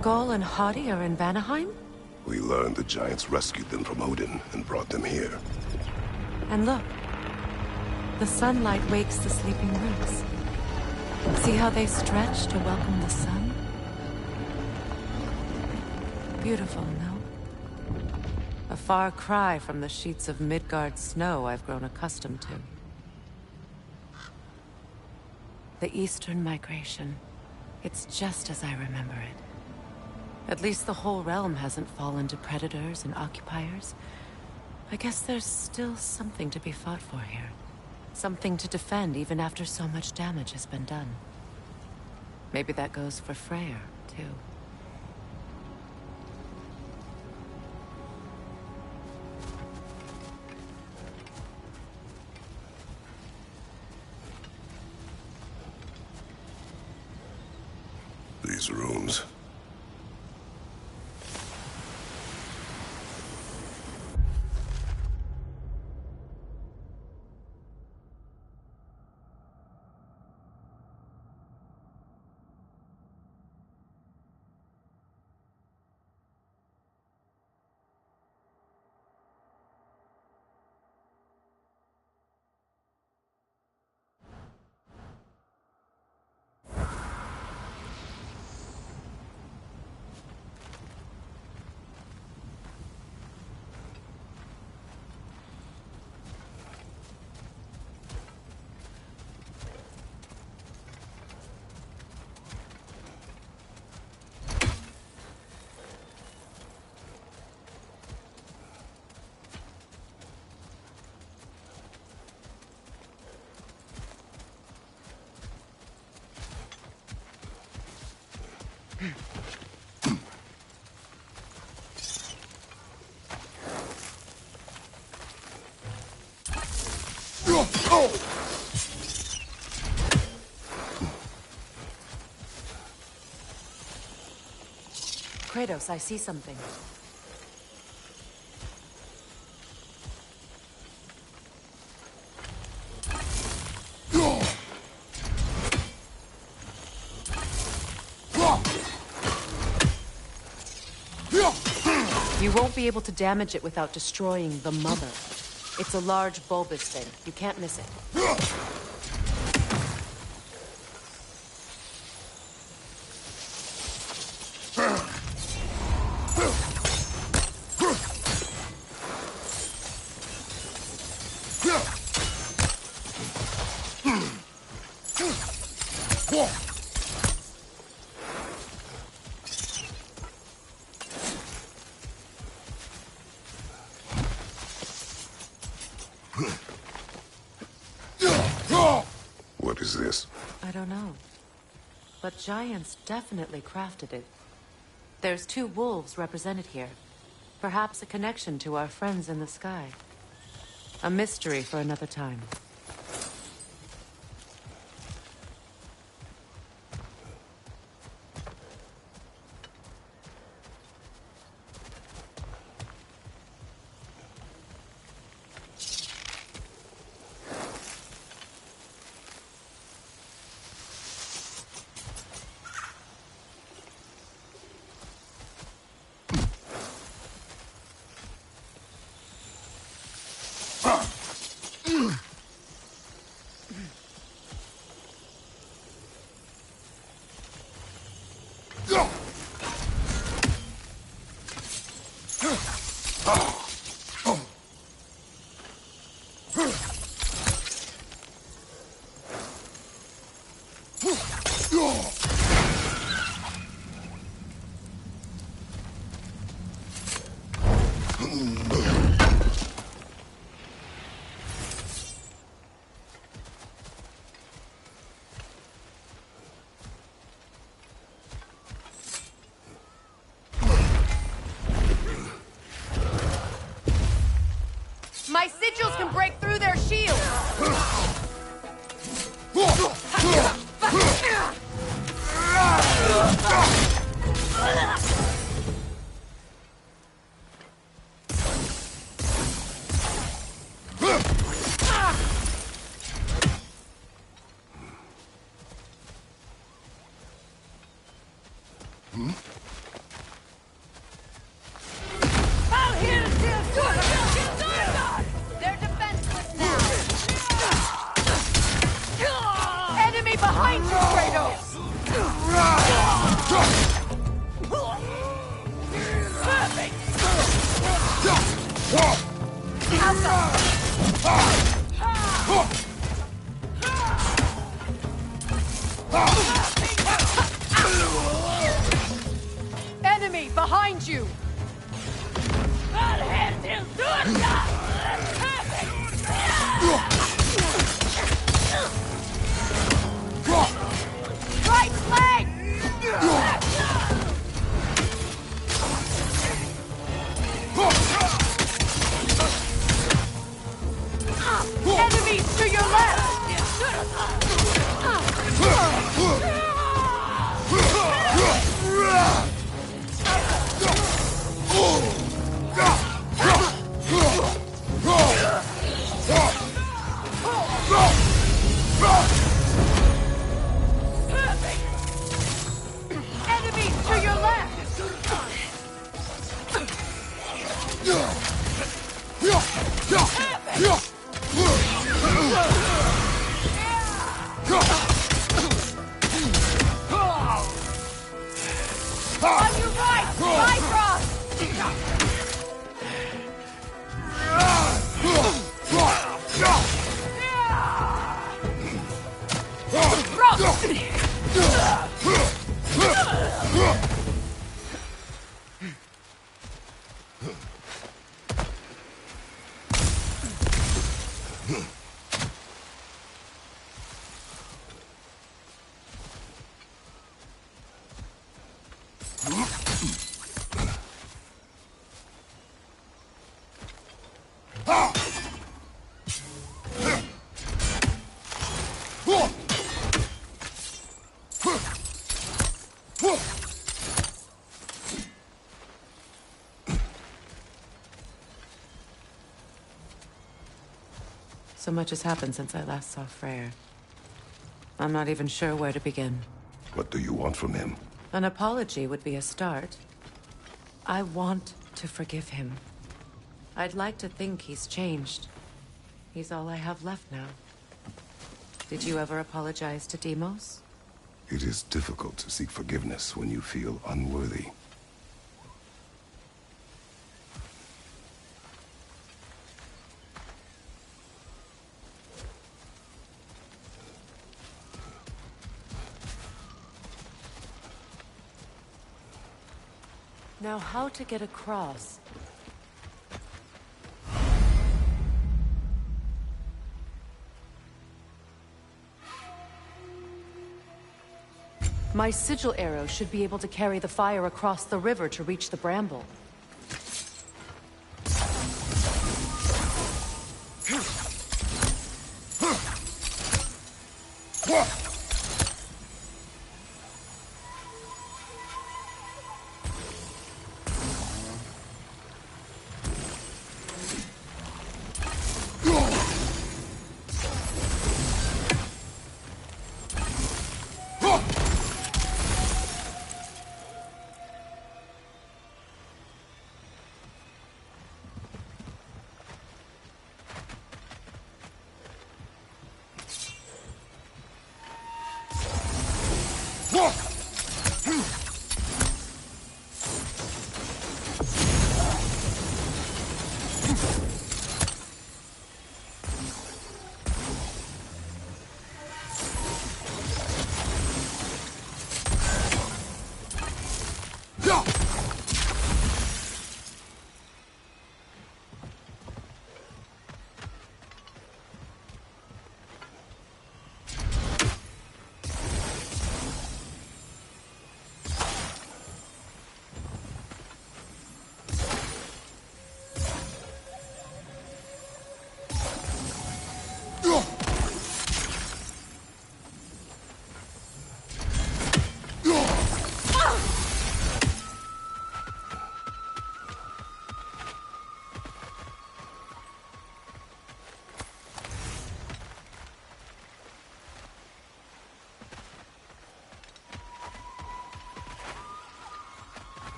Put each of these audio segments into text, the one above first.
Skull and Hati are in Vanaheim? We learned the giants rescued them from Odin and brought them here. And look, the sunlight wakes the sleeping roots. See how they stretch to welcome the sun? Beautiful, no? A far cry from the sheets of Midgard snow I've grown accustomed to. The Eastern migration. It's just as I remember it. At least the whole realm hasn't fallen to predators and occupiers. I guess there's still something to be fought for here. Something to defend even after so much damage has been done. Maybe that goes for Freyr, too. These rooms. Kratos, I see something. You won't be able to damage it without destroying the mother. It's a large bulbous thing. You can't miss it. What is this? I don't know. But giants definitely crafted it. There's two wolves represented here. Perhaps a connection to our friends in the sky. A mystery for another time. My sigils can break through their shields! behind you, Kratos! Enemy behind you! Right leg! Enemies to your left! Enemies to your left! On your right! Bifrost! So much has happened since I last saw Freyr. I'm not even sure where to begin. What do you want from him? An apology would be a start. I want to forgive him. I'd like to think he's changed. He's all I have left now. Did you ever apologize to Deimos? It is difficult to seek forgiveness when you feel unworthy. Now, how to get across? My sigil arrow should be able to carry the fire across the river to reach the bramble.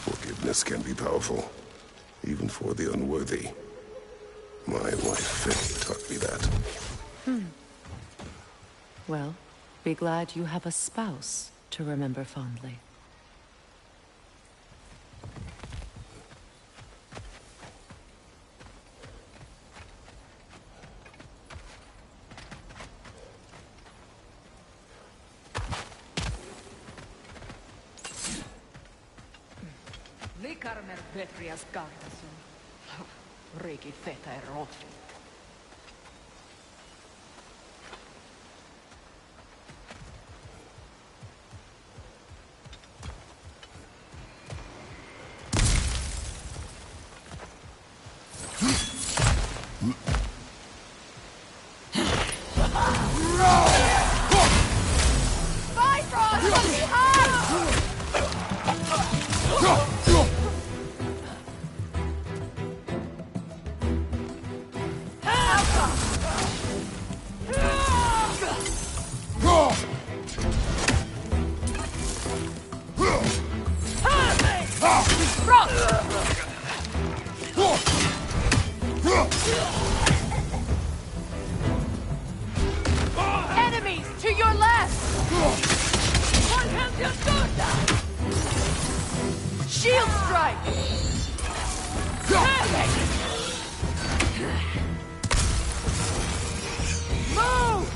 Forgiveness can be powerful, even for the unworthy. My wife Faye taught me that. Well, be glad you have a spouse to remember fondly. Likarmer Petrias Gardason. Riki Feta e Rofi. Enemies to your left! Shield strike! Move!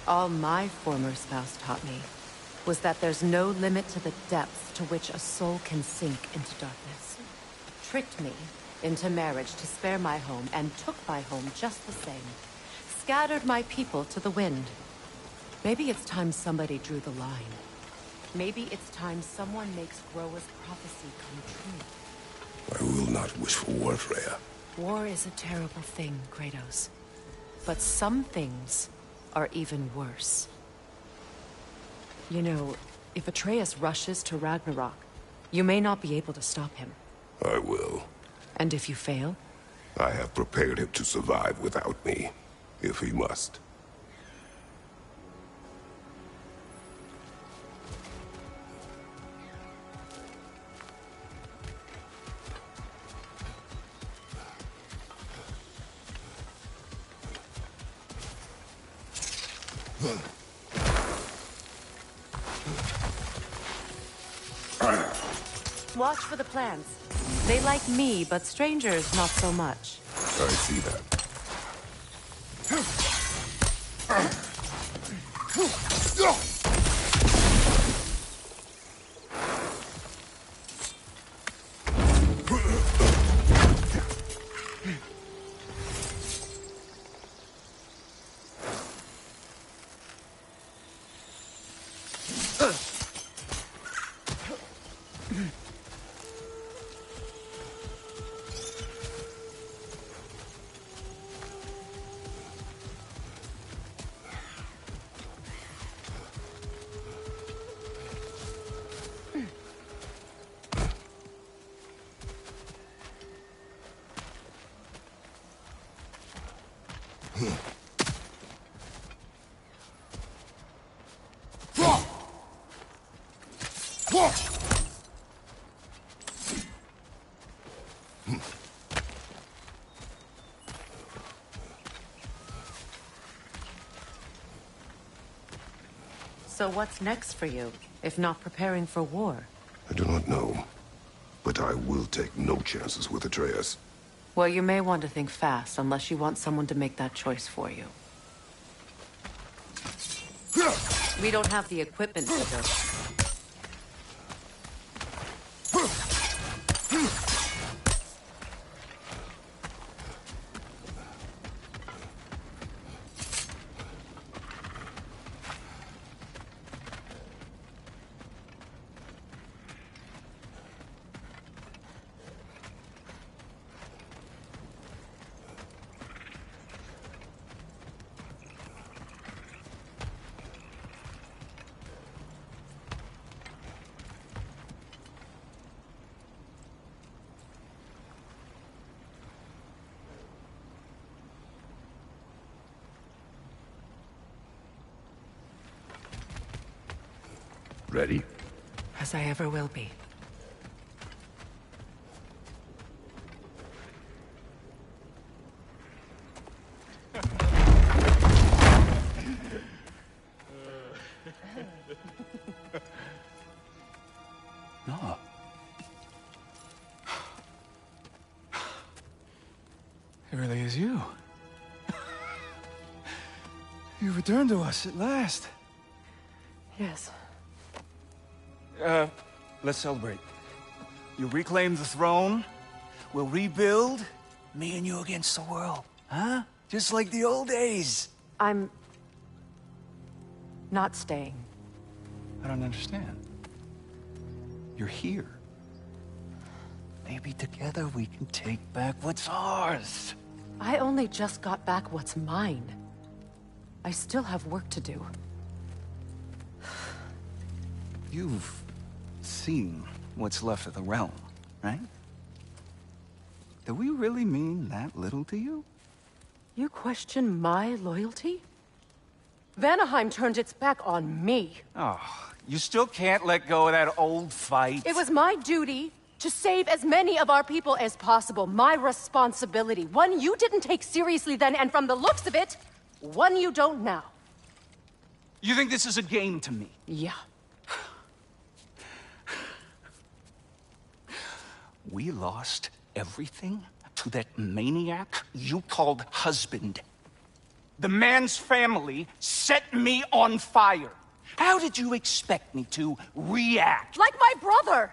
All my former spouse taught me was that there's no limit to the depth to which a soul can sink into darkness. Tricked me into marriage to spare my home and took my home just the same. Scattered my people to the wind. Maybe it's time somebody drew the line. Maybe it's time someone makes Groa's prophecy come true. I will not wish for war, Freya. War is a terrible thing, Kratos. But some things are even worse. You know, if Atreus rushes to Ragnarok, you may not be able to stop him. I will. And if you fail? I have prepared him to survive without me, if he must. Watch for the plants. They like me, but strangers not so much. I see that. So what's next for you, if not preparing for war? I do not know, but I will take no chances with Atreus. Well, you may want to think fast, unless you want someone to make that choice for you. We don't have the equipment for this. Ready? As I ever will be. No. It really is you. You returned to us at last. Yes. Let's celebrate. You reclaim the throne, we'll rebuild, me and you against the world. Huh? Just like the old days. I'm... not staying. I don't understand. You're here. Maybe together we can take back what's ours. I only just got back what's mine. I still have work to do. You've seen what's left of the realm, right? Do we really mean that little to you? You question my loyalty? Vanaheim turned its back on me. Oh, you still can't let go of that old fight? It was my duty to save as many of our people as possible. My responsibility. One you didn't take seriously then, and from the looks of it, one you don't now. You think this is a game to me? Yeah. We lost everything to that maniac you called husband. The man's family set me on fire. How did you expect me to react? Like my brother!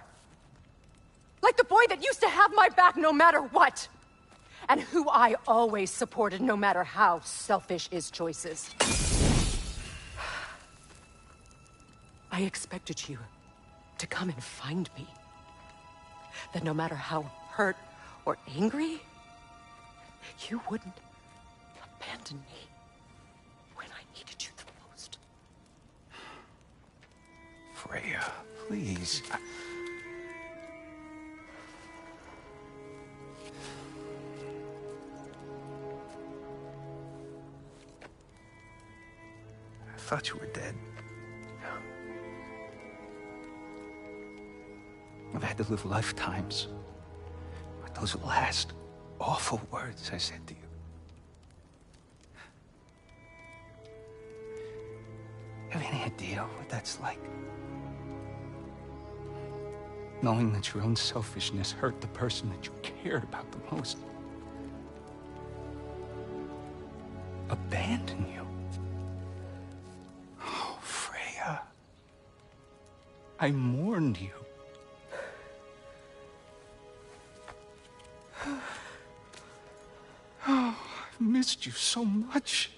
Like the boy that used to have my back no matter what! And who I always supported no matter how selfish his choices. I expected you to come and find me. That no matter how hurt or angry, you wouldn't abandon me when I needed you the most. Freya, please. I thought you were dead. I've had to live lifetimes with those last awful words I said to you. Have any idea what that's like? Knowing that your own selfishness hurt the person that you cared about the most. Abandon you. Oh, Freya. I mourned you. Oh, I've missed you so much.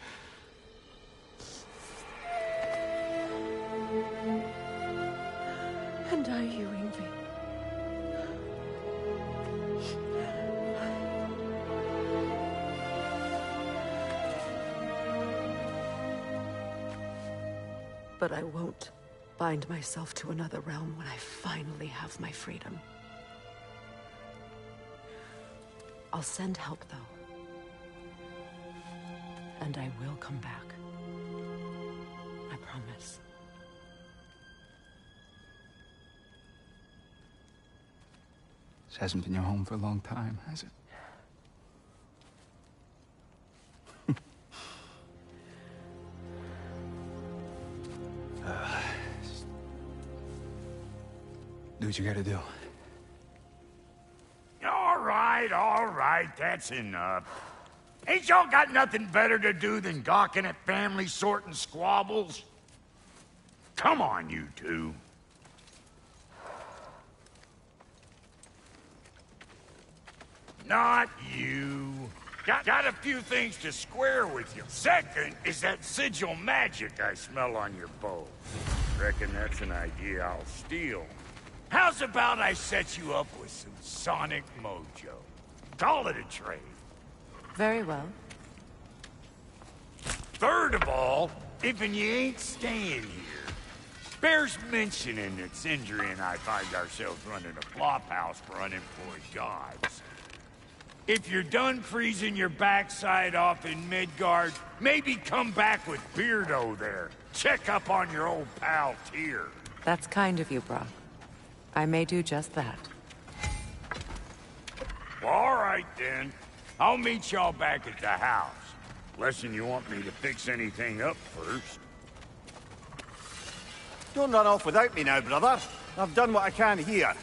And are you, Ingvi? But I won't bind myself to another realm when I finally have my freedom. I'll send help, though. And I will come back. I promise. This hasn't been your home for a long time, has it? Do what you gotta do. All right, that's enough. Ain't y'all got nothing better to do than gawking at family sorting squabbles? Come on, you two. Not you. Got a few things to square with you. Second is that sigil magic I smell on your bow. Reckon that's an idea I'll steal. How's about I set you up with some sonic mojo? Call it a trade. Very well. Third of all, if you ain't staying here, bears mentioning that Sindri and I find ourselves running a flop house for unemployed gods. If you're done freezing your backside off in Midgard, maybe come back with Beardo there. Check up on your old pal Tyr. That's kind of you, Brock. I may do just that. All right, then. I'll meet y'all back at the house. Less'n you want me to fix anything up first. Don't run off without me now, brother. I've done what I can here.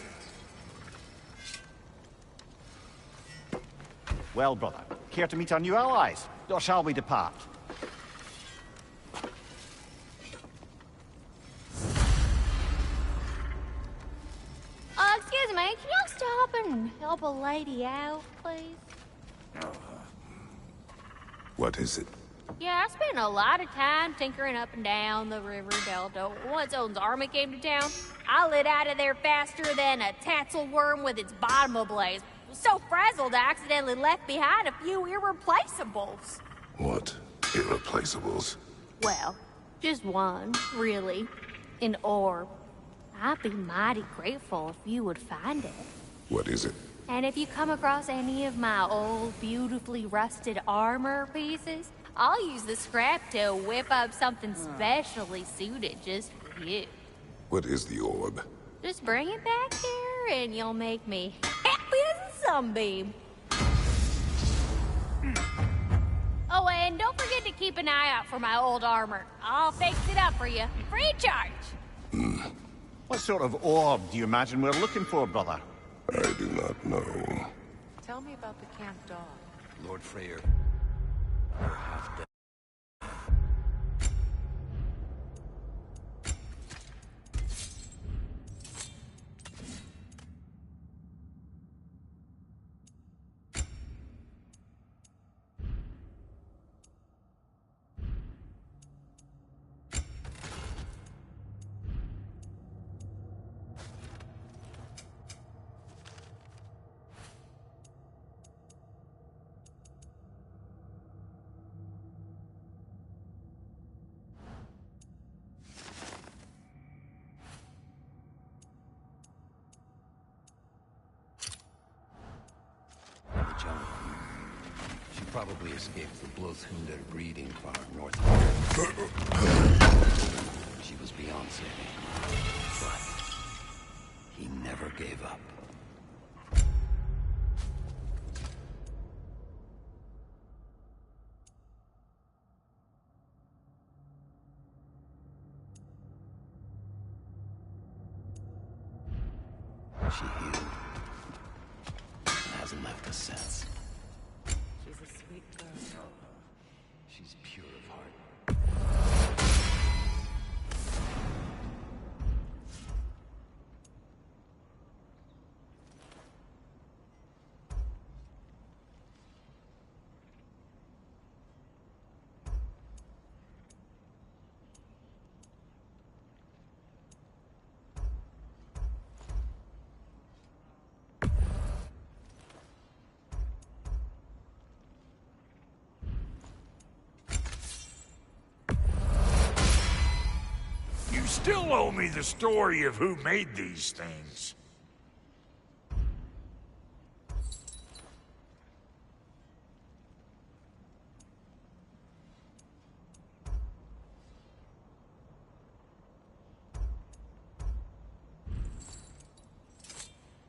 Well, brother, care to meet our new allies? Or shall we depart? Excuse me, can y'all stop and help a lady out, please? What is it? Yeah, I spent a lot of time tinkering up and down the river delta. Once Odin's army came to town, I lit out of there faster than a tassel worm with its bottom ablaze. So frazzled, I accidentally left behind a few irreplaceables. What irreplaceables? Well, just one, really. An orb. I'd be mighty grateful if you would find it. What is it? And if you come across any of my old, beautifully rusted armor pieces, I'll use the scrap to whip up something specially suited just for you. What is the orb? Just bring it back here and you'll make me happy as a sunbeam. Oh, and don't forget to keep an eye out for my old armor. I'll fix it up for you, free of charge. What sort of orb do you imagine we're looking for, brother? I do not know. Tell me about the camp dog. Lord Freyr. She probably escaped the Blothhunder breeding farm north of here. She was Beyonce, but he never gave up. She healed. Hasn't left us since. She's a sweet girl. She's pure of heart. You still owe me the story of who made these things.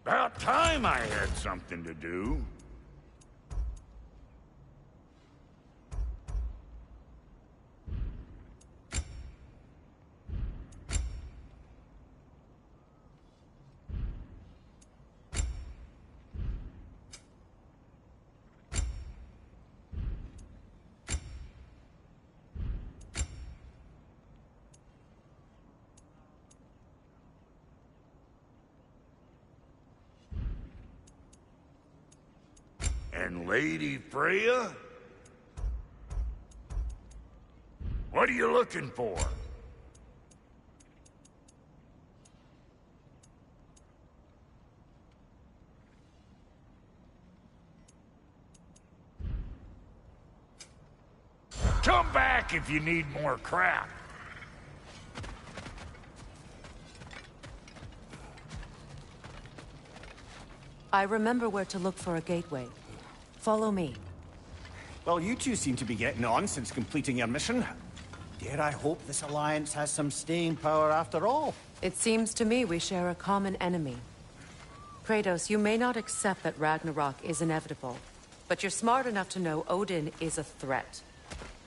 About time I had something to do. And Lady Freya? What are you looking for? Come back if you need more crap. I remember where to look for a gateway. Follow me. Well, you two seem to be getting on since completing your mission. Dare I hope this alliance has some staying power after all? It seems to me we share a common enemy. Kratos, you may not accept that Ragnarok is inevitable, but you're smart enough to know Odin is a threat.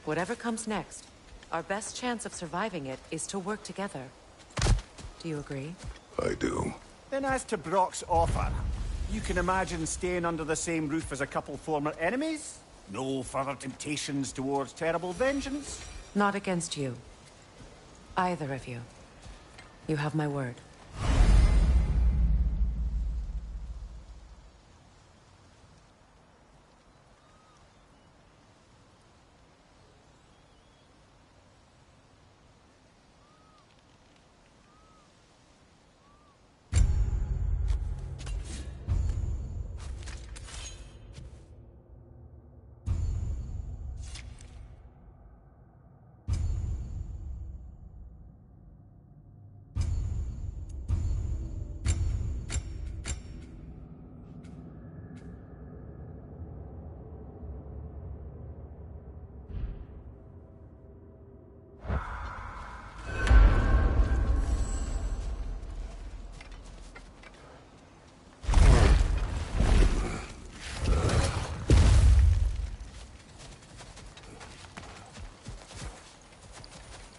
Whatever comes next, our best chance of surviving it is to work together. Do you agree? I do. Then as to Brock's offer, you can imagine staying under the same roof as a couple former enemies? No further temptations towards terrible vengeance? Not against you. Either of you. You have my word.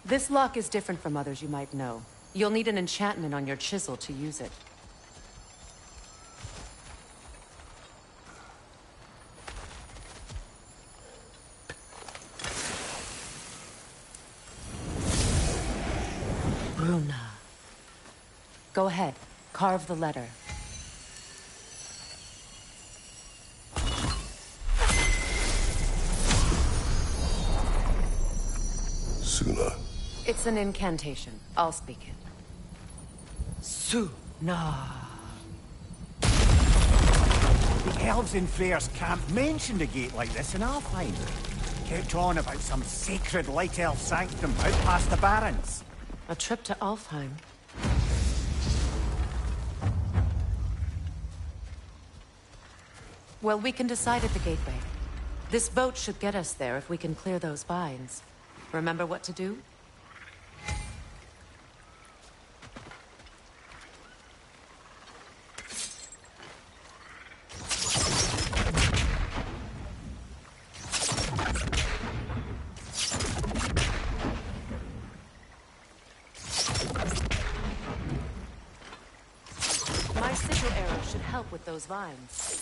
This lock is different from others you might know. You'll need an enchantment on your chisel to use it. Bruna. Go ahead. Carve the letter. Suna. It's an incantation. I'll speak it. Suna. The elves in Freyr's camp mentioned a gate like this in Alfheim. Kept on about some sacred light elf sanctum out past the Barrens. A trip to Alfheim. Well, we can decide at the gateway. This boat should get us there if we can clear those vines. Remember what to do? My sigil arrow should help with those vines.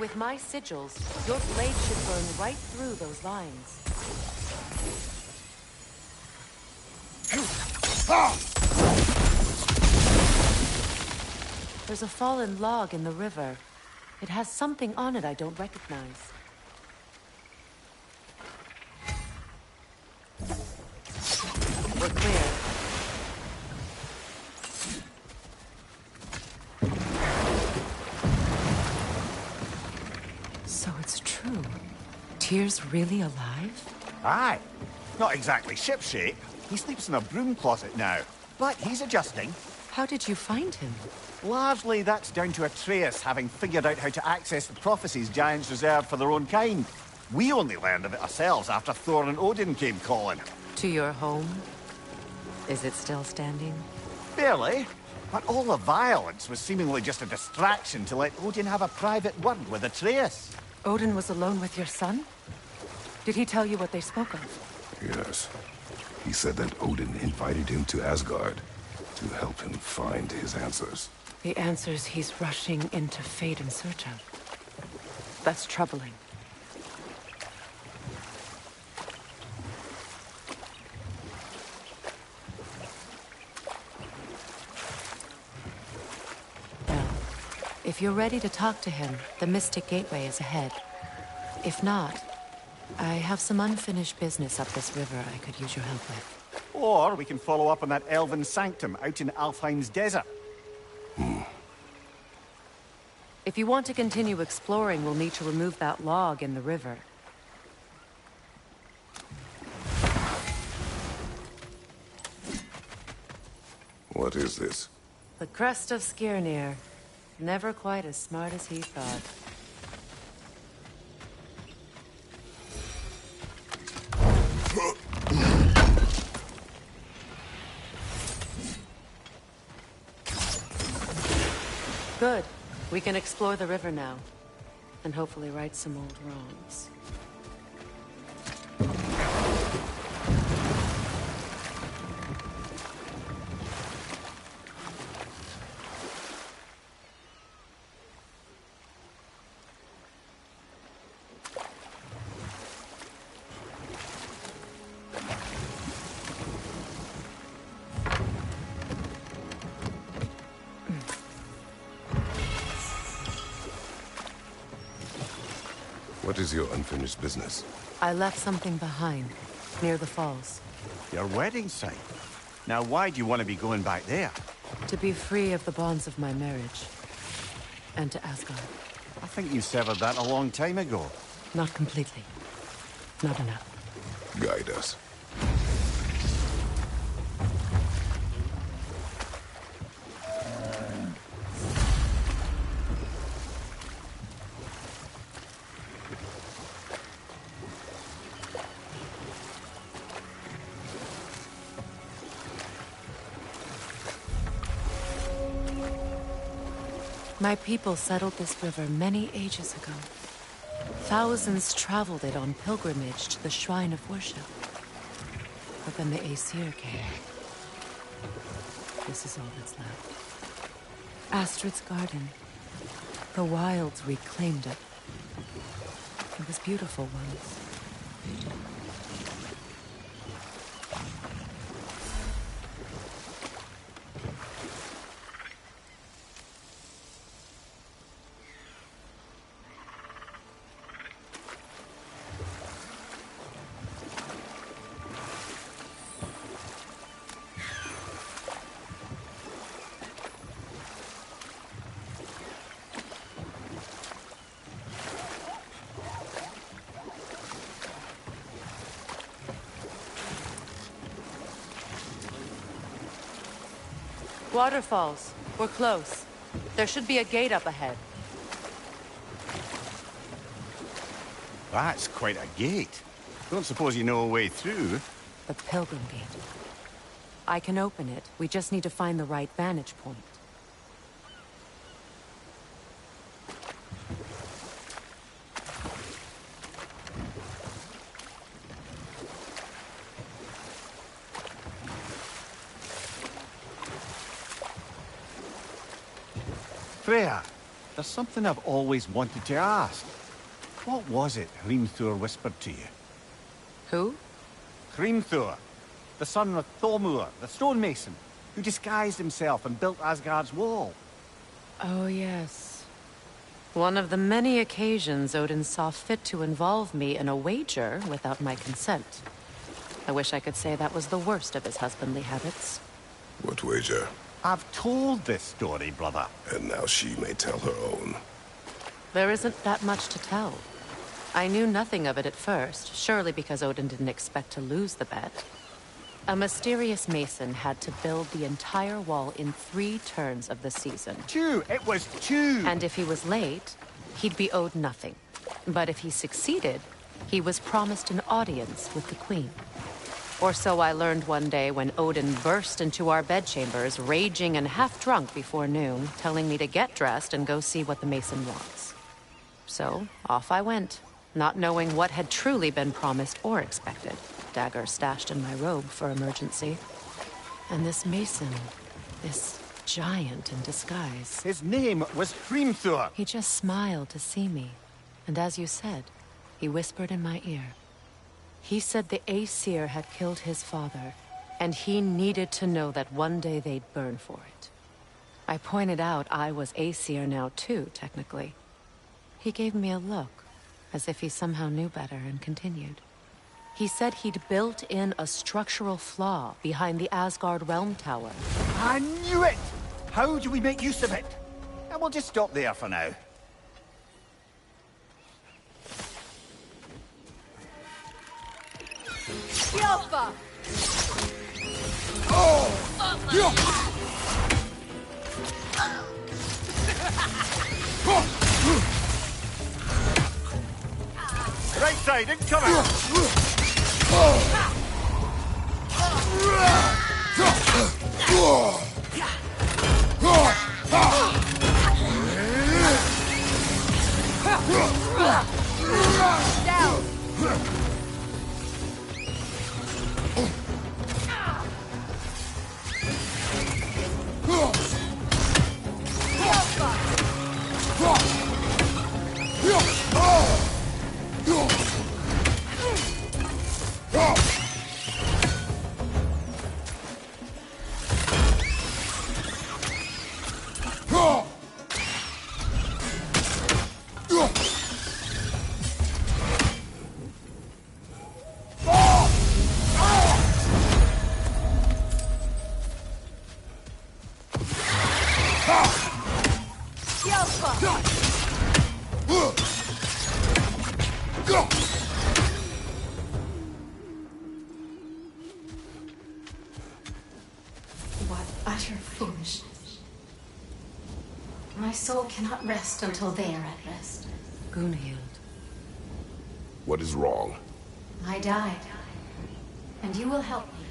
With my sigils, your blade should burn right through those lines. There's a fallen log in the river. It has something on it I don't recognize. We're clear. So it's true. Tyr's really alive? Aye. Not exactly shipshape. He sleeps in a broom closet now. But he's adjusting. How did you find him? Largely, that's down to Atreus having figured out how to access the prophecies giants reserved for their own kind. We only learned of it ourselves after Thor and Odin came calling. To your home? Is it still standing? Barely. But all the violence was seemingly just a distraction to let Odin have a private word with Atreus. Odin was alone with your son? Did he tell you what they spoke of? Yes. He said that Odin invited him to Asgard to help him find his answers. The answers he's rushing into fate in search of. That's troubling. Well, if you're ready to talk to him, the Mystic Gateway is ahead. If not, I have some unfinished business up this river I could use your help with. Or we can follow up on that elven sanctum out in Alfheim's desert. If you want to continue exploring, we'll need to remove that log in the river. What is this? The crest of Skirnir. Never quite as smart as he thought. Good. We can explore the river now. And hopefully right some old wrongs. What is your unfinished business? I left something behind, near the falls. Your wedding site. Now why do you want to be going back there? To be free of the bonds of my marriage. And to Asgard. I think you severed that a long time ago. Not completely. Not enough. Guide us. My people settled this river many ages ago. Thousands traveled it on pilgrimage to the shrine of worship. But then the Aesir came. This is all that's left. Astrid's garden. The wilds reclaimed it. It was beautiful once. Waterfalls. We're close. There should be a gate up ahead. That's quite a gate. Don't suppose you know a way through? The Pilgrim Gate. I can open it. We just need to find the right vantage point. Freya, there's something I've always wanted to ask. What was it Hrimthur whispered to you? Who? Hrimthur, the son of Thormur, the stonemason, who disguised himself and built Asgard's wall. Oh, yes. One of the many occasions Odin saw fit to involve me in a wager without my consent. I wish I could say that was the worst of his husbandly habits. What wager? I've told this story, brother. And now she may tell her own. There isn't that much to tell. I knew nothing of it at first, surely because Odin didn't expect to lose the bet. A mysterious mason had to build the entire wall in 3 turns of the season. 2! It was 2! And if he was late, he'd be owed nothing. But if he succeeded, he was promised an audience with the queen. Or so I learned one day when Odin burst into our bedchambers, raging and half-drunk before noon, telling me to get dressed and go see what the mason wants. So, off I went, not knowing what had truly been promised or expected. Dagger stashed in my robe for emergency. And this mason, this giant in disguise. His name was Hrimthur. He just smiled to see me. And as you said, he whispered in my ear. He said the Aesir had killed his father, and he needed to know that one day they'd burn for it. I pointed out I was Aesir now too, technically. He gave me a look, as if he somehow knew better, and continued. He said he'd built in a structural flaw behind the Asgard Realm Tower. I knew it! How do we make use of it? And we'll just stop there for now. Yelpa! Right side, incoming! Down! What utter foolishness. My soul cannot rest until they are at rest. Gunhild. What is wrong? I died. And you will help me.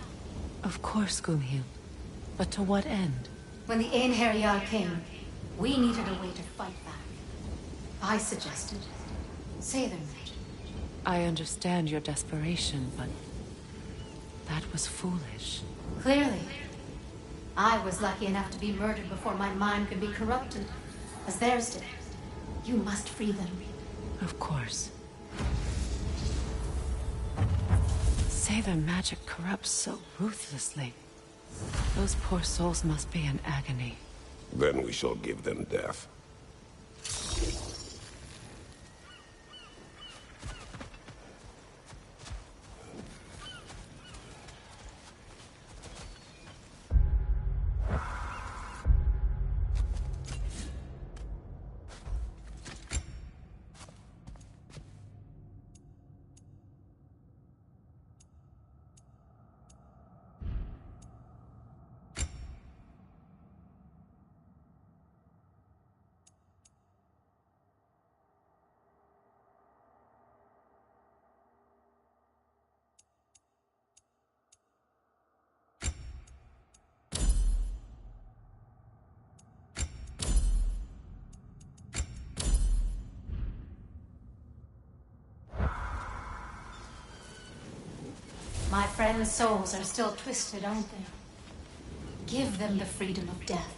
Of course, Gunhild. But to what end? When the Einherjar came, we needed a way to fight back. I suggested Say their magic. I understand your desperation, but that was foolish. Clearly. I was lucky enough to be murdered before my mind could be corrupted, as theirs did. You must free them. Of course. Say their magic corrupts so ruthlessly. Those poor souls must be in agony. Then we shall give them death. My friends' souls are still twisted, aren't they? Give them the freedom of death.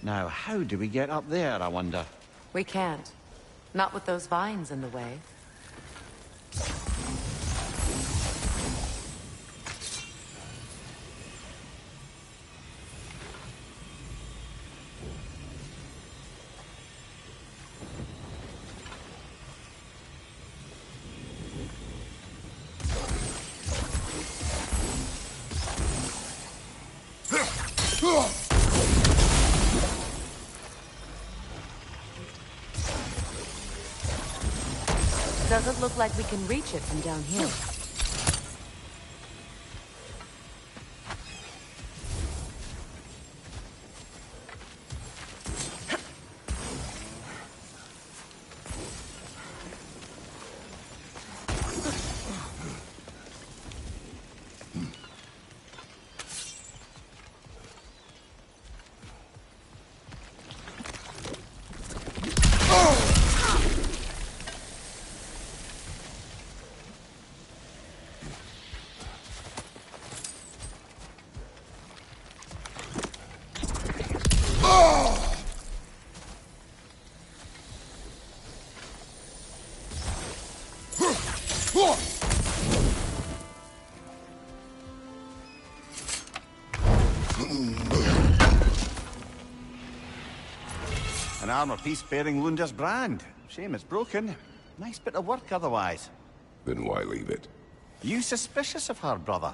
Now, how do we get up there, I wonder? We can't. Not with those vines in the way. Doesn't look like we can reach it from down here. An armor piece bearing Lunda's brand. Shame it's broken. Nice bit of work otherwise. Then why leave it? You suspicious of her, brother?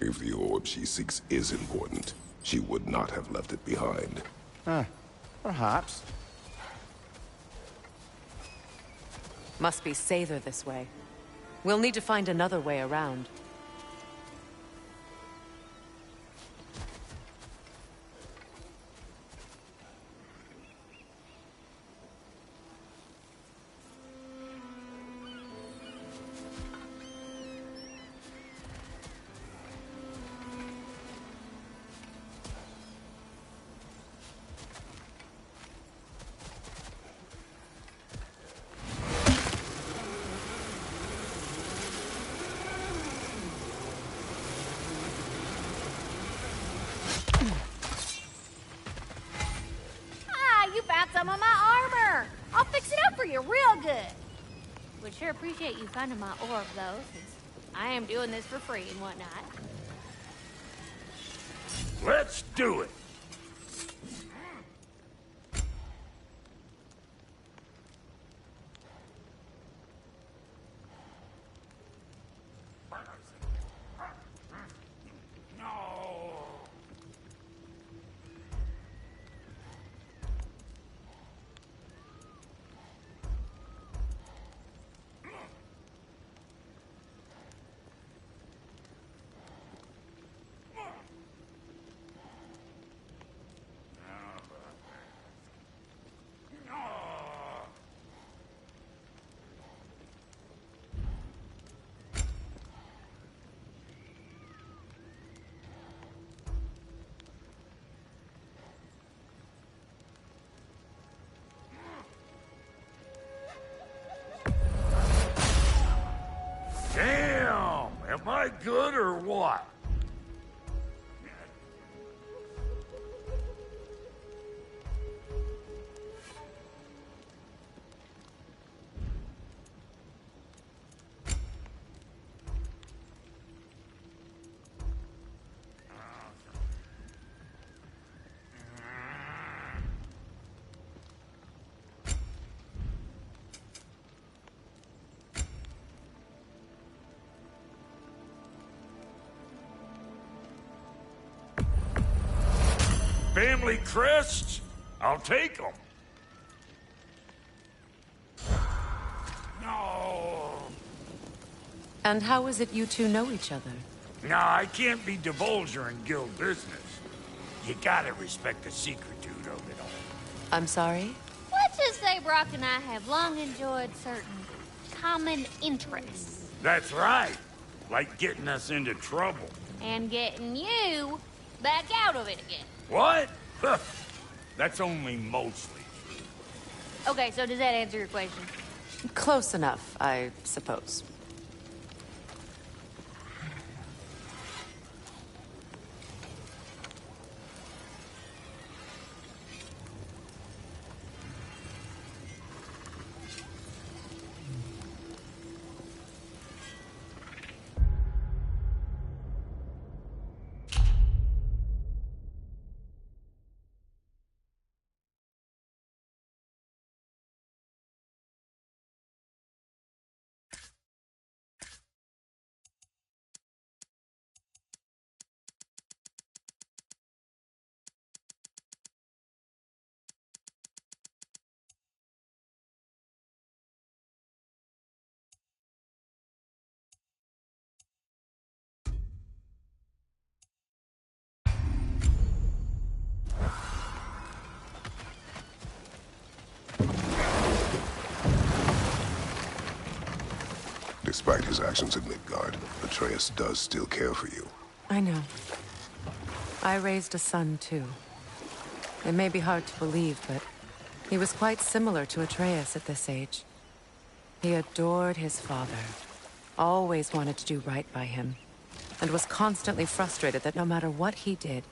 If the orb she seeks is important, she would not have left it behind. Perhaps. Must be Sather this way. We'll need to find another way around. You found some of my armor. I'll fix it up for you real good. Would sure appreciate you finding my orb, though, since I am doing this for free and whatnot. Let's do it. Damn! Am I good or what? Family crests? I'll take them. No. And how is it you two know each other? Nah, I can't be divulger in guild business. You gotta respect the secretude of it all. I'm sorry? Let's just say Brock and I have long enjoyed certain common interests. That's right. Like getting us into trouble. And getting you back out of it again. What? That's only mostly true. Okay, so does that answer your question? Close enough, I suppose. Despite his actions in Midgard, Atreus does still care for you. I know. I raised a son, too. It may be hard to believe, but he was quite similar to Atreus at this age. He adored his father, always wanted to do right by him, and was constantly frustrated that no matter what he did,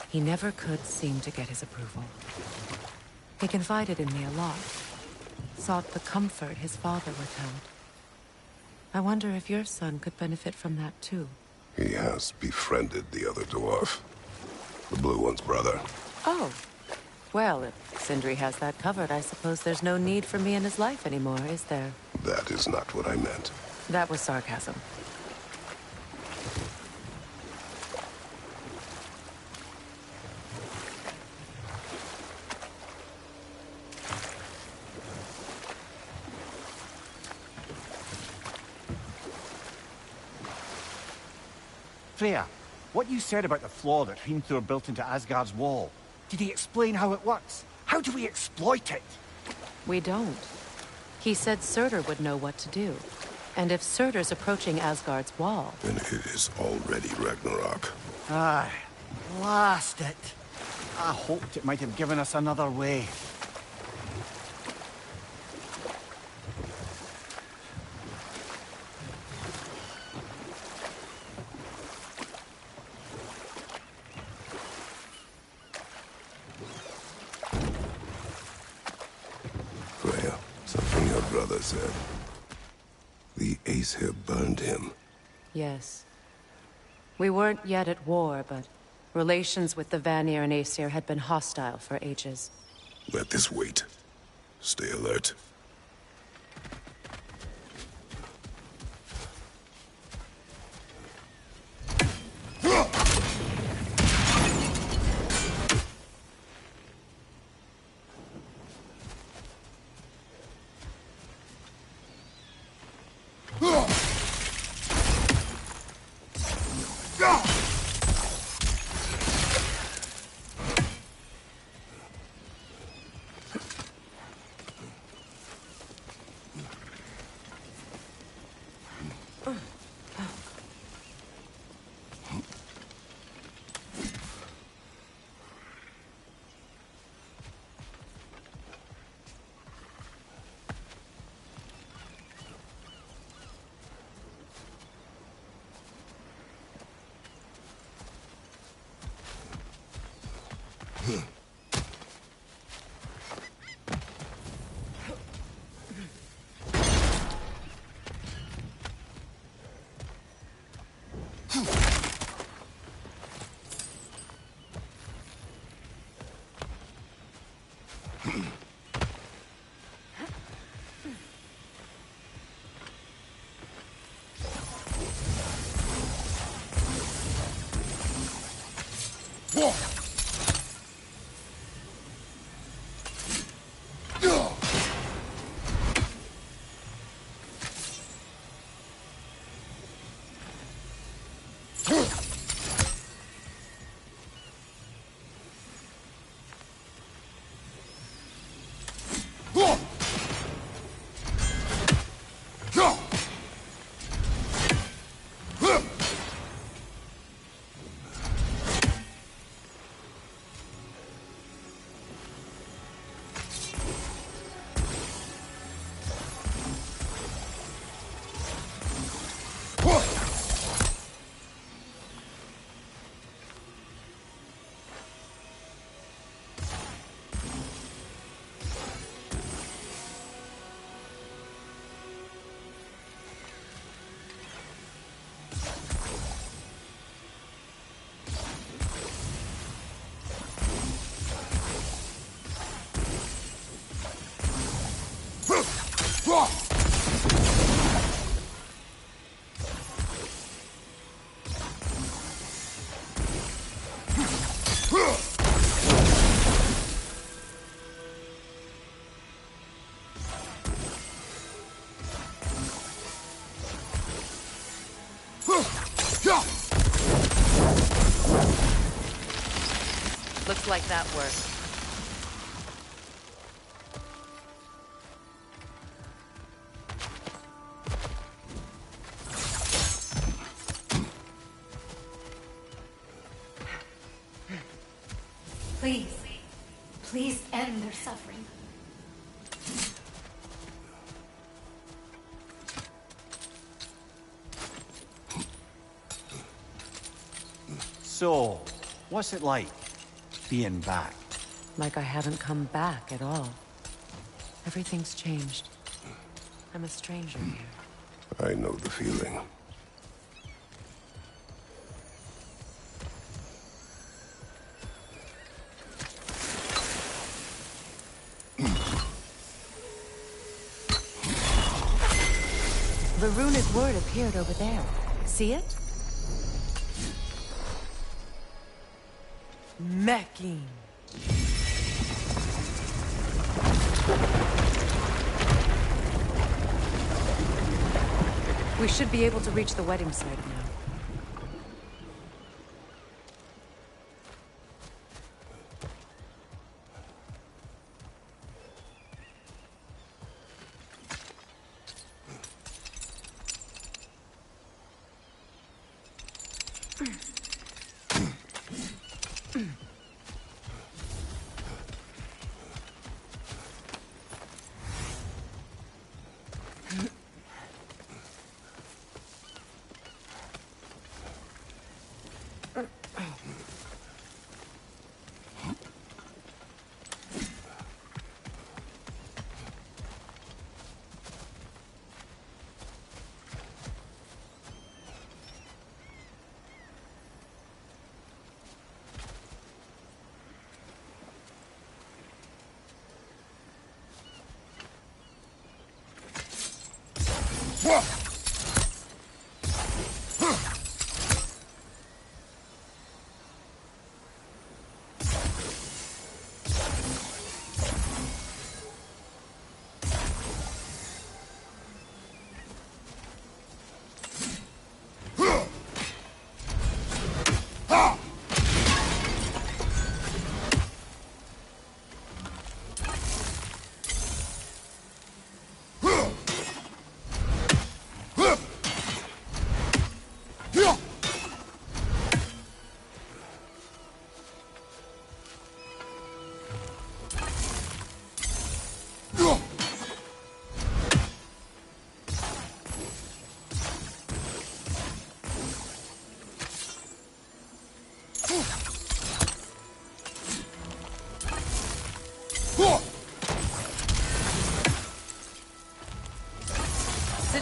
he never could seem to get his approval. He confided in me a lot, sought the comfort his father withheld. I wonder if your son could benefit from that too. He has befriended the other dwarf. The blue one's brother. Oh. Well, if Sindri has that covered, I suppose there's no need for me in his life anymore, is there? That is not what I meant. That was sarcasm. Freya, what you said about the flaw that Hrimthur built into Asgard's wall, did he explain how it works? How do we exploit it? We don't. He said Surtur would know what to do. And if Surtur's approaching Asgard's wall... Then it is already Ragnarok. Aye, blast it. I hoped it might have given us another way. Freya, something your brother said. The Aesir burned him. Yes. We weren't yet at war, but relations with the Vanir and Aesir had been hostile for ages. Let this wait. Stay alert. Looks like that worked. Please. Please end their suffering. So, what's it like, being back? Like I haven't come back at all. Everything's changed. I'm a stranger here. I know the feeling. The runic word appeared over there. See it? Mecking. We should be able to reach the wedding site now.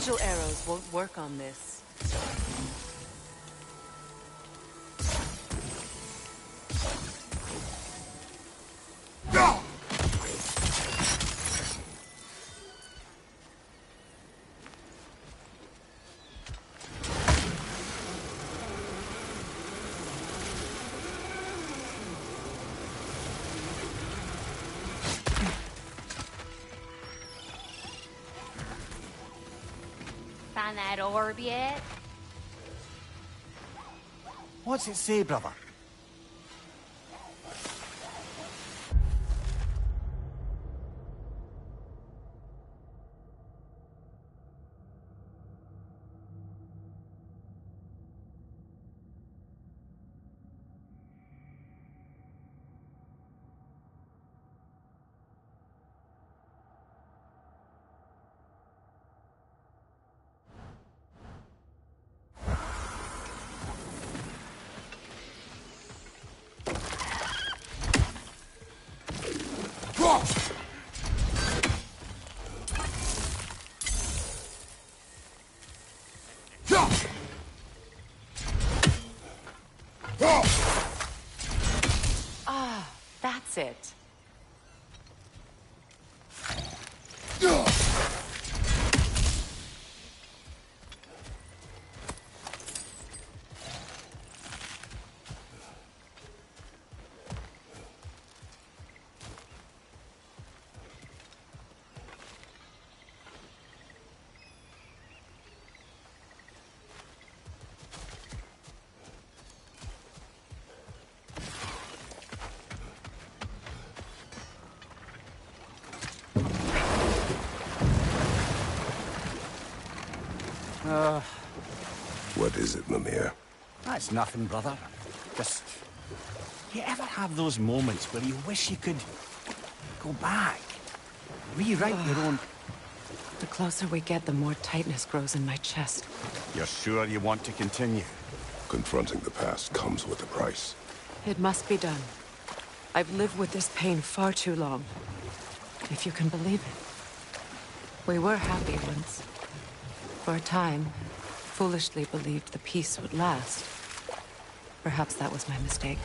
Sigil arrows won't work on this. Find that orb yet? What's it say, brother? Ah, that's it. What is it, Mimir? That's nothing, brother. Just You ever have those moments where you wish you could go back? Rewrite your own... The closer we get, the more tightness grows in my chest. You're sure you want to continue? Confronting the past comes with a price. It must be done. I've lived with this pain far too long. If you can believe it. We were happy once. For a time, foolishly believed the peace would last. Perhaps that was my mistake.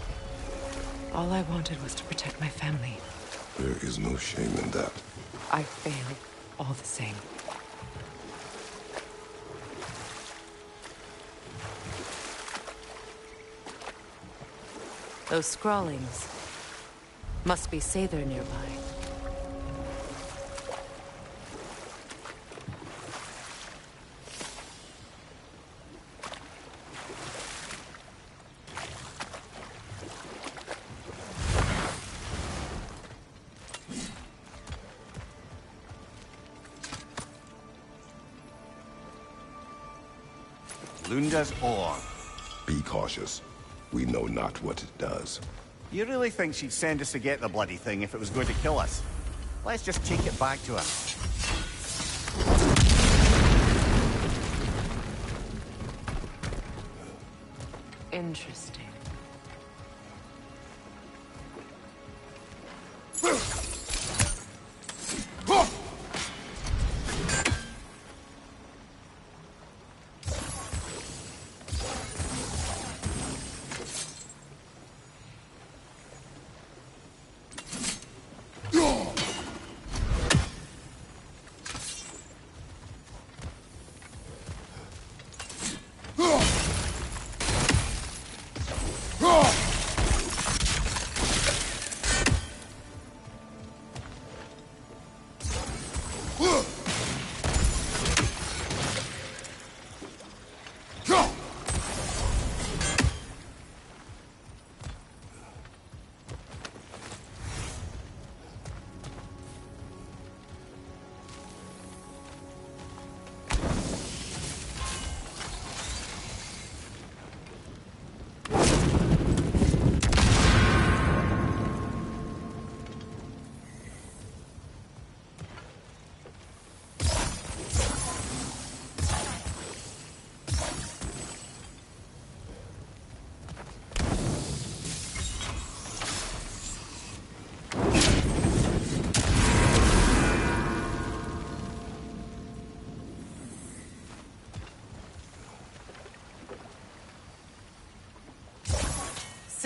All I wanted was to protect my family. There is no shame in that. I failed, all the same. Those scrawlings must be Sather nearby. Lunda's ore. Be cautious. We know not what it does. You really think she'd send us to get the bloody thing if it was going to kill us? Let's just take it back to her. Interesting.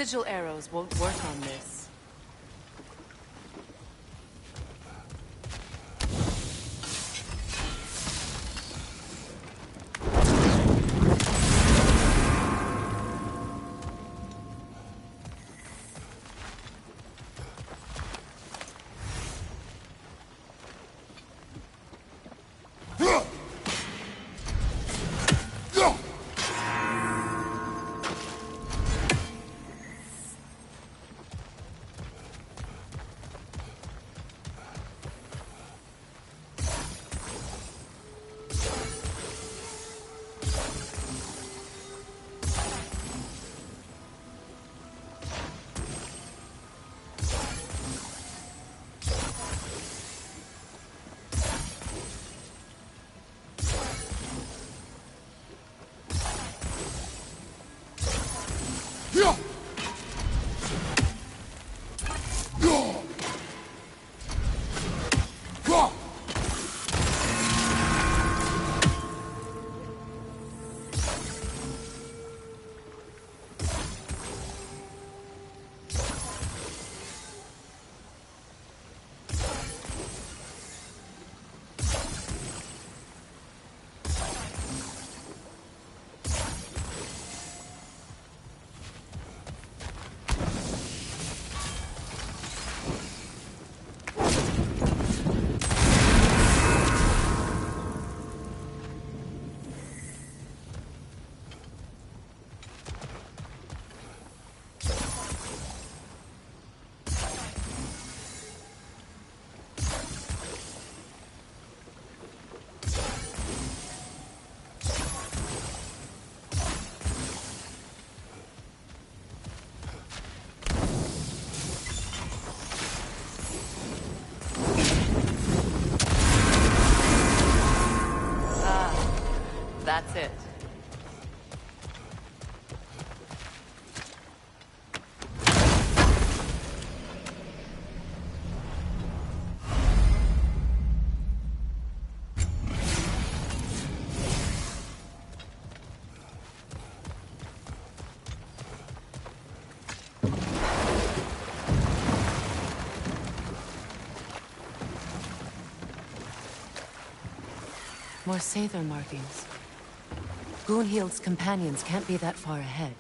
Sigil arrows won't work on this. More Sather markings. Goonhield's companions can't be that far ahead.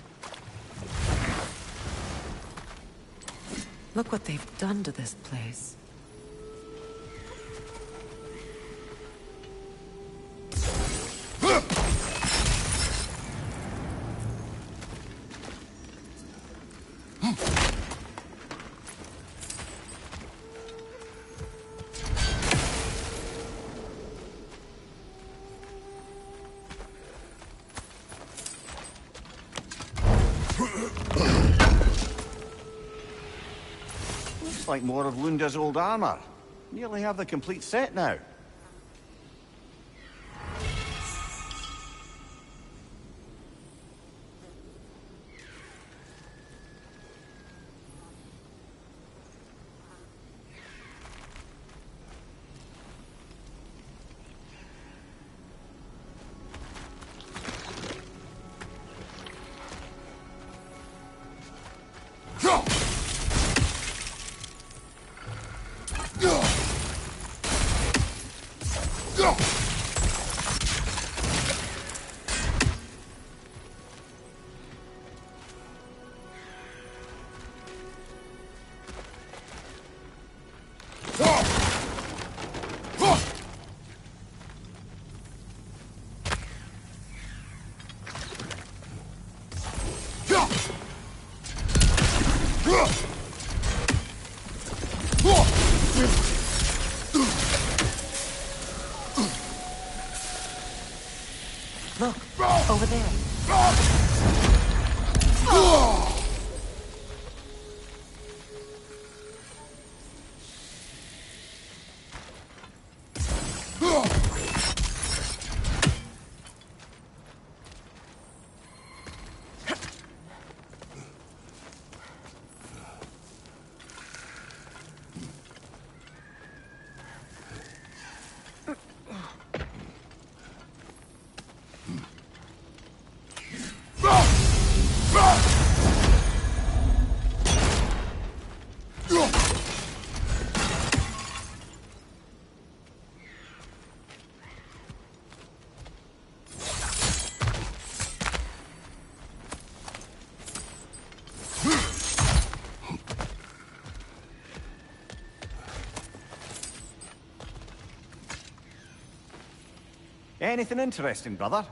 Look what they've done to this place. Looks like more of Lunda's old armor. Nearly have the complete set now. Look, over there. Anything interesting, brother?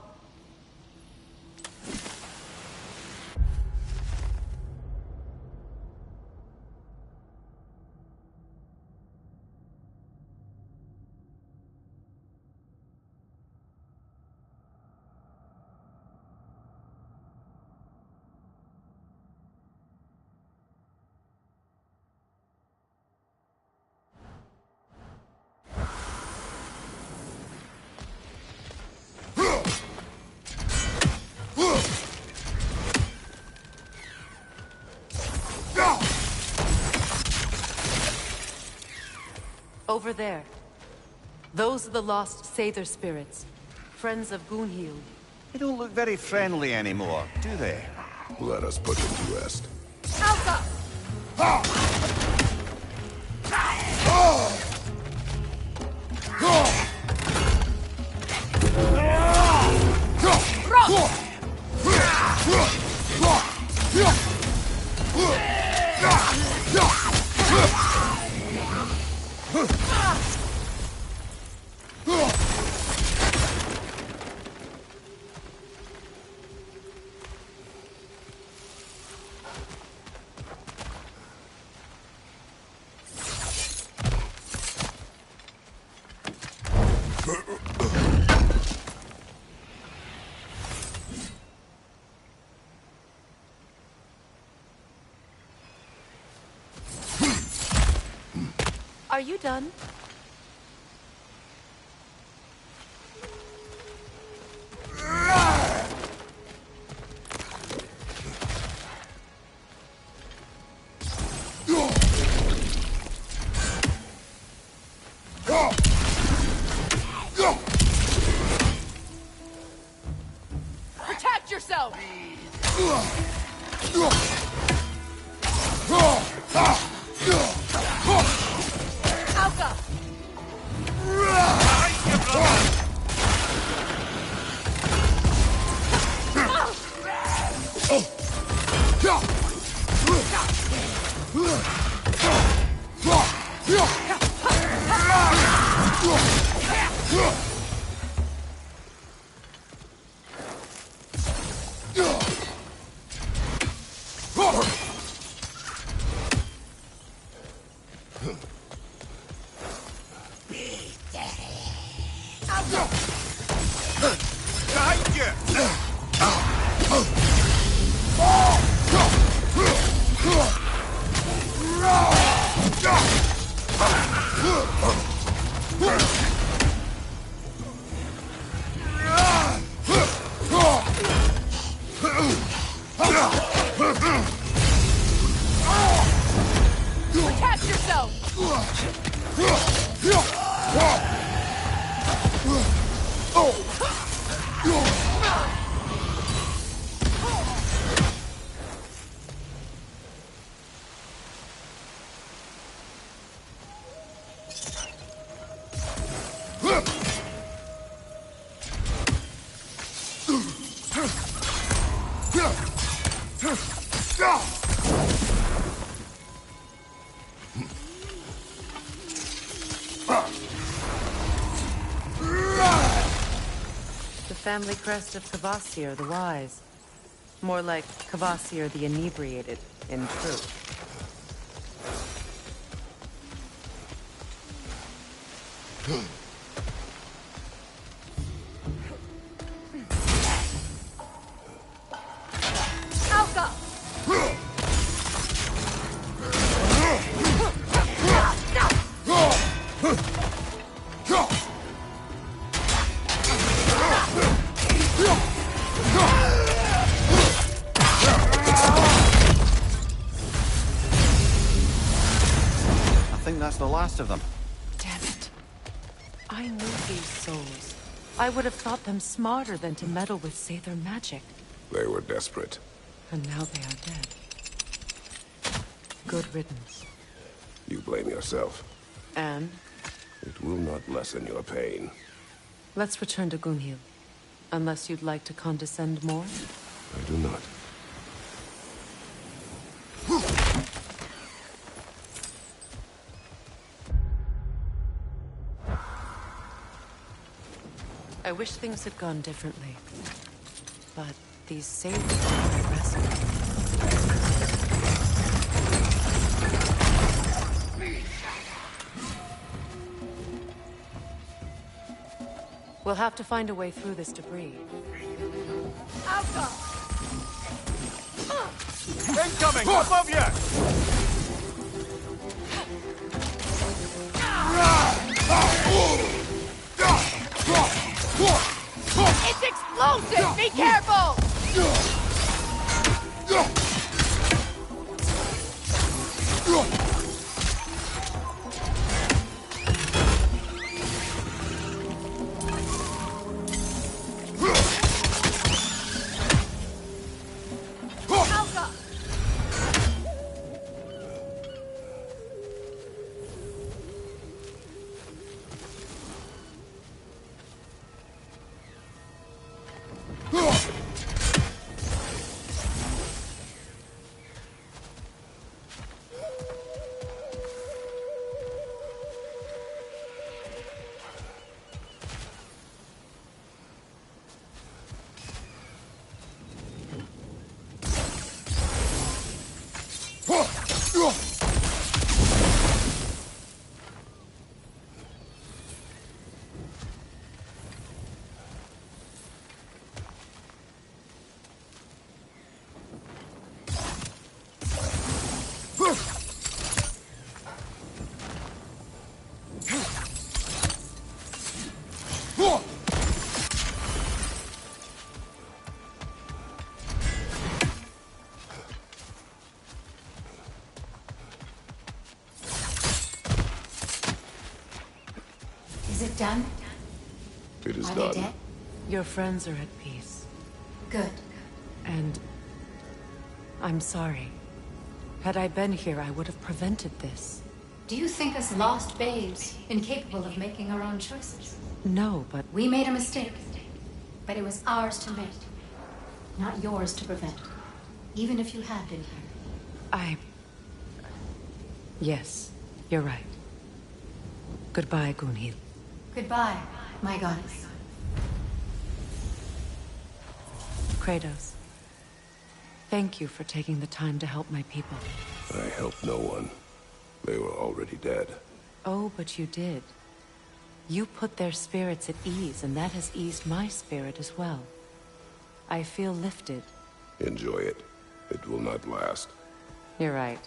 Over there. Those are the lost Sather spirits. Friends of Goonhield. They don't look very friendly anymore, do they? Let us put them to rest. Alpha! Are you done? Protect yourself! Alpha! Protect yourself! The family crest of Kvasir the Wise. More like Kvasir the Inebriated, in truth. Alka! I think that's the last of them. Damn it. I knew these souls. I would have thought them smarter than to meddle with Sather magic. They were desperate. And now they are dead. Good riddance. You blame yourself. And It will not lessen your pain. let's return to Gunhil. Unless you'd like to condescend more? I do not. I wish things had gone differently. But these saviors are aggressive. We'll have to find a way through this debris. Alka! Incoming! Above you! It's explosive! Be careful! Alka! Is it done? It is Are done. they dead? Your friends are at peace. Good. And I'm sorry. Had I been here, I would have prevented this. Do you think us lost babes, incapable of making our own choices? No, but We made a mistake, but it was ours to make, not yours to prevent. Even if you had been here. Yes, you're right. Goodbye, Gunhild. Goodbye, my goddess. Kratos. Thank you for taking the time to help my people. I helped no one. They were already dead. Oh, but you did. You put their spirits at ease, and that has eased my spirit as well. I feel lifted. Enjoy it. It will not last. You're right.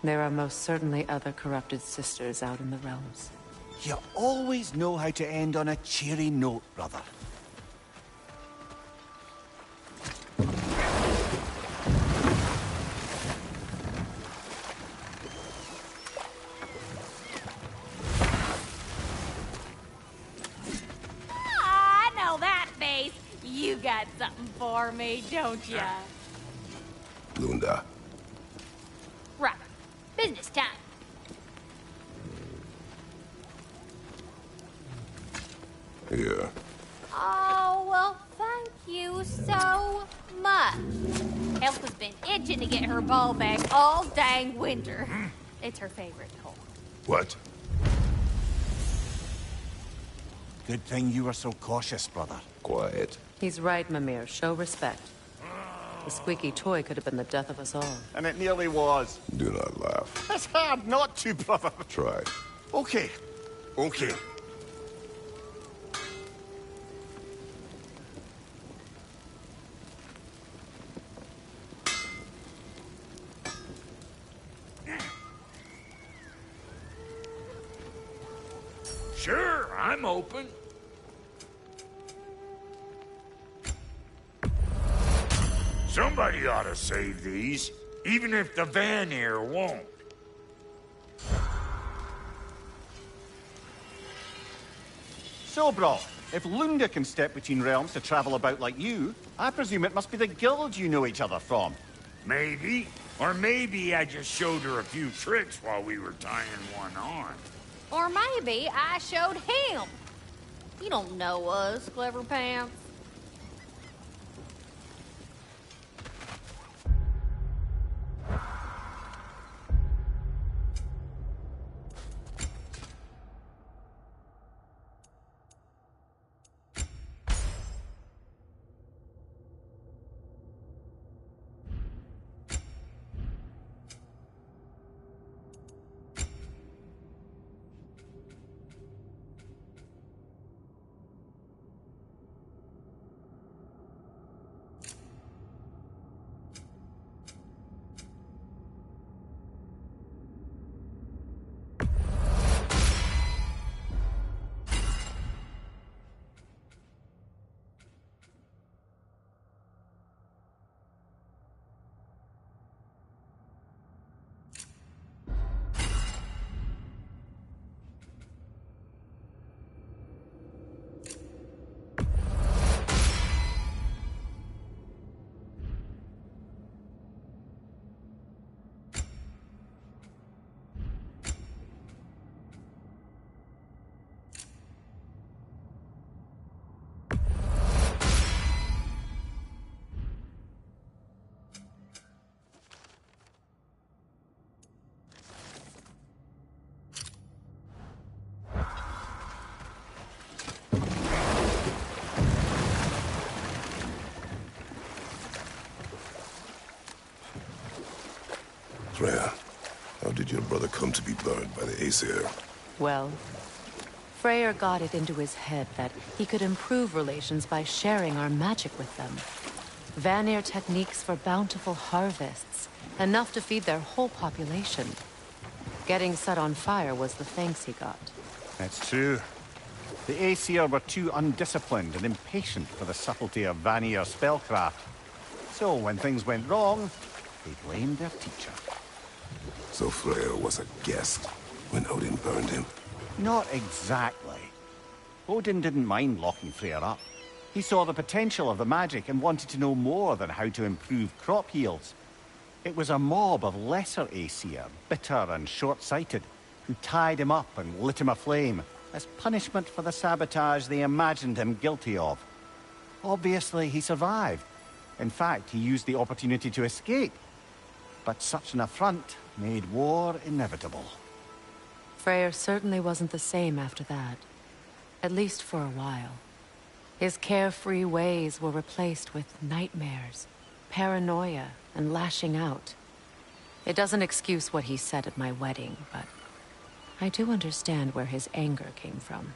There are most certainly other corrupted sisters out in the realms. You always know how to end on a cheery note, brother. I know that face. You got something for me, don't ya? Lunda. Right. Business time. Here. Oh, well, thank you so much. Elsa's been itching to get her ball back all dang winter. It's her favorite toy. What? Good thing you were so cautious, brother. Quiet. He's right, Mimir. Show respect. The squeaky toy could have been the death of us all. And it nearly was. Do not laugh. It's hard not to, brother. Try. Okay. Okay. Sure, I'm open. Somebody ought to save these, even if the Vanir won't. So, bro, if Lunda can step between realms to travel about like you, I presume it must be the guild you know each other from. Maybe. Or maybe I just showed her a few tricks while we were tying one on. Or maybe I showed him. You don't know us, Clever Pants. Freya, how did your brother come to be burned by the Aesir? Well, Freyr got it into his head that he could improve relations by sharing our magic with them. Vanir techniques for bountiful harvests, enough to feed their whole population. Getting set on fire was the thanks he got. That's true. The Aesir were too undisciplined and impatient for the subtlety of Vanir spellcraft. So when things went wrong, they blamed their teacher. So Freya was a guest when Odin burned him? Not exactly. Odin didn't mind locking Freyr up. He saw the potential of the magic and wanted to know more than how to improve crop yields. It was a mob of lesser Aesir, bitter and short-sighted, who tied him up and lit him aflame as punishment for the sabotage they imagined him guilty of. Obviously, he survived. In fact, he used the opportunity to escape. But such an affront made war inevitable. Freyr certainly wasn't the same after that. At least for a while. His carefree ways were replaced with nightmares, paranoia, and lashing out. It doesn't excuse what he said at my wedding, but I do understand where his anger came from.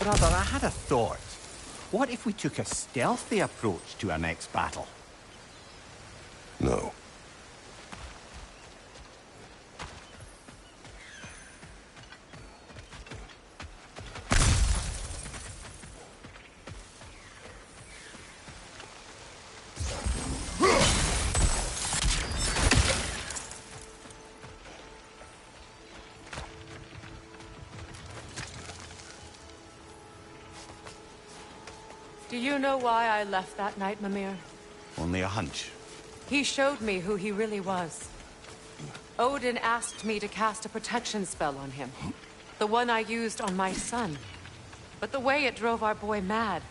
Brother, I had a thought. What if we took a stealthy approach to our next battle? No. Do you know why I left that night, Mimir? Only a hunch. He showed me who he really was. Odin asked me to cast a protection spell on him. The one I used on my son. But the way it drove our boy mad,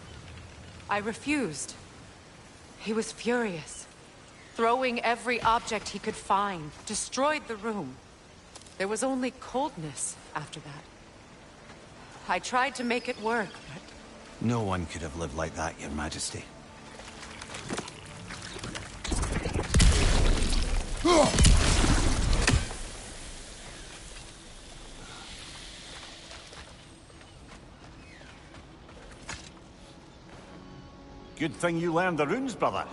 I refused. He was furious. Throwing every object he could find, destroyed the room. There was only coldness after that. I tried to make it work, but... No one could have lived like that, Your Majesty. Good thing you learned the runes, brother.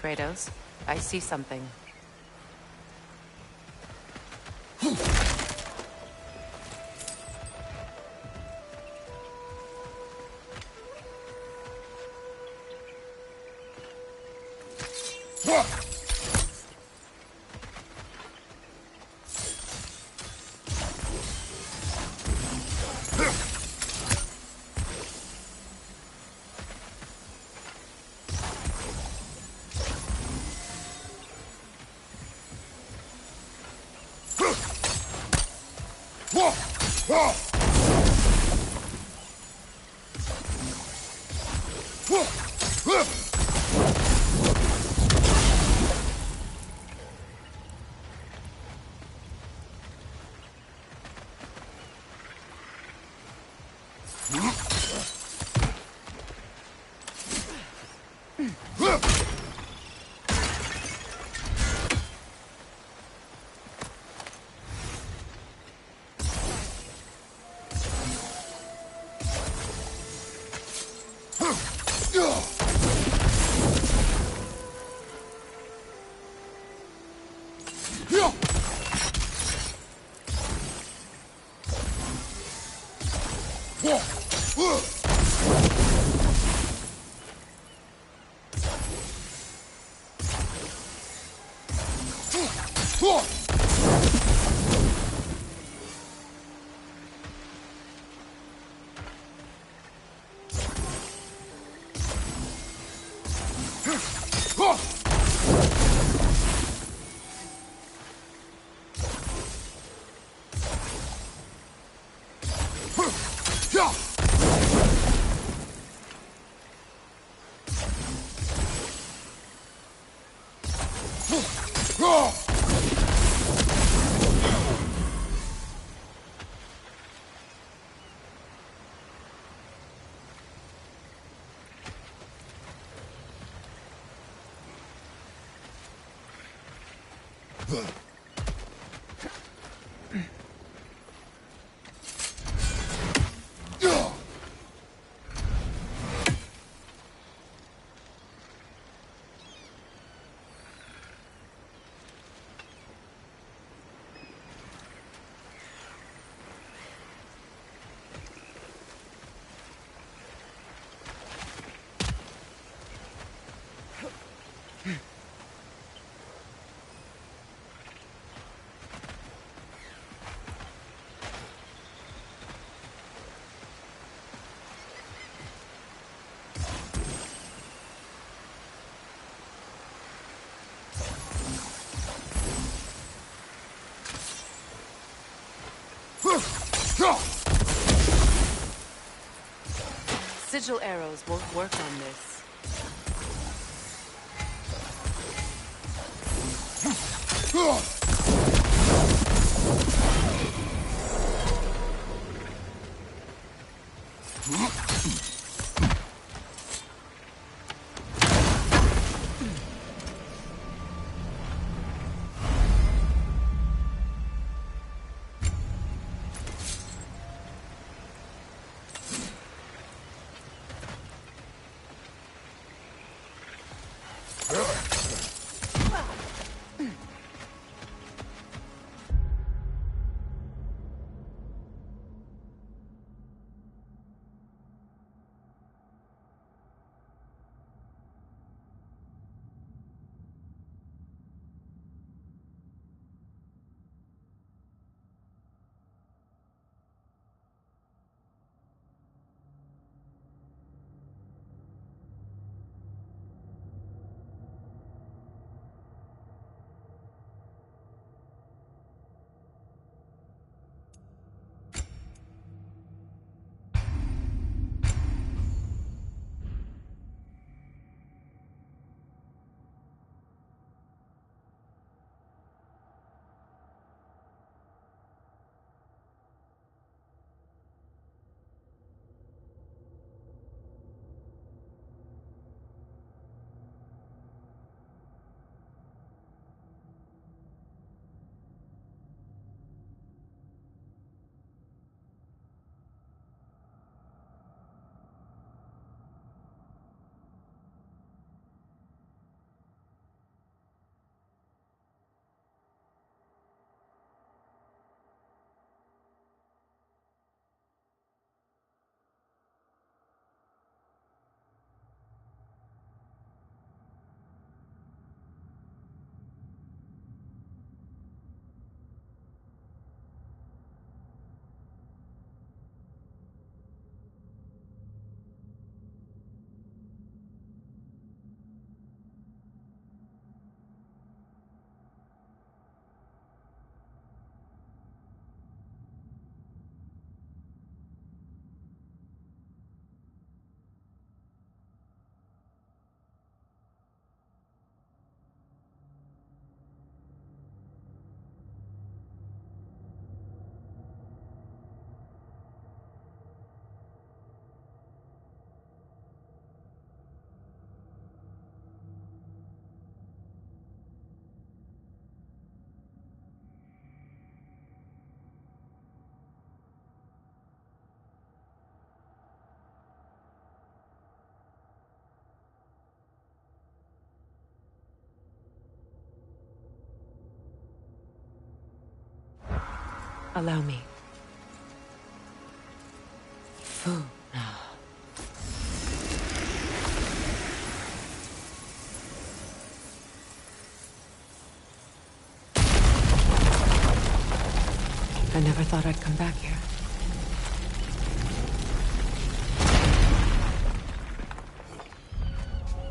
Kratos. I see something. Sigil arrows won't work on this. Allow me. Fu. I never thought I'd come back here.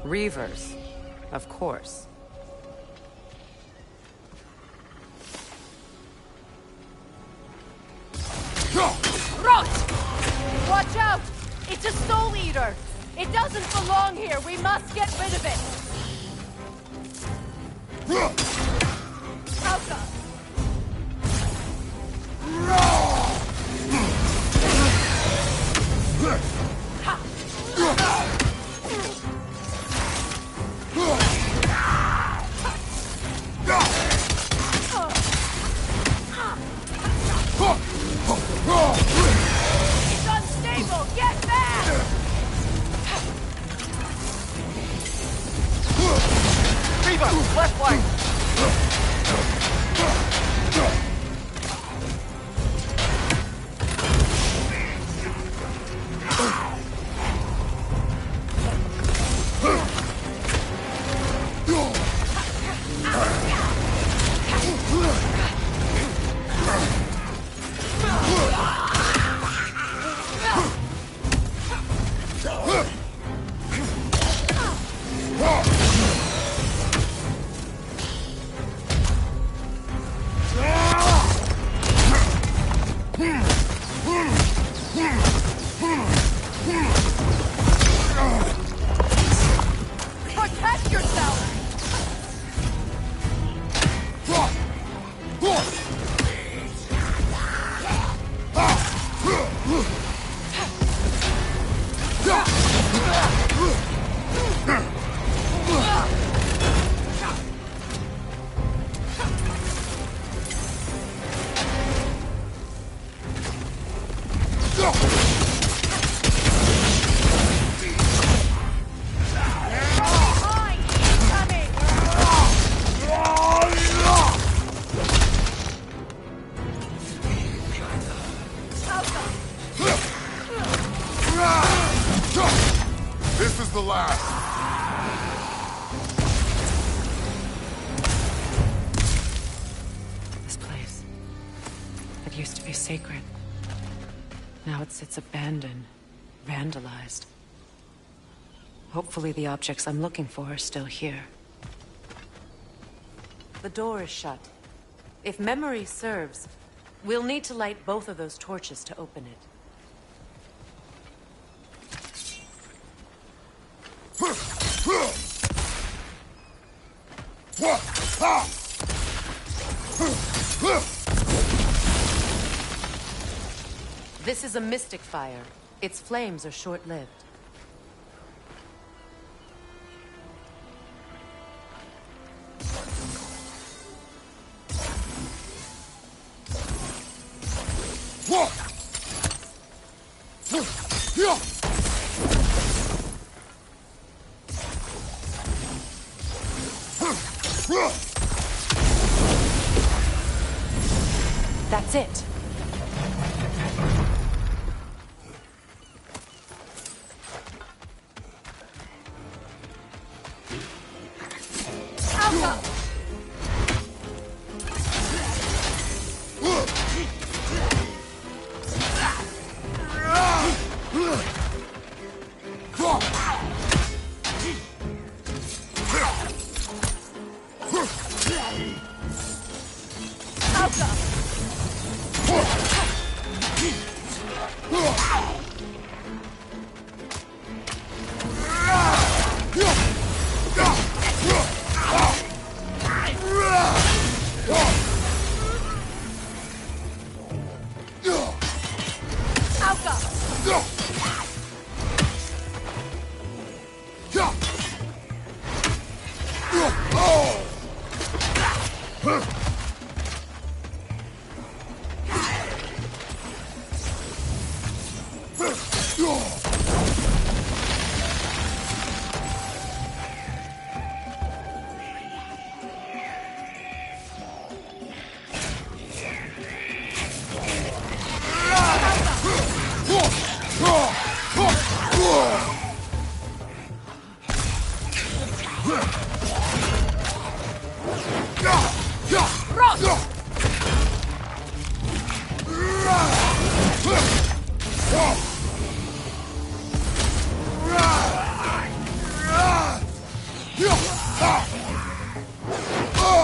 Reavers, of course. Rot! Watch out! It's a soul eater! It doesn't belong here! We must get rid of it! Alka! It's unstable! Get back! Reva, left flank! Protect yourself! This is the last. This place. It used to be sacred. Now it sits abandoned, vandalized. Hopefully the objects I'm looking for are still here. The door is shut. If memory serves, we'll need to light both of those torches to open it. This is a mystic fire. Its flames are short-lived. That's it.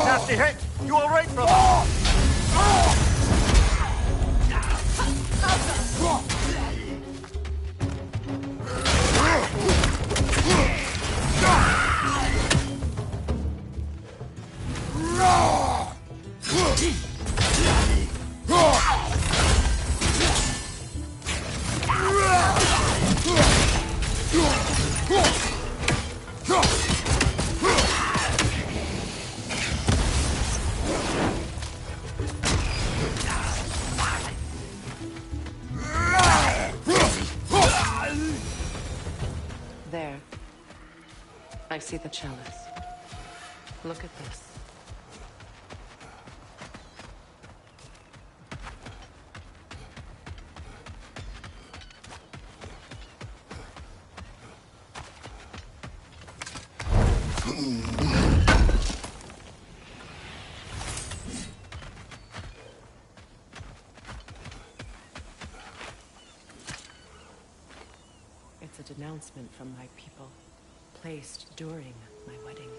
Nasty hit! You all right, brother? There. I see the chalice. Look at this. It's a denouncement from my people, placed during my wedding.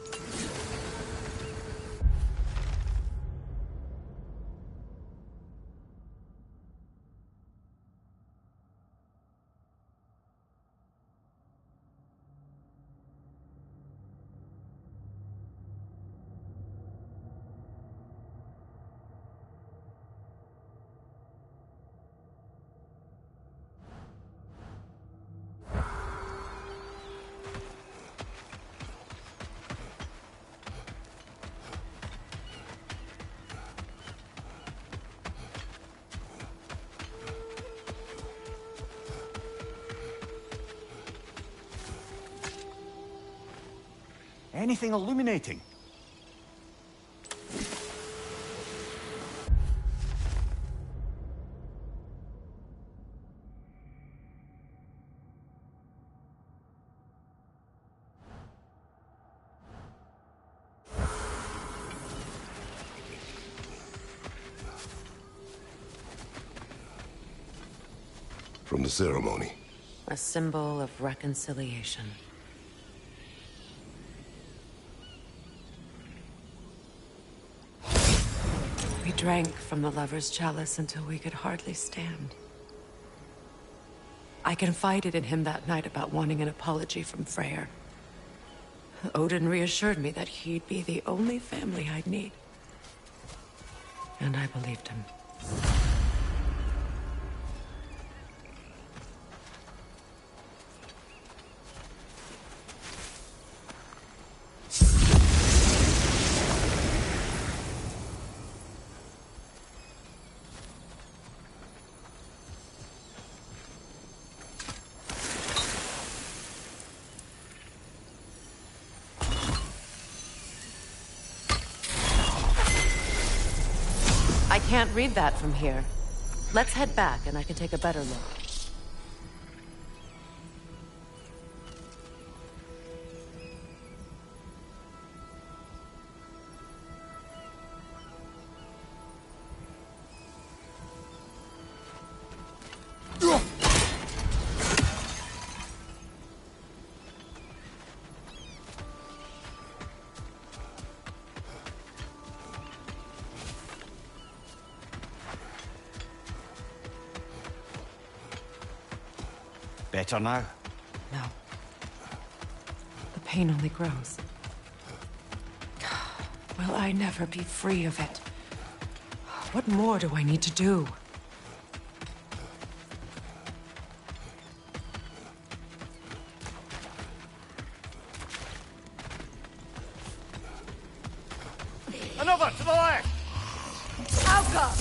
Anything illuminating? From the ceremony. A symbol of reconciliation. We drank from the lover's chalice until we could hardly stand. I confided in him that night about wanting an apology from Freyr. Odin reassured me that he'd be the only family I'd need. And I believed him. I can't read that from here. Let's head back and I can take a better look. Better now? No. The pain only grows. Will I never be free of it? What more do I need to do? Another to the left! Alka!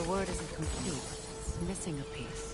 the word isn't complete. It's missing a piece.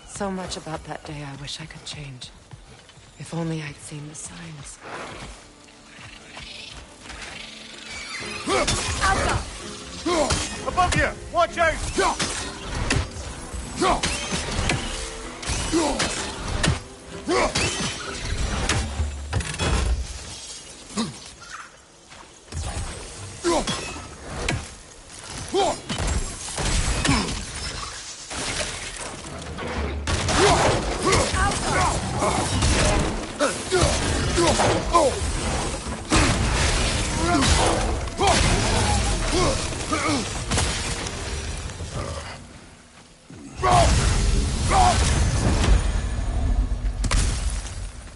So much about that day I wish I could change. If only I'd seen the signs. Above you! Watch out!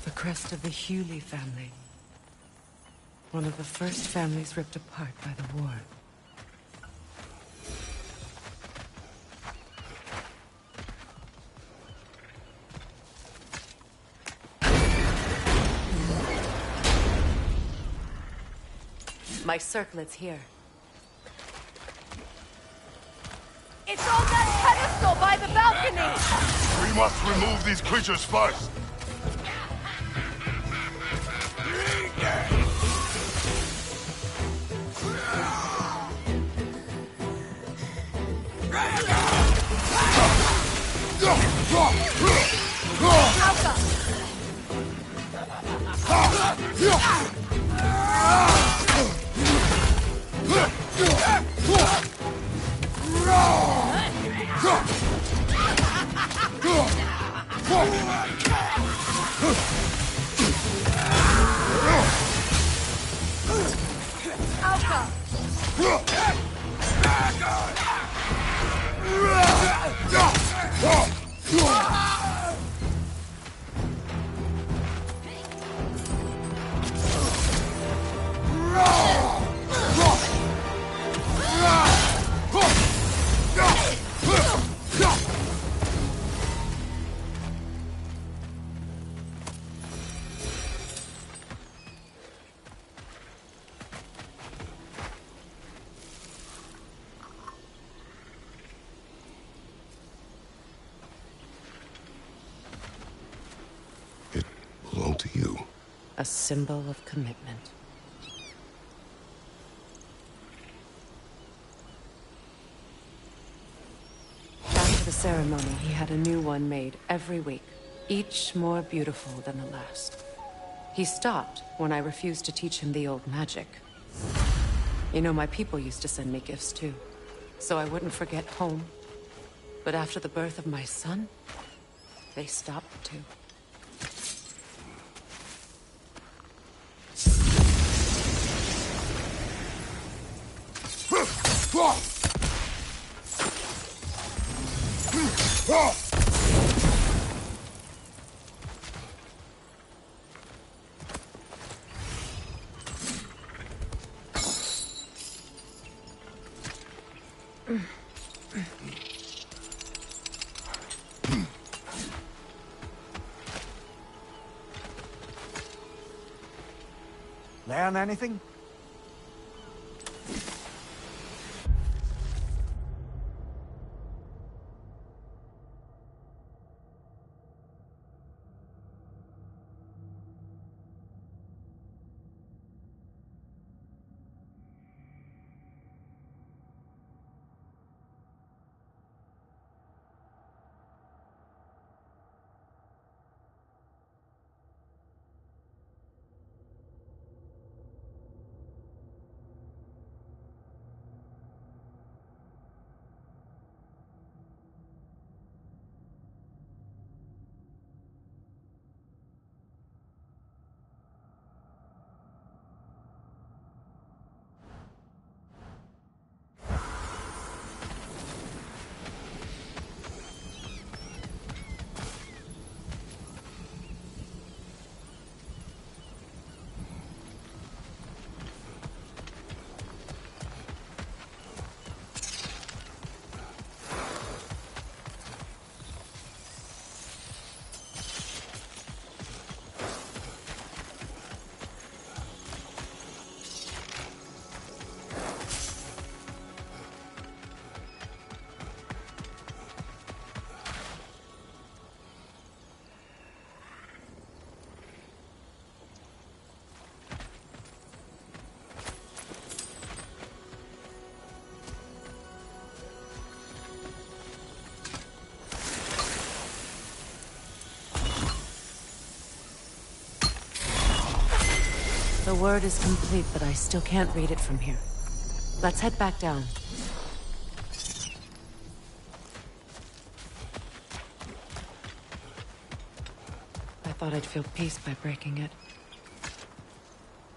The crest of the Hewley family. One of the first families ripped apart by the war. My circlet's here. It's on that pedestal by the balcony! We must remove these creatures first. To you. A symbol of commitment. After the ceremony, he had a new one made every week, each more beautiful than the last. He stopped when I refused to teach him the old magic. You know, my people used to send me gifts too, so I wouldn't forget home. But after the birth of my son, they stopped too. Learn anything? The word is complete, but I still can't read it from here. Let's head back down. I thought I'd feel peace by breaking it.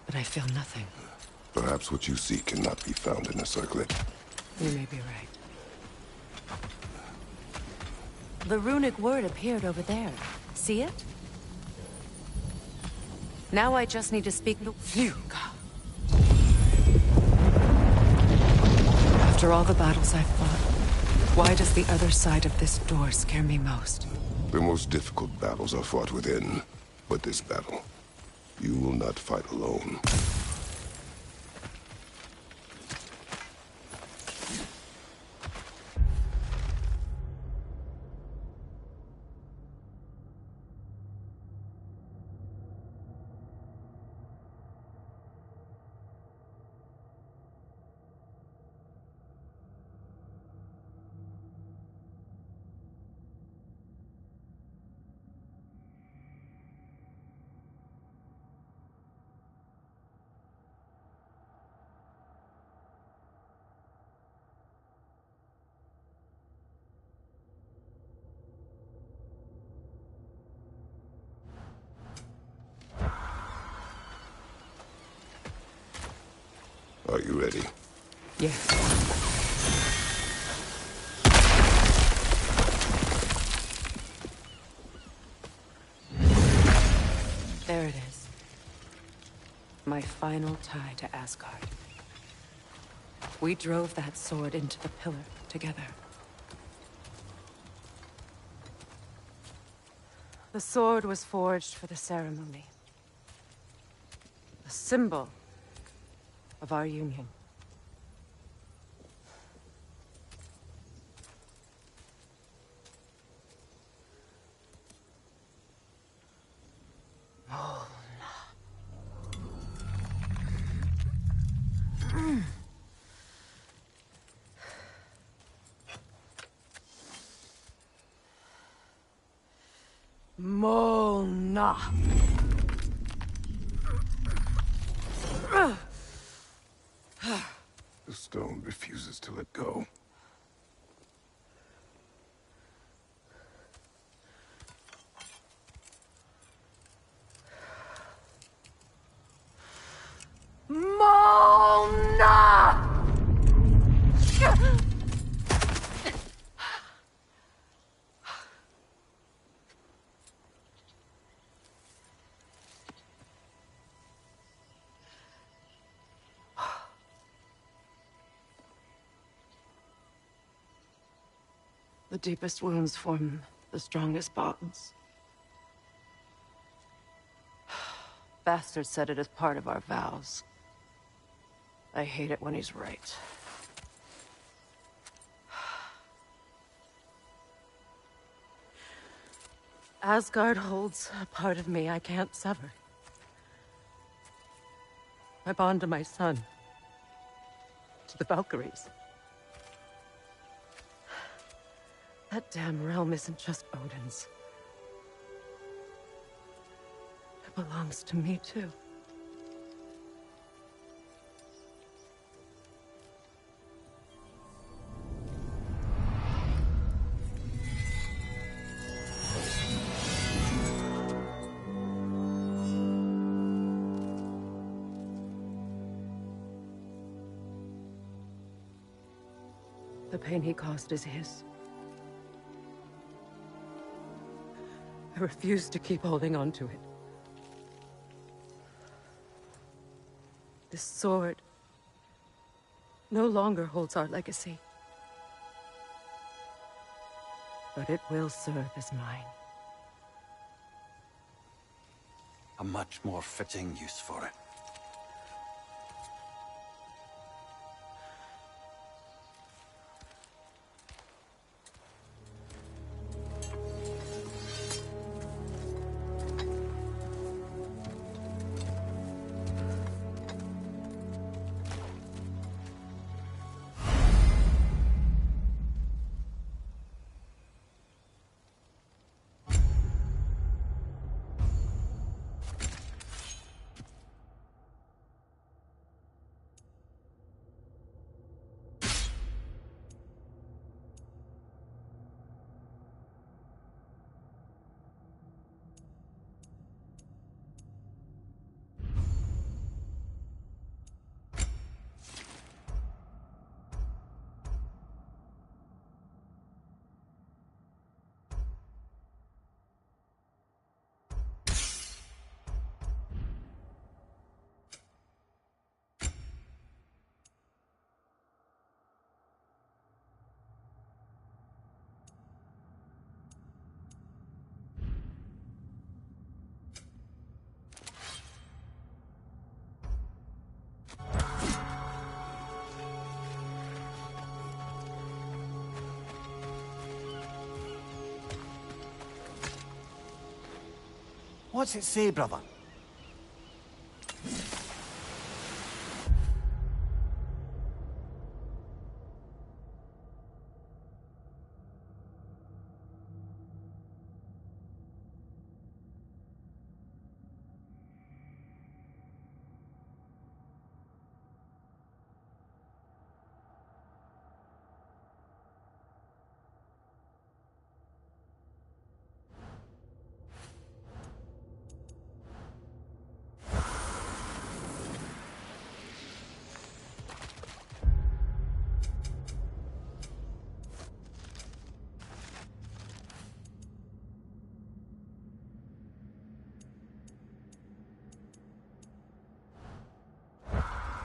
But I feel nothing. Perhaps what you seek cannot be found in a circlet. You may be right. The runic word appeared over there. See it? Now I just need to speak the fugue. After all the battles I've fought, why does the other side of this door scare me most? The most difficult battles are fought within. But this battle, you will not fight alone. Are you ready? Yes. There it is. My final tie to Asgard. We drove that sword into the pillar together. The sword was forged for the ceremony. A symbol of our union. Mona. The stone refuses to let go. Mona! The deepest wounds form the strongest bonds. bastard said it as part of our vows. I hate it when he's right. Asgard holds a part of me I can't sever. I bond to my son. To the Valkyries. That damn realm isn't just Odin's. It belongs to me, too. The pain he caused is his. I refuse to keep holding on to it. This sword no longer holds our legacy. But it will serve as mine. A much more fitting use for it. What's it say, brother?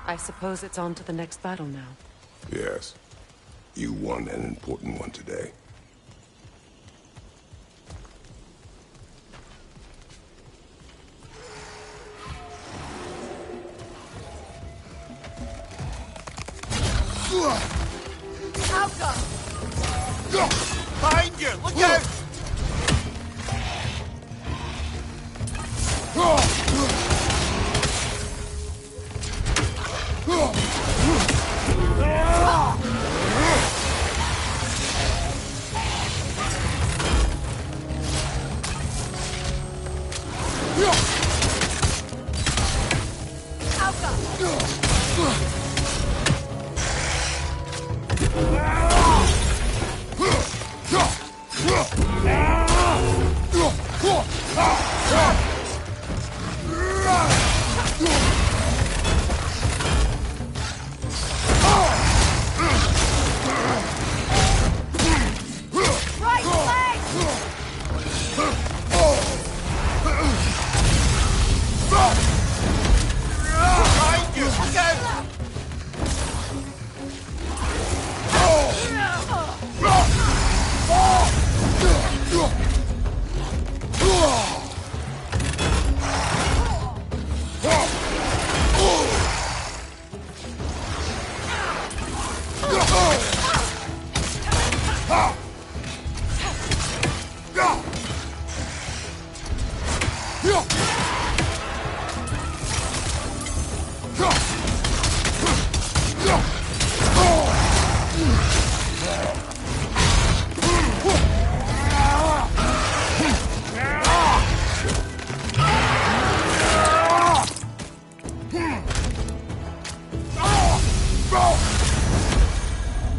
I suppose it's on to the next battle now. Yes. You won an important one today. Outcome! Behind you! Look out! Outcome!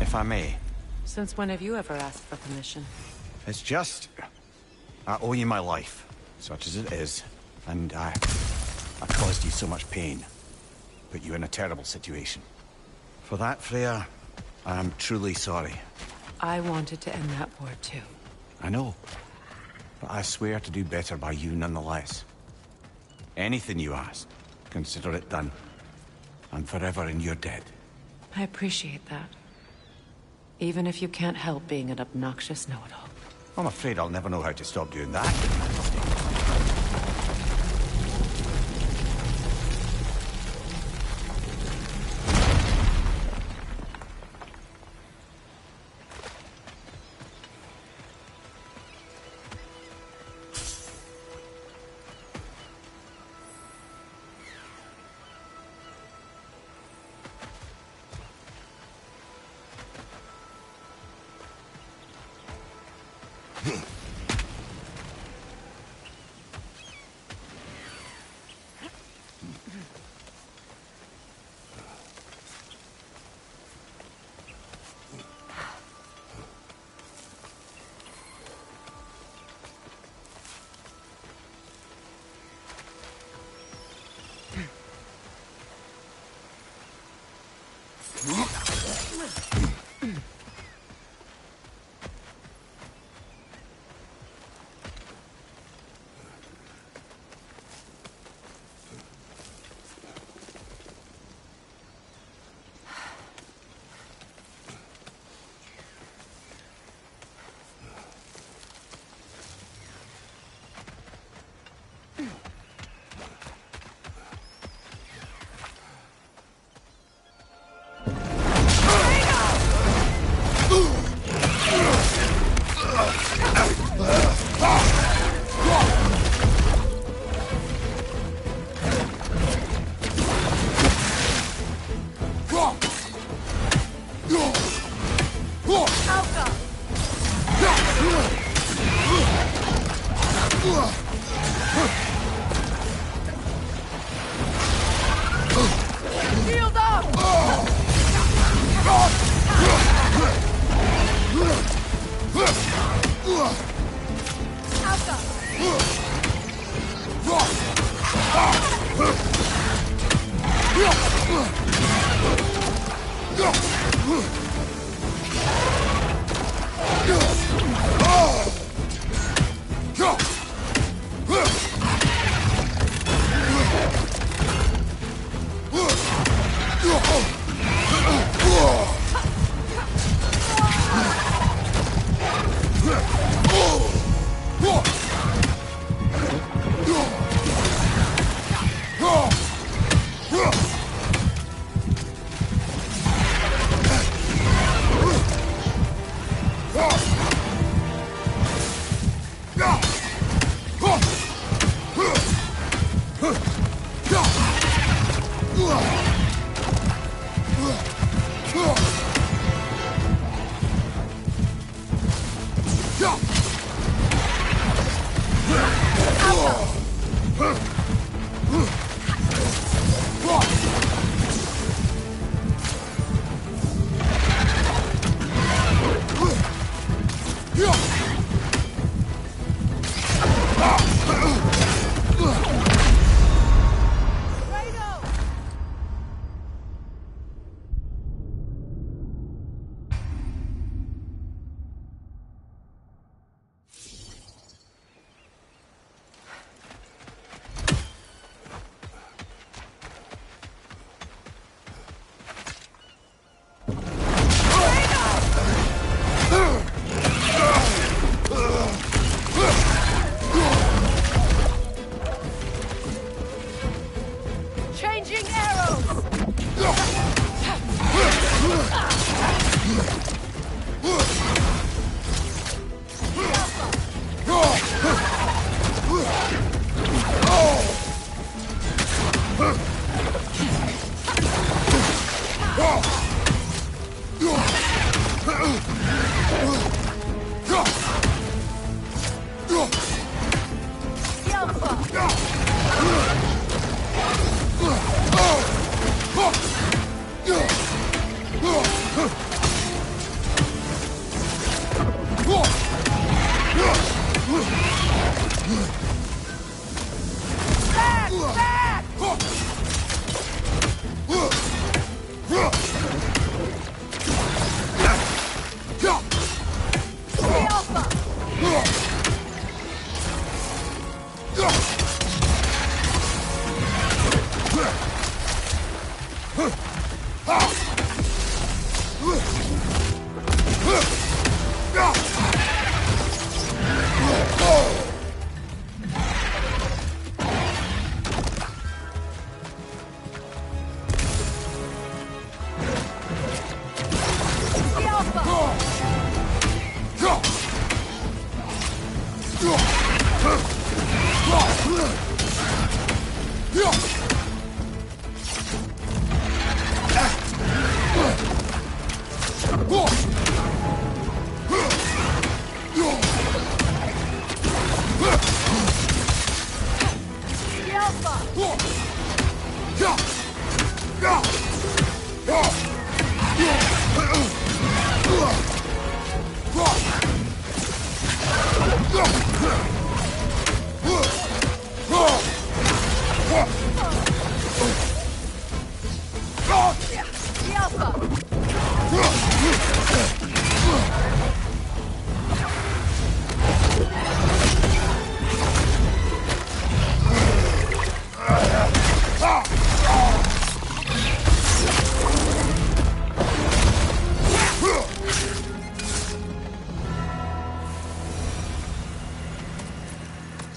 if I may. Since when have you ever asked for permission? It's just... I owe you my life, such as it is, and I caused you so much pain. Put you in a terrible situation. For that, Freya, I am truly sorry. I wanted to end that war too. I know, but I swear to do better by you nonetheless. Anything you ask, consider it done. I'm forever in your debt. I appreciate that. Even if you can't help being an obnoxious know-it-all. I'm afraid I'll never know how to stop doing that.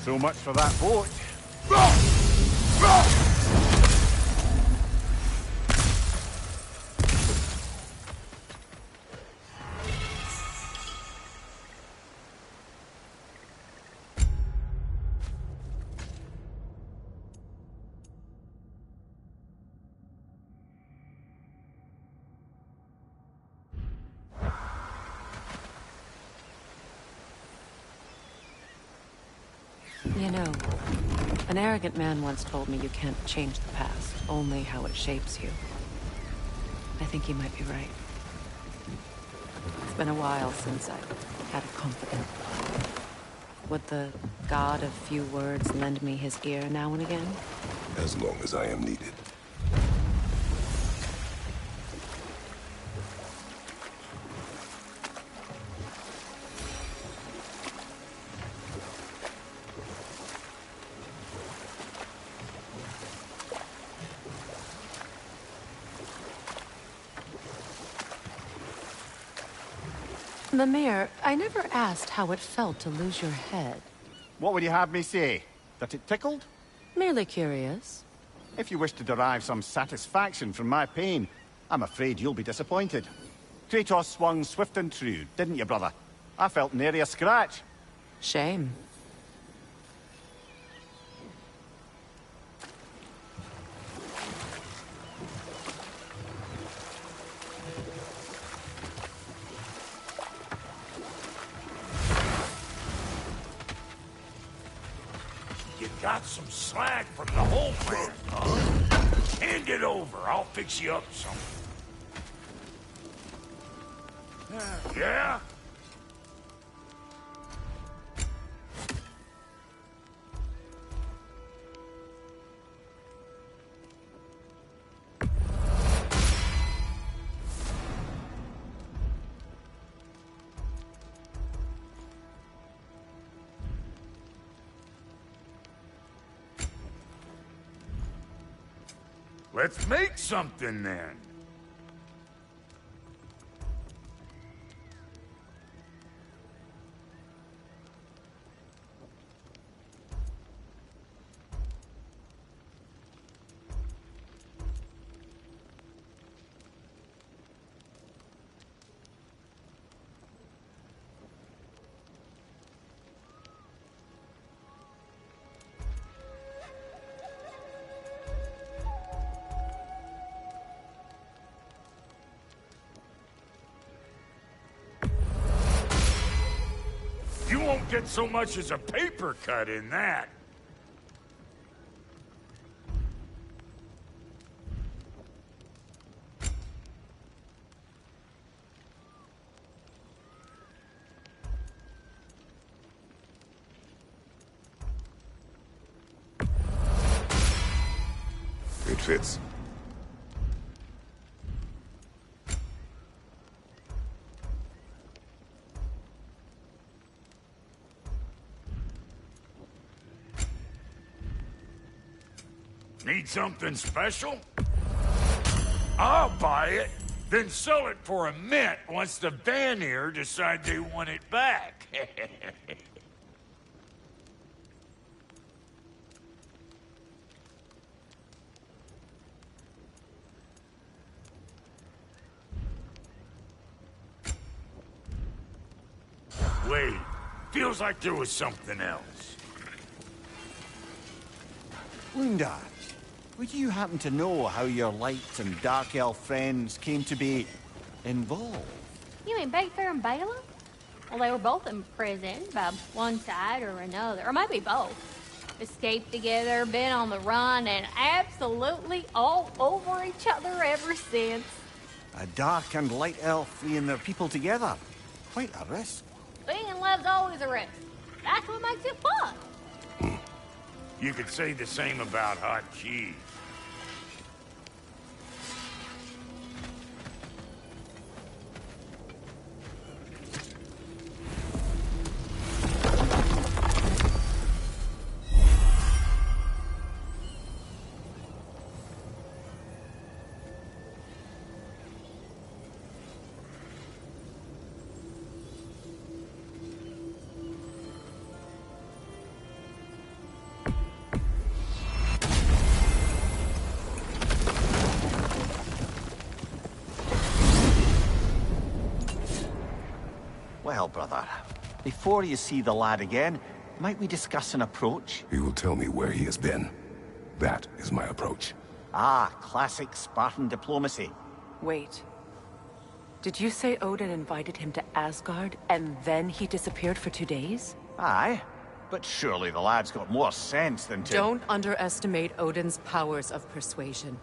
So much for that boat. You know, an arrogant man once told me you can't change the past, only how it shapes you. I think he might be right. It's been a while since I've had a confidant. Would the god of few words lend me his ear now and again? As long as I am needed. Mimir, I never asked how it felt to lose your head. What would you have me say? That it tickled? Merely curious. If you wish to derive some satisfaction from my pain, I'm afraid you'll be disappointed. Kratos swung swift and true, didn't you, brother? I felt nary a scratch. Shame. You got some slack from the homeland, huh? Hand it over. I'll fix you up some. Yeah? Let's make something then. You won't get so much as a paper cut in that. It fits. Need something special? I'll buy it, then sell it for a mint once the Vanir decide they want it back. Wait, feels like there was something else. Lunda, would you happen to know how your light and dark elf friends came to be involved? You mean Baker and Bala? Well, they were both in prison by one side or another, or maybe both. Escaped together, been on the run, and absolutely all over each other ever since. A dark and light elf fleeing their people together. Quite a risk. Being in love's always a risk. That's what makes it fun. You could say the same about hot cheese. Well, brother, before you see the lad again, might we discuss an approach? He will tell me where he has been. That is my approach. Ah, classic Spartan diplomacy. Wait. Did you say Odin invited him to Asgard, and then he disappeared for 2 days? Aye, but surely the lad's got more sense than to... Don't underestimate Odin's powers of persuasion.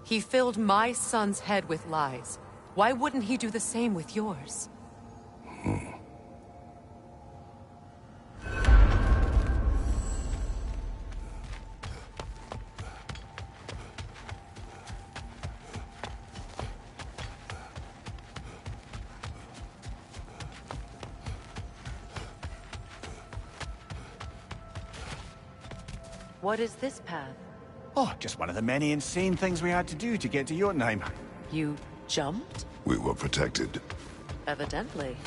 He filled my son's head with lies. Why wouldn't he do the same with yours? What is this path? Oh, just one of the many insane things we had to do to get to Jotunheim. You jumped? We were protected. Evidently.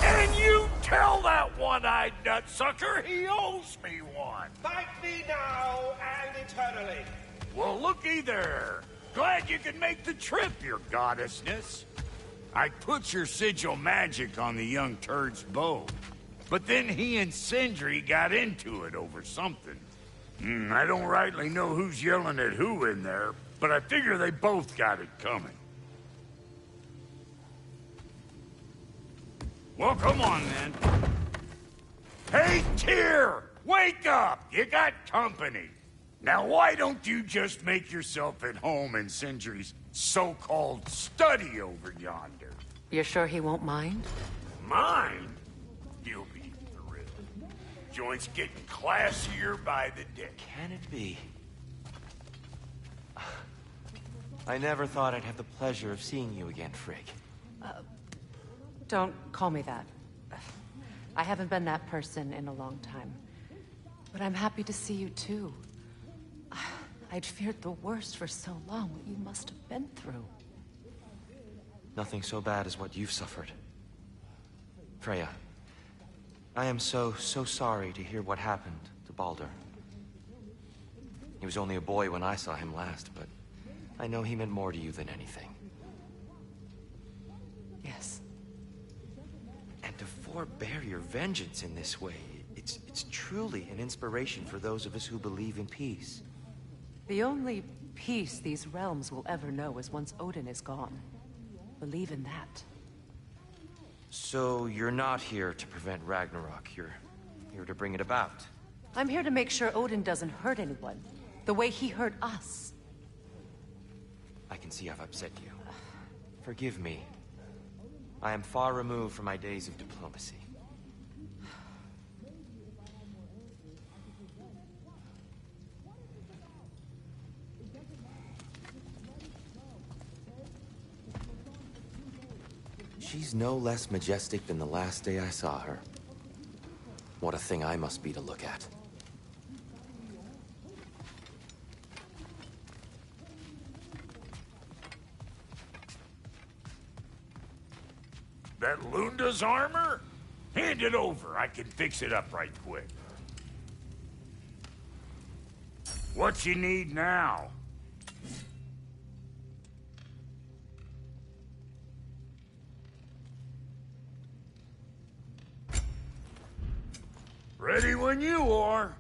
And you tell that one-eyed nutsucker he owes me one. Fight me now and eternally. Well, looky there. Glad you can make the trip, your goddessness. I put your sigil magic on the young turd's bow. But then he and Sindri got into it over something. I don't rightly know who's yelling at who in there, but I figure they both got it coming. Well, come on, then. Hey, Tyr! Wake up! You got company. Now, why don't you just make yourself at home in Sindri's so-called study over yonder? You're sure he won't mind? Mine? You'll be thrilled. Joint's getting classier by the day. Can it be? I never thought I'd have the pleasure of seeing you again, Frigg. Don't call me that. I haven't been that person in a long time. But I'm happy to see you too. I'd feared the worst for so long, what you must have been through. Nothing so bad as what you've suffered. Freya, I am so sorry to hear what happened to Baldur. He was only a boy when I saw him last, but I know he meant more to you than anything. Yes. And to forbear your vengeance in this way, it's truly an inspiration for those of us who believe in peace. The only peace these realms will ever know is once Odin is gone. Believe in that. So you're not here to prevent Ragnarok, you're here to bring it about. I'm here to make sure Odin doesn't hurt anyone, the way he hurt us. I can see I've upset you. Forgive me. I am far removed from my days of diplomacy. She's no less majestic than the last day I saw her. What a thing I must be to look at. That Lunda's armor? Hand it over. I can fix it up right quick. What you need now? Ready when you are.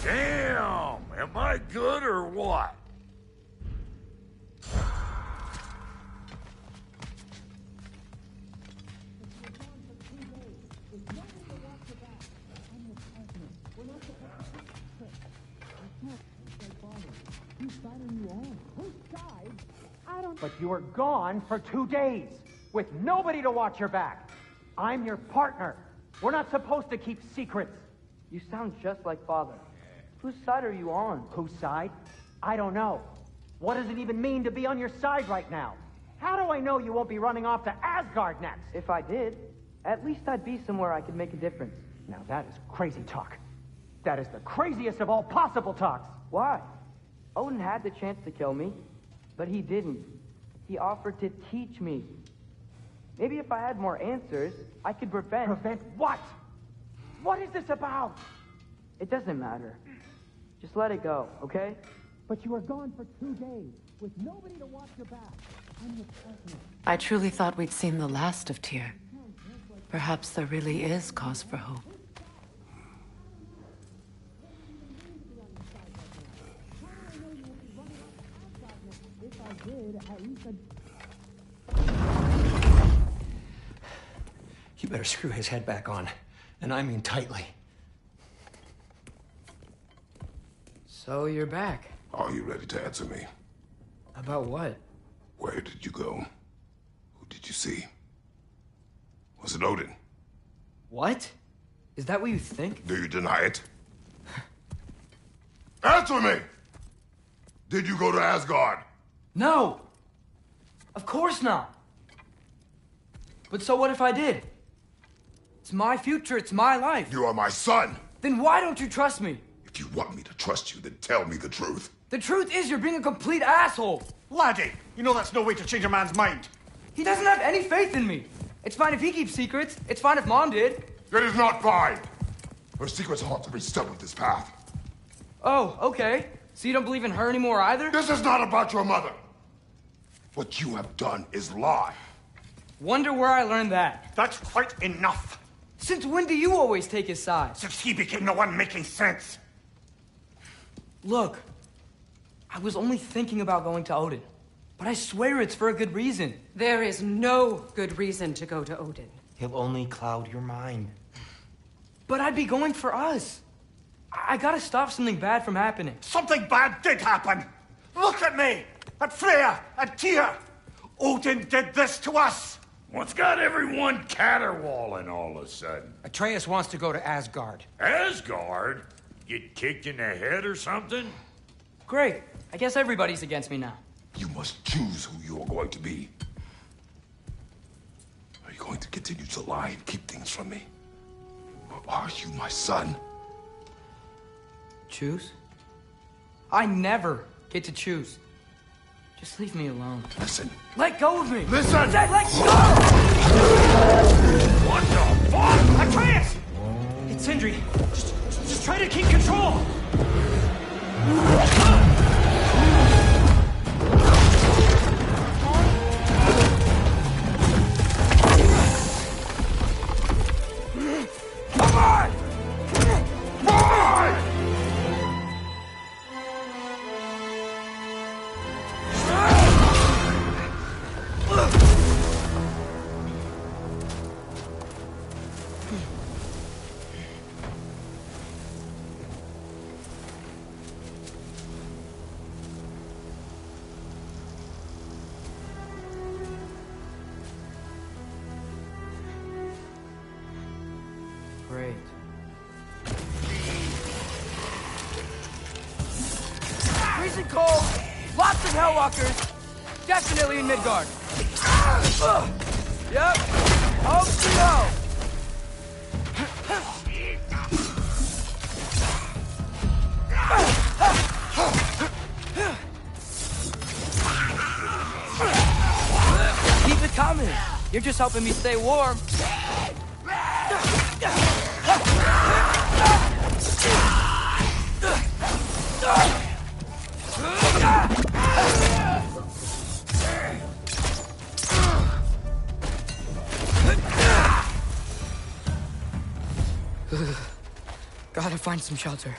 Damn! Am I good or what? But you were gone for 2 days, with nobody to watch your back. I'm your partner. We're not supposed to keep secrets. You sound just like Father. Whose side are you on? Whose side? I don't know. What does it even mean to be on your side right now? How do I know you won't be running off to Asgard next? If I did, at least I'd be somewhere I could make a difference. Now that is crazy talk. That is the craziest of all possible talks. Why? Odin had the chance to kill me, but he didn't. He offered to teach me. Maybe if I had more answers, I could prevent... Prevent what? What is this about? It doesn't matter. Just let it go, okay? But you were gone for 2 days, with nobody to watch your back. I'm your partner. I truly thought we'd seen the last of Tyr. Perhaps there really is cause for hope. You better screw his head back on, and I mean tightly. So you're back. Are you ready to answer me? About what? Where did you go? Who did you see? Was it Odin? What? Is that what you think? Do you deny it? Answer me! Did you go to Asgard? No! Of course not! But so what if I did? It's my future, it's my life. You are my son! Then why don't you trust me? If you want me to trust you, then tell me the truth. The truth is you're being a complete asshole! Laddie, you know that's no way to change a man's mind. He doesn't have any faith in me. It's fine if he keeps secrets. It's fine if Mom did. It is not fine! Her secrets ought to be stuck with this path. Oh, okay. So you don't believe in her anymore either? This is not about your mother! What you have done is lie. Wonder where I learned that. That's quite enough. Since when do you always take his side? Since he became the one making sense. Look, I was only thinking about going to Odin. But I swear it's for a good reason. There is no good reason to go to Odin. He'll only cloud your mind. But I'd be going for us. I gotta stop something bad from happening. Something bad did happen. Look at me, at Freya, at Tyr. Odin did this to us. What's got everyone caterwauling all of a sudden? Atreus wants to go to Asgard. Asgard? Get kicked in the head or something? Great. I guess everybody's against me now. You must choose who you are going to be. Are you going to continue to lie and keep things from me? Or are you my son? Choose? I never get to choose. Just leave me alone. Listen. Let go of me! Listen! I said let go! What the fuck? Atreus! It's Sindri. Just try to keep control! Come on! Come on! Freezing cold, lots of Hellwalkers, definitely in Midgard. Yep, hope so. Keep it coming. You're just helping me stay warm. Gotta find some shelter.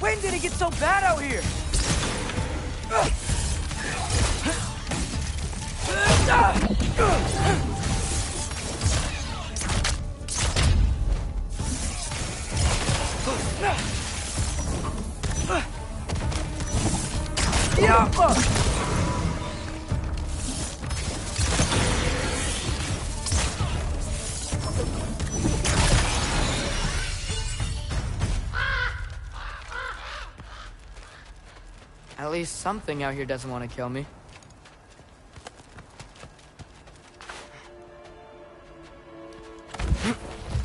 When did it get so bad out here? At least something out here doesn't want to kill me.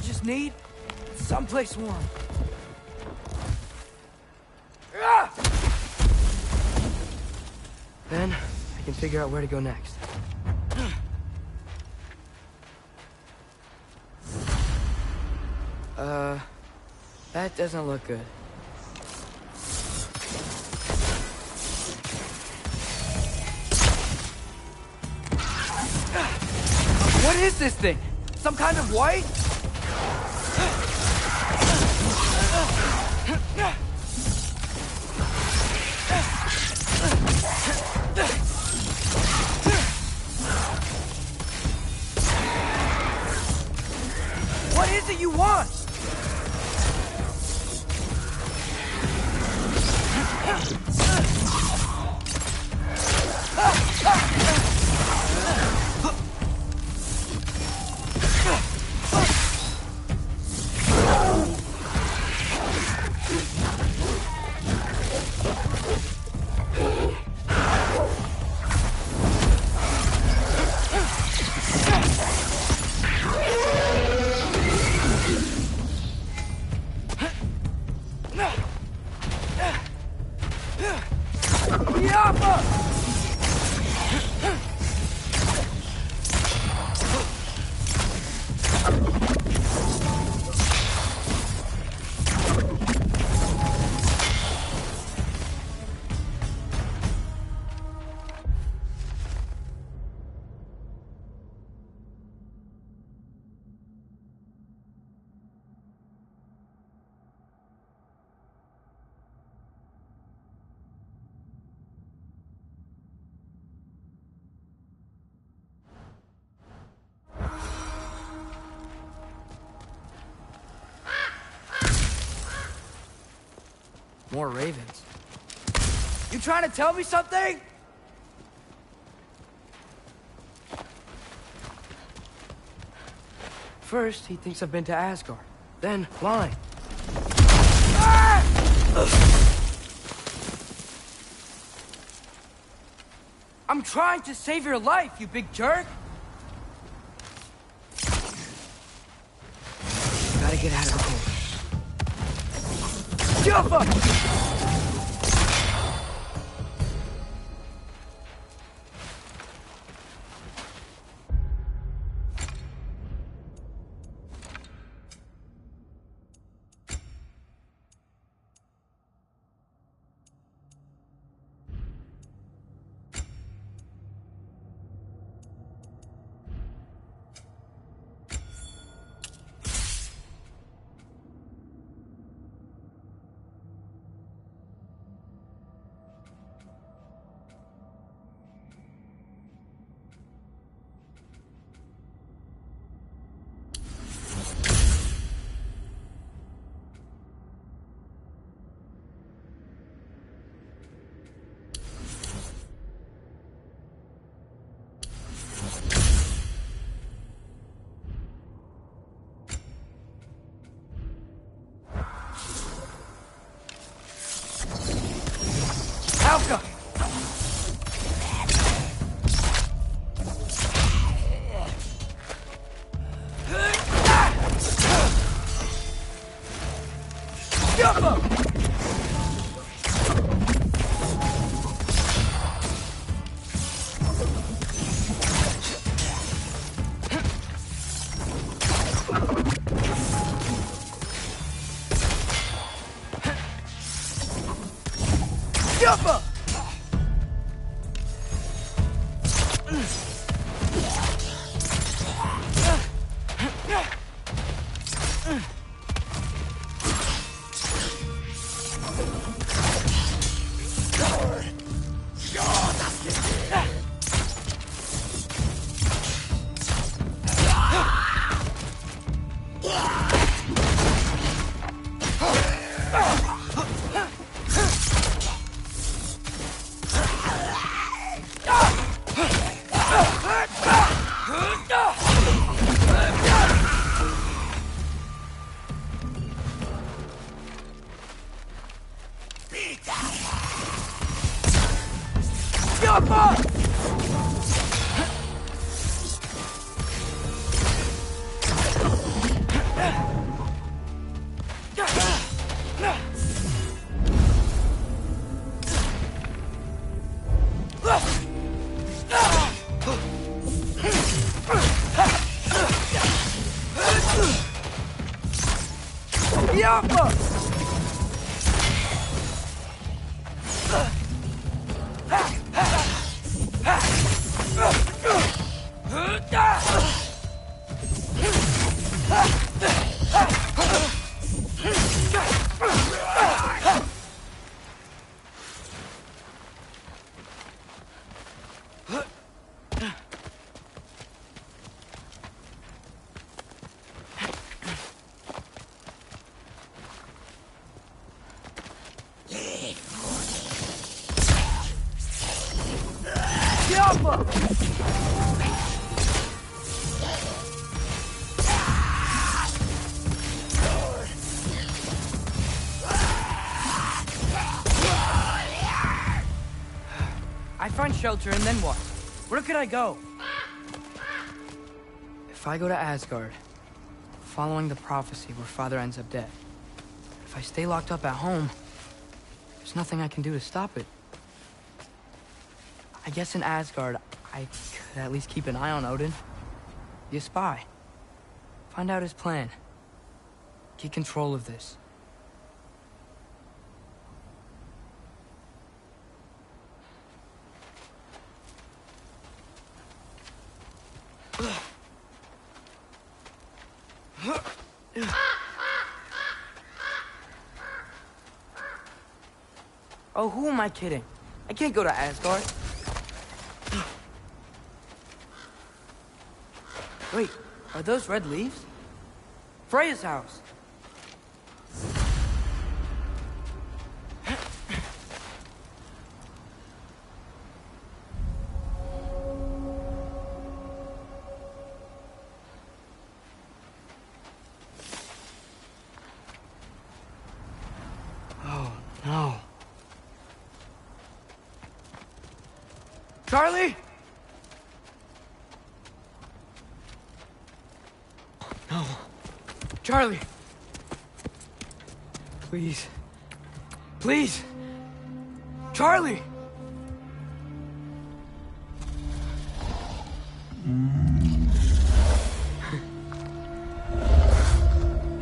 Just need someplace warm. Then I can figure out where to go next. That doesn't look good. What is this thing? Some kind of white? What is it you want? More ravens. You trying to tell me something? First, he thinks I've been to Asgard. Then, lying. I'm trying to save your life, you big jerk! Gotta get out of the cold. Jump up! I find shelter, and then what? Where could I go? If I go to Asgard, following the prophecy where Father ends up dead, if I stay locked up at home, there's nothing I can do to stop it. I guess in Asgard, I could at least keep an eye on Odin. Be a spy. Find out his plan. Get control of this. Oh, who am I kidding? I can't go to Asgard. Wait, are those red leaves? Freya's house. Oh, no. Charlie? No. Charlie! Please. Please! Charlie!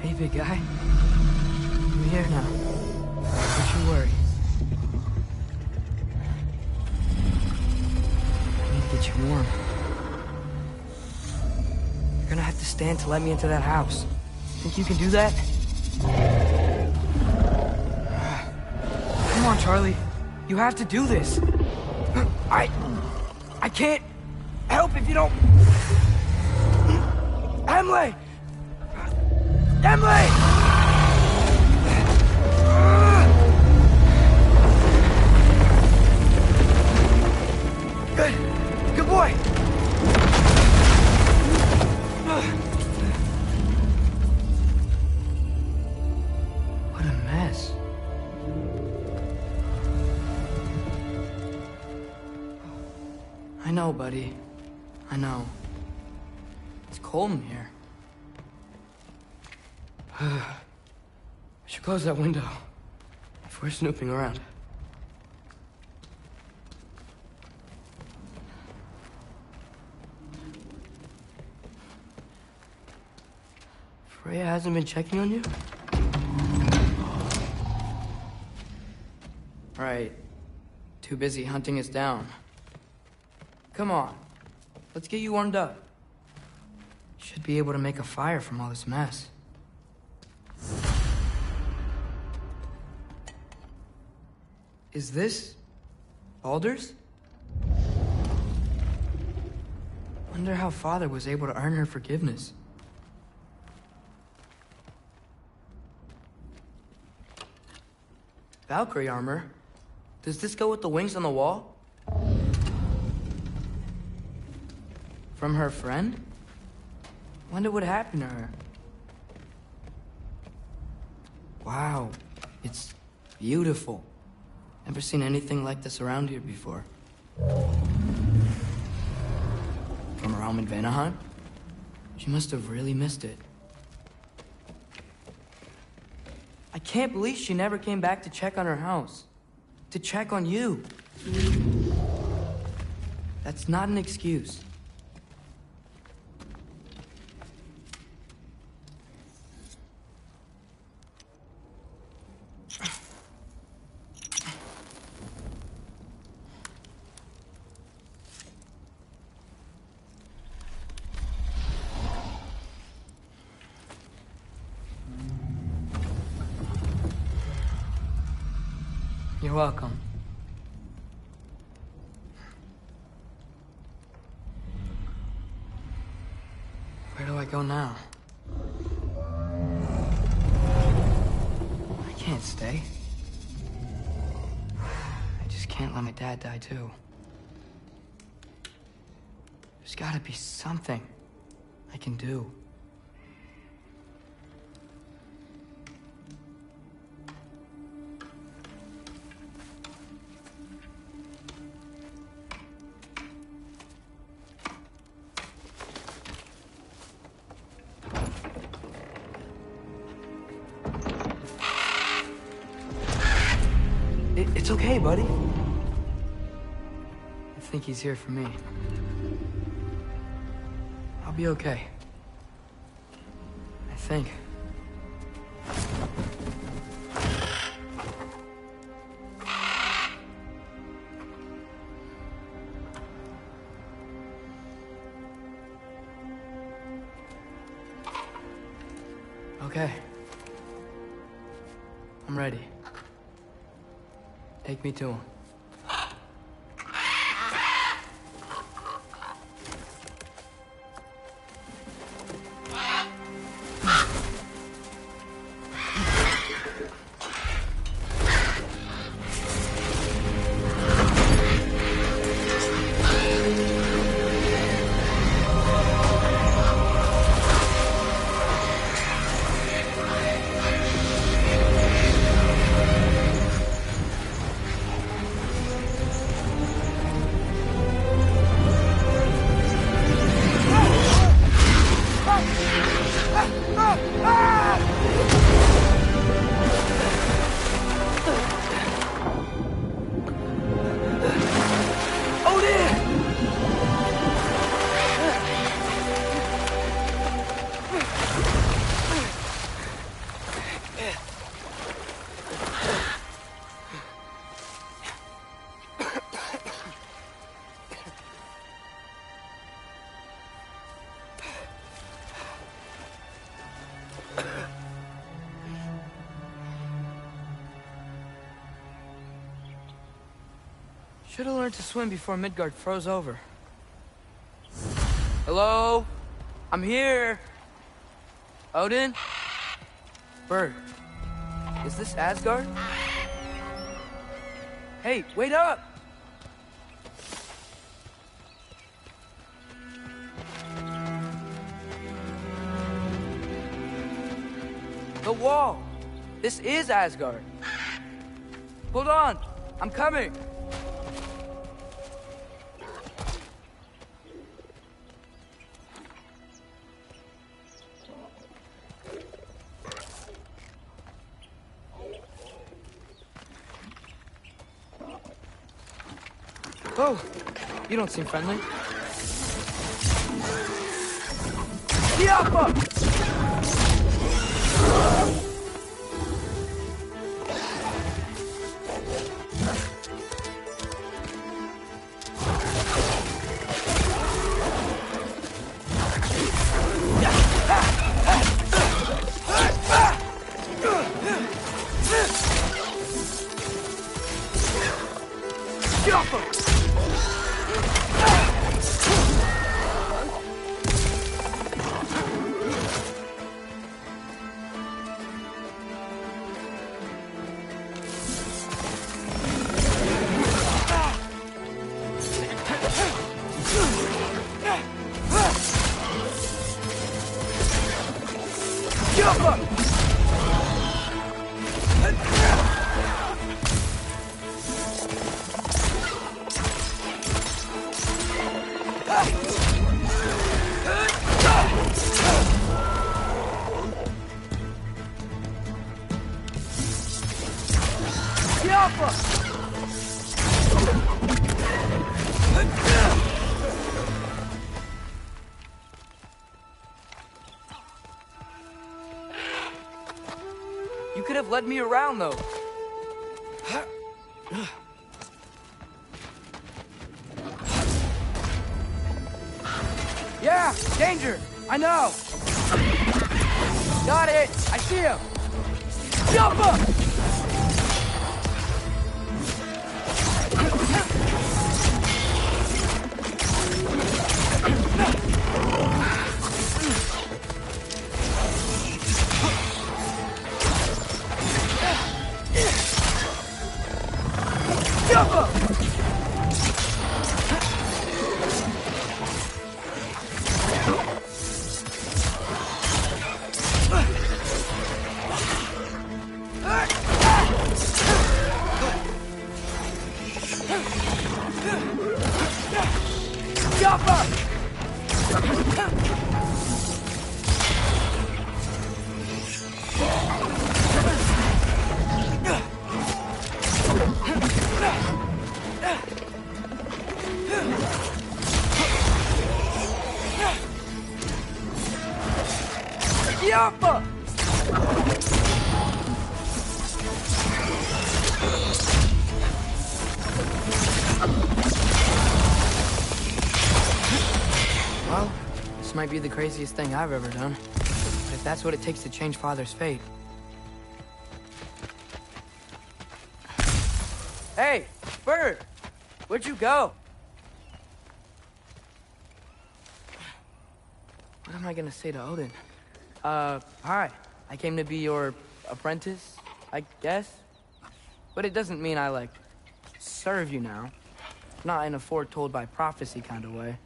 Hey, big guy. I'm here now. Don't you worry. I need to get you warm. You're gonna have to stand to let me into that house. Think you can do that? Come on, Charlie. You have to do this. I can't help if you don't... Emily! Emily! Good boy! What a mess. I know, buddy. I know. It's cold in here. I should close that window if we're snooping around. Freya hasn't been checking on you? Right. Too busy hunting us down. Come on. Let's get you warmed up. Should be able to make a fire from all this mess. Is this Balder's? Wonder how Father was able to earn her forgiveness. Valkyrie armor? Does this go with the wings on the wall? From her friend? Wonder what happened to her. Wow, it's beautiful. Never seen anything like this around here before. From her home in Vanaheim? She must have really missed it. I can't believe she never came back to check on her house. To check on you. That's not an excuse. You're welcome. Where do I go now? I can't stay. I just can't let my dad die too. There's gotta be something I can do. It's okay, buddy. I think he's here for me. I'll be okay. I think. Okay. I'm ready. Take me to him. Should have learned to swim before Midgard froze over. Hello? I'm here. Odin? Bird. Is this Asgard? Hey, wait up! The wall! This is Asgard. Hold on! I'm coming! Oh, you don't seem friendly. Diapa! could have led me around, though. Yeah, danger! I know! Got it! I see him! Jump up! Jump up! Jump up! Yappa! Well, this might be the craziest thing I've ever done. But if that's what it takes to change Father's fate... Hey, Bird! Where'd you go? What am I gonna say to Odin? Hi. I came to be your apprentice, I guess? But it doesn't mean I, like, serve you now. Not in a foretold by prophecy kind of way.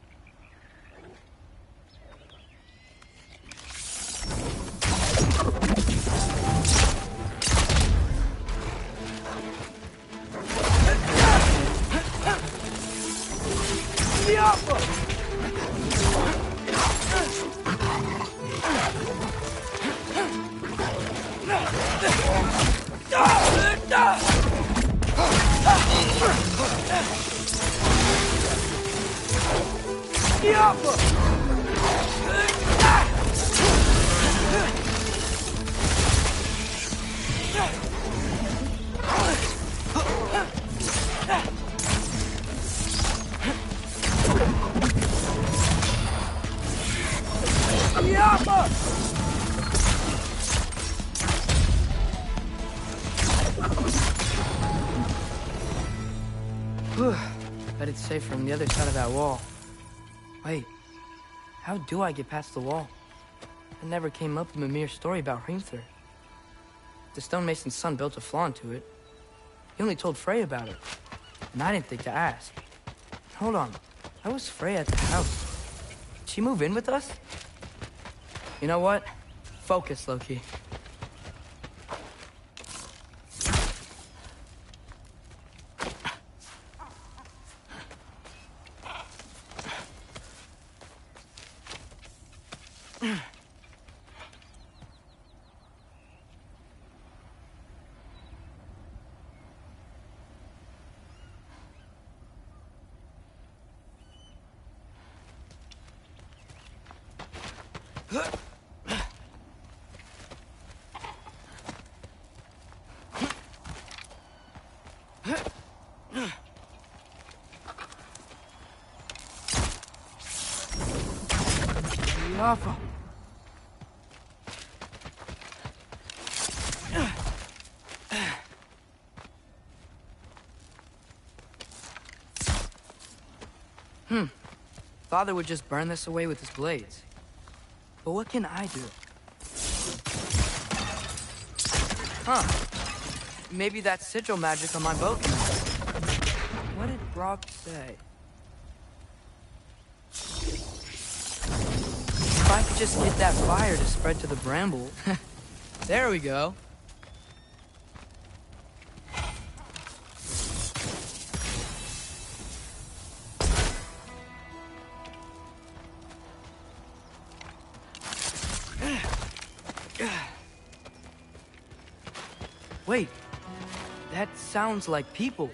Bet it's safe from the other side of that wall. Wait, how do I get past the wall? It never came up in Mimir's story about Hrimthur. The stonemason's son built a flaw into it. He only told Frey about it, and I didn't think to ask. Hold on, how was Frey at the house? Did she move in with us? You know what? Focus, Loki. Awful. Father would just burn this away with his blades. But what can I do? Huh. Maybe that's sigil magic on my boat. What did Brock say? If I could just get that fire to spread to the bramble. There we go. Wait, that sounds like people.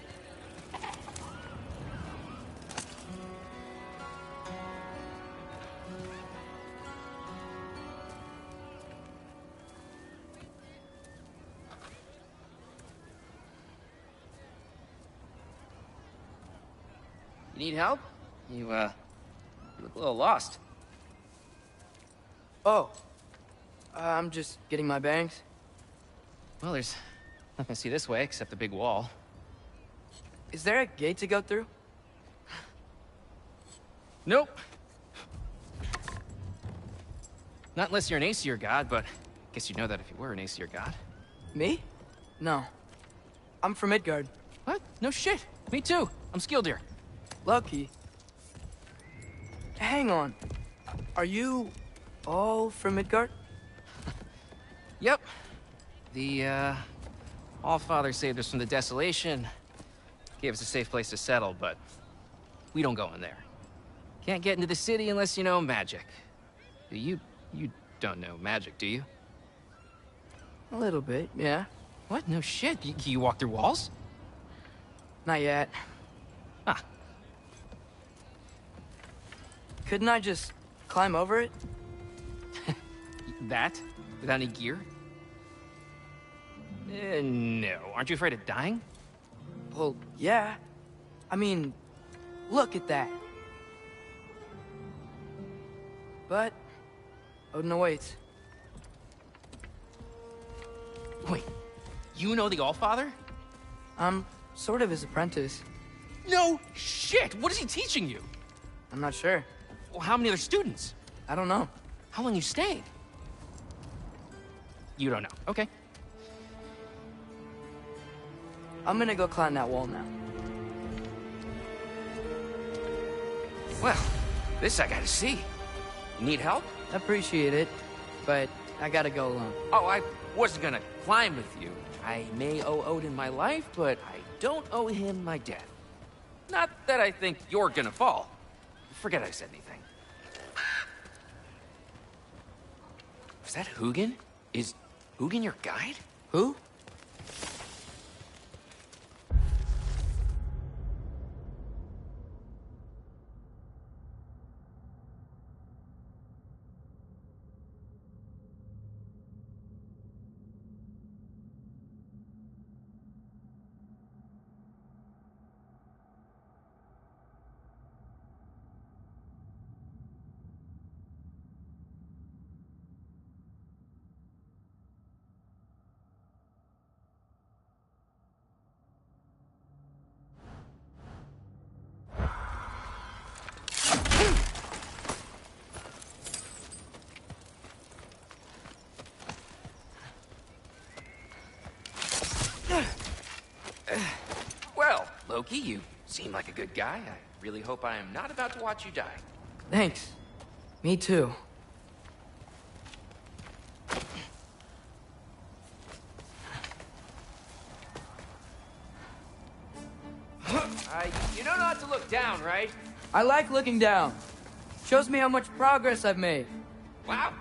You need help? You look a little lost. Oh. I'm just getting my bearings. Well, there's nothing to see this way except the big wall. Is there a gate to go through? Nope. Not unless you're an Aesir god, but I guess you'd know that if you were an Aesir god. Me? No. I'm from Midgard. What? No shit. Me too. I'm Skildir. Lucky. Hang on. Are you all from Midgard? Yep. The, Allfather saved us from the desolation. Gave us a safe place to settle, but we don't go in there. Can't get into the city unless you know magic. You don't know magic, do you? A little bit, yeah. What? No shit. You walk through walls? Not yet. Ah. Couldn't I just climb over it? That? Without any gear? No. Aren't you afraid of dying? Well, yeah. I mean, look at that. But Odin awaits. Wait, you know the Allfather? I'm sort of his apprentice. No shit! What is he teaching you? I'm not sure. Well, how many other students? I don't know. How long you stayed? You don't know. Okay. I'm gonna go climb that wall now. Well, this I gotta see. Need help? Appreciate it, but I gotta go alone. Oh, I wasn't gonna climb with you. I may owe Odin my life, but I don't owe him my death. Not that I think you're gonna fall. Forget I said anything. Is that Hugin? Is Hugin your guide? Who? Well, Loki, you seem like a good guy. I really hope I am not about to watch you die. Thanks. Me too. You know not to look down, right? I like looking down. Shows me how much progress I've made. Wow.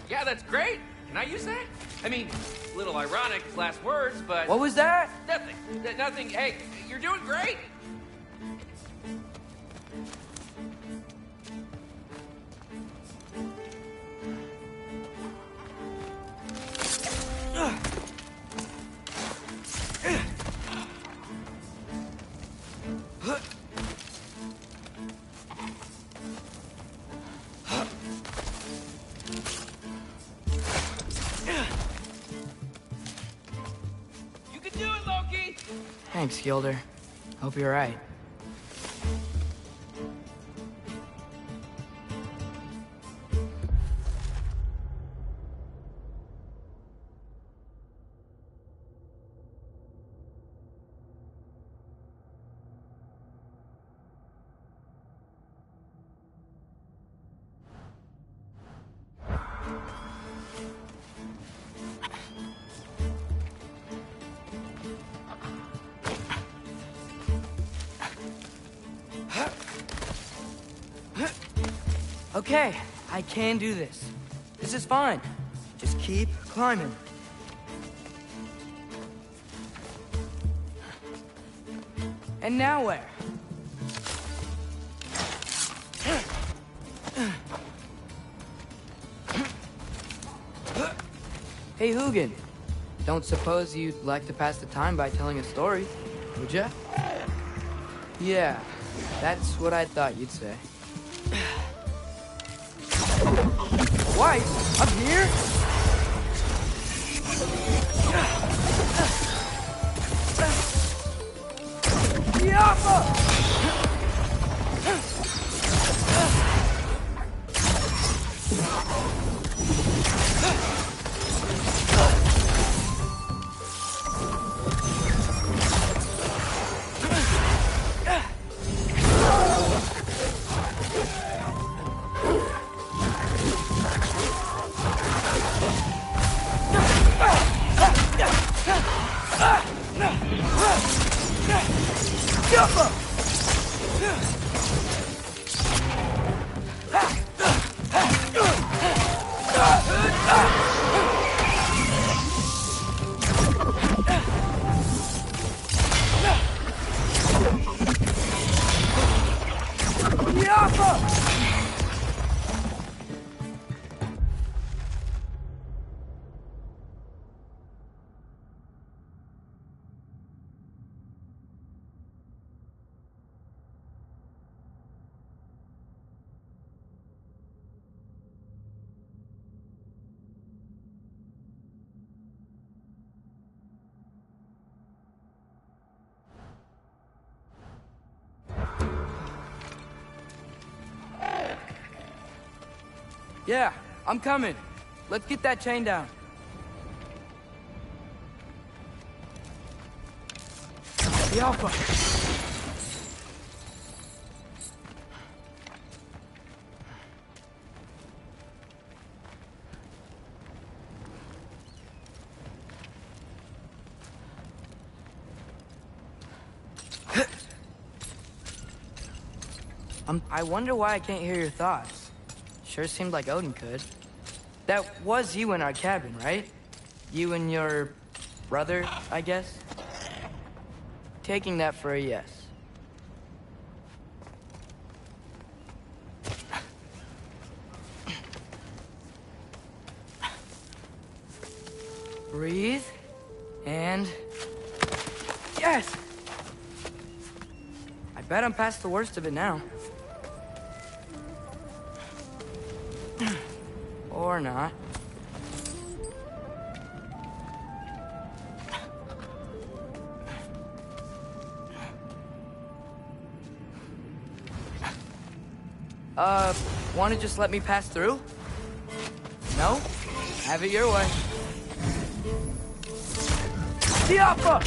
Yeah, that's great. Can I use that? I mean, a little ironic, last words, but... What was that? Nothing. Nothing. Hey, you're doing great. Thanks, Gilder. Hope you're right. Okay, I can do this. This is fine. Just keep climbing. And now where? Hey, Hugin. Don't suppose you'd like to pass the time by telling a story, would ya? Yeah, That's what I thought you'd say. White? Up here? Yappa! Yeah, I'm coming. Let's get that chain down. The Alpha. I wonder why I can't hear your thoughts. Sure seemed like Odin could. That was you in our cabin, right? You and your brother, I guess? Taking that for a yes. Breathe. And... yes! I bet I'm past the worst of it now. Or not. Want to just let me pass through? No? Have it your way. Diapa!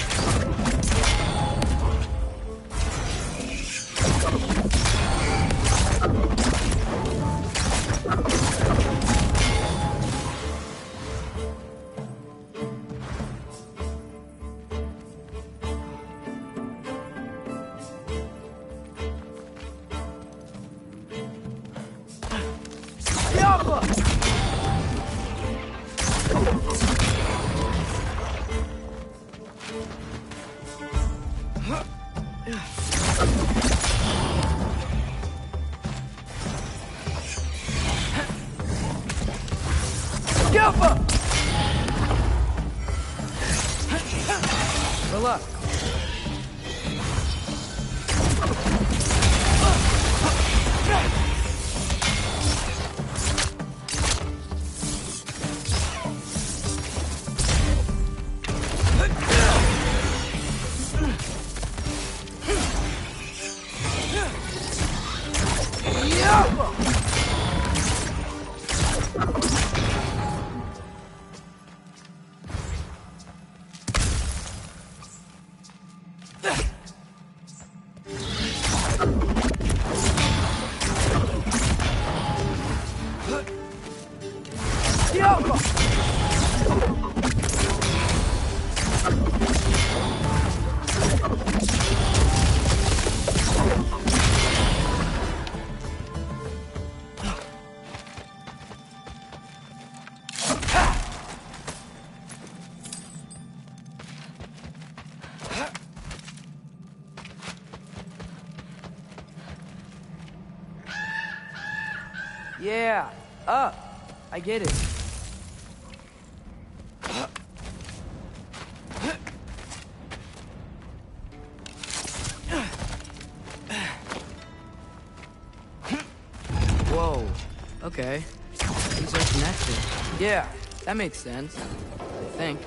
Relax. Yeah, up. I get it. Okay. These are connected. Yeah, that makes sense. I think.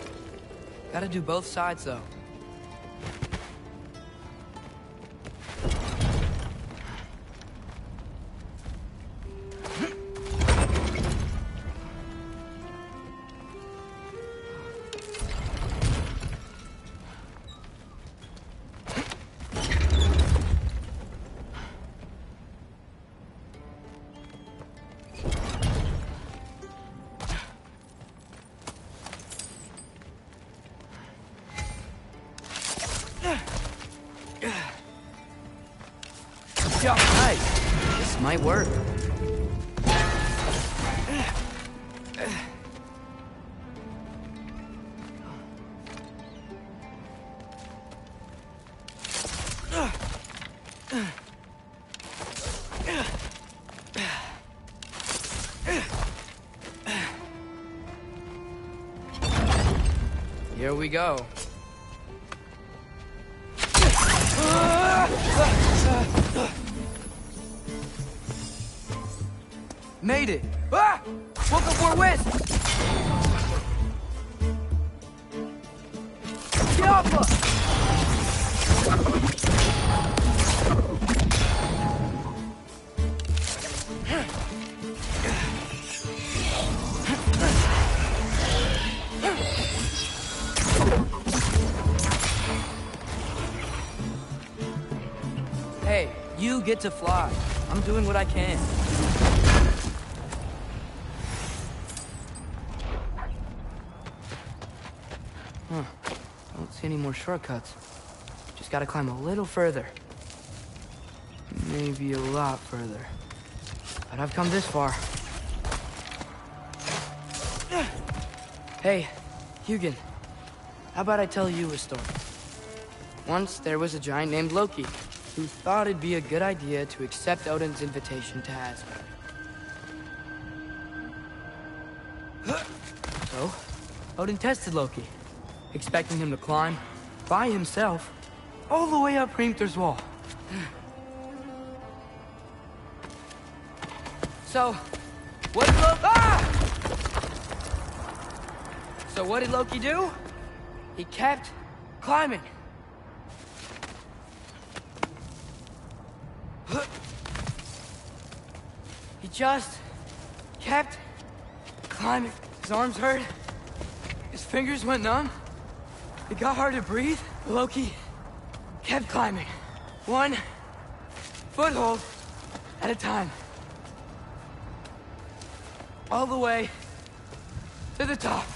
Gotta do both sides, though. Yeah, nice. This might work. Here we go. Made it! Ah! Welcome for a whiz! Get off us! Hey, you get to fly. I'm doing what I can. Huh. Don't see any more shortcuts. Just gotta climb a little further. Maybe a lot further. But I've come this far. Hey, Hugin. How about I tell you a story? Once there was a giant named Loki who thought it'd be a good idea to accept Odin's invitation to Asgard. So, Odin tested Loki, expecting him to climb, by himself, all the way up Hrimthur's wall. So, what did So what did Loki do? He kept climbing. He just kept climbing. His arms hurt. His fingers went numb. It got hard to breathe. Loki kept climbing. One foothold at a time. All the way to the top.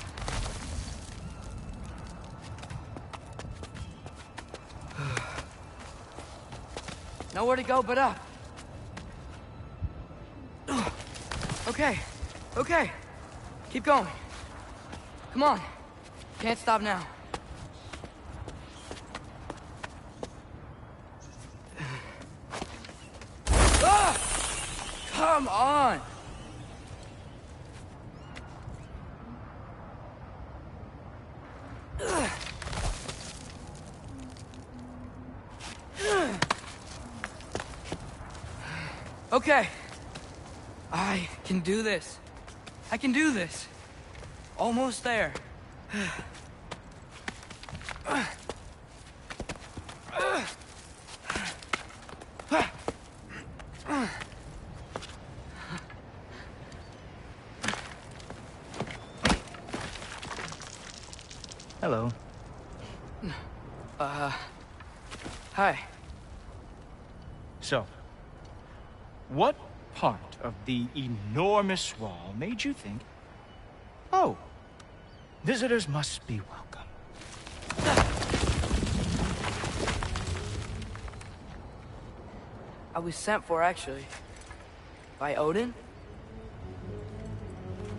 Nowhere to go but up. Okay, okay. Keep going. Come on. Can't stop now. Come on! Okay. I can do this. I can do this. Almost there. Hello. Hi. So, what part of the enormous wall made you think, oh, visitors must be welcome? I was sent for, actually. By Odin?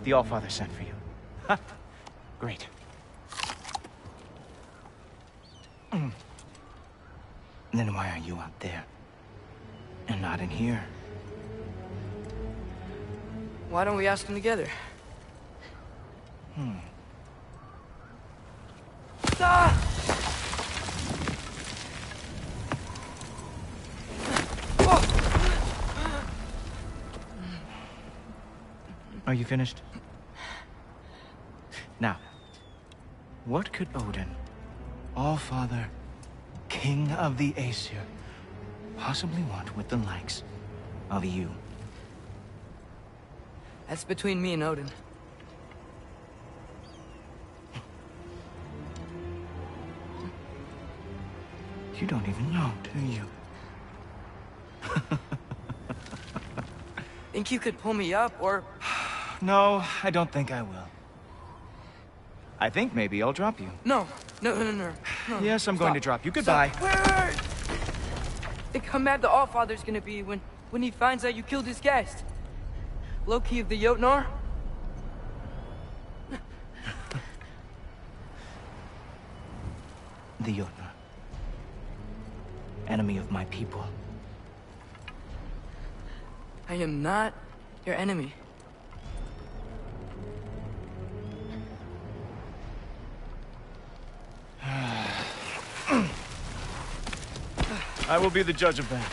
The Allfather sent for you. Ha! Great. Then why are you out there? And not in here? Why don't we ask them together? Ah! Are you finished? Now, what could Odin, All-Father, King of the Aesir, possibly want with the likes of you? That's between me and Odin. You don't even know, do you? Think you could pull me up, or... No, I don't think I will. I think maybe I'll drop you. No. Yes, I'm going to drop you. Goodbye. Wait. Think how mad the Allfather's gonna be when he finds out you killed his guest. Loki of the Jotnar? The Jotnar. Enemy of my people. I am not your enemy. I will be the judge of that.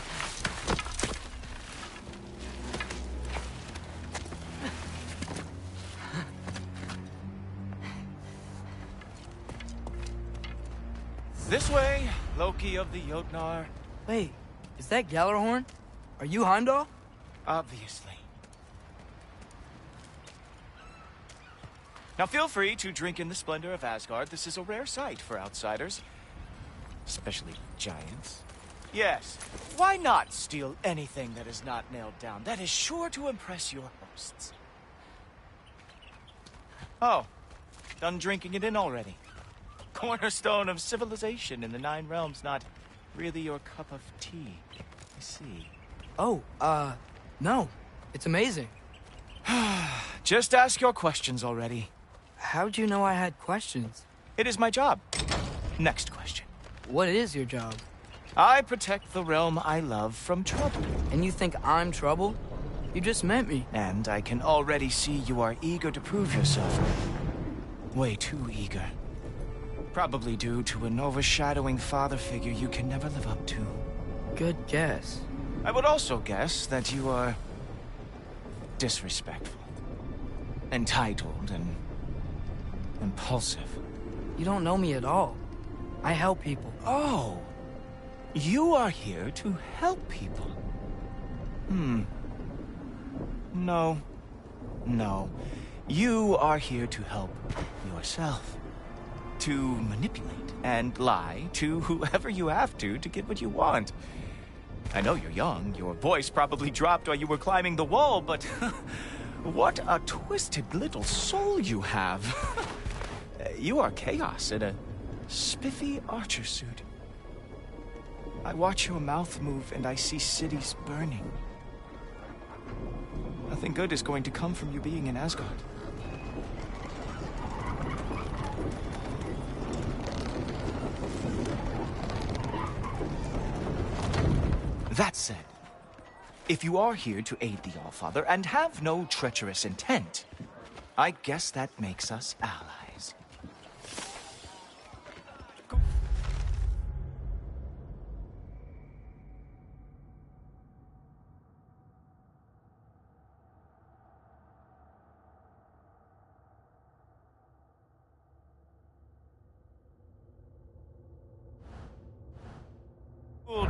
This way, Loki of the Jotnar. Wait, is that Gallarhorn? Are you Heimdall? Obviously. Now feel free to drink in the splendor of Asgard. This is a rare sight for outsiders. Especially giants. Yes, why not steal anything that is not nailed down? That is sure to impress your hosts. Oh, done drinking it in already. Cornerstone of civilization in the Nine Realms, not really your cup of tea, I see. Oh, no. It's amazing. Just ask your questions already. How'd you know I had questions? It is my job. Next question. What is your job? I protect the realm I love from trouble. And you think I'm trouble? You just met me. And I can already see you are eager to prove yourself. Way too eager. Probably due to an overshadowing father figure you can never live up to. Good guess. I would also guess that you are disrespectful, entitled, and impulsive. You don't know me at all. I help people. Oh, you are here to help people. No. You are here to help yourself. To manipulate and lie to whoever you have to get what you want. I know you're young. Your voice probably dropped while you were climbing the wall, but what a twisted little soul you have. You are chaos in a spiffy archer suit. I watch your mouth move and I see cities burning. Nothing good is going to come from you being in Asgard. That said, if you are here to aid the Allfather and have no treacherous intent, I guess that makes us allies.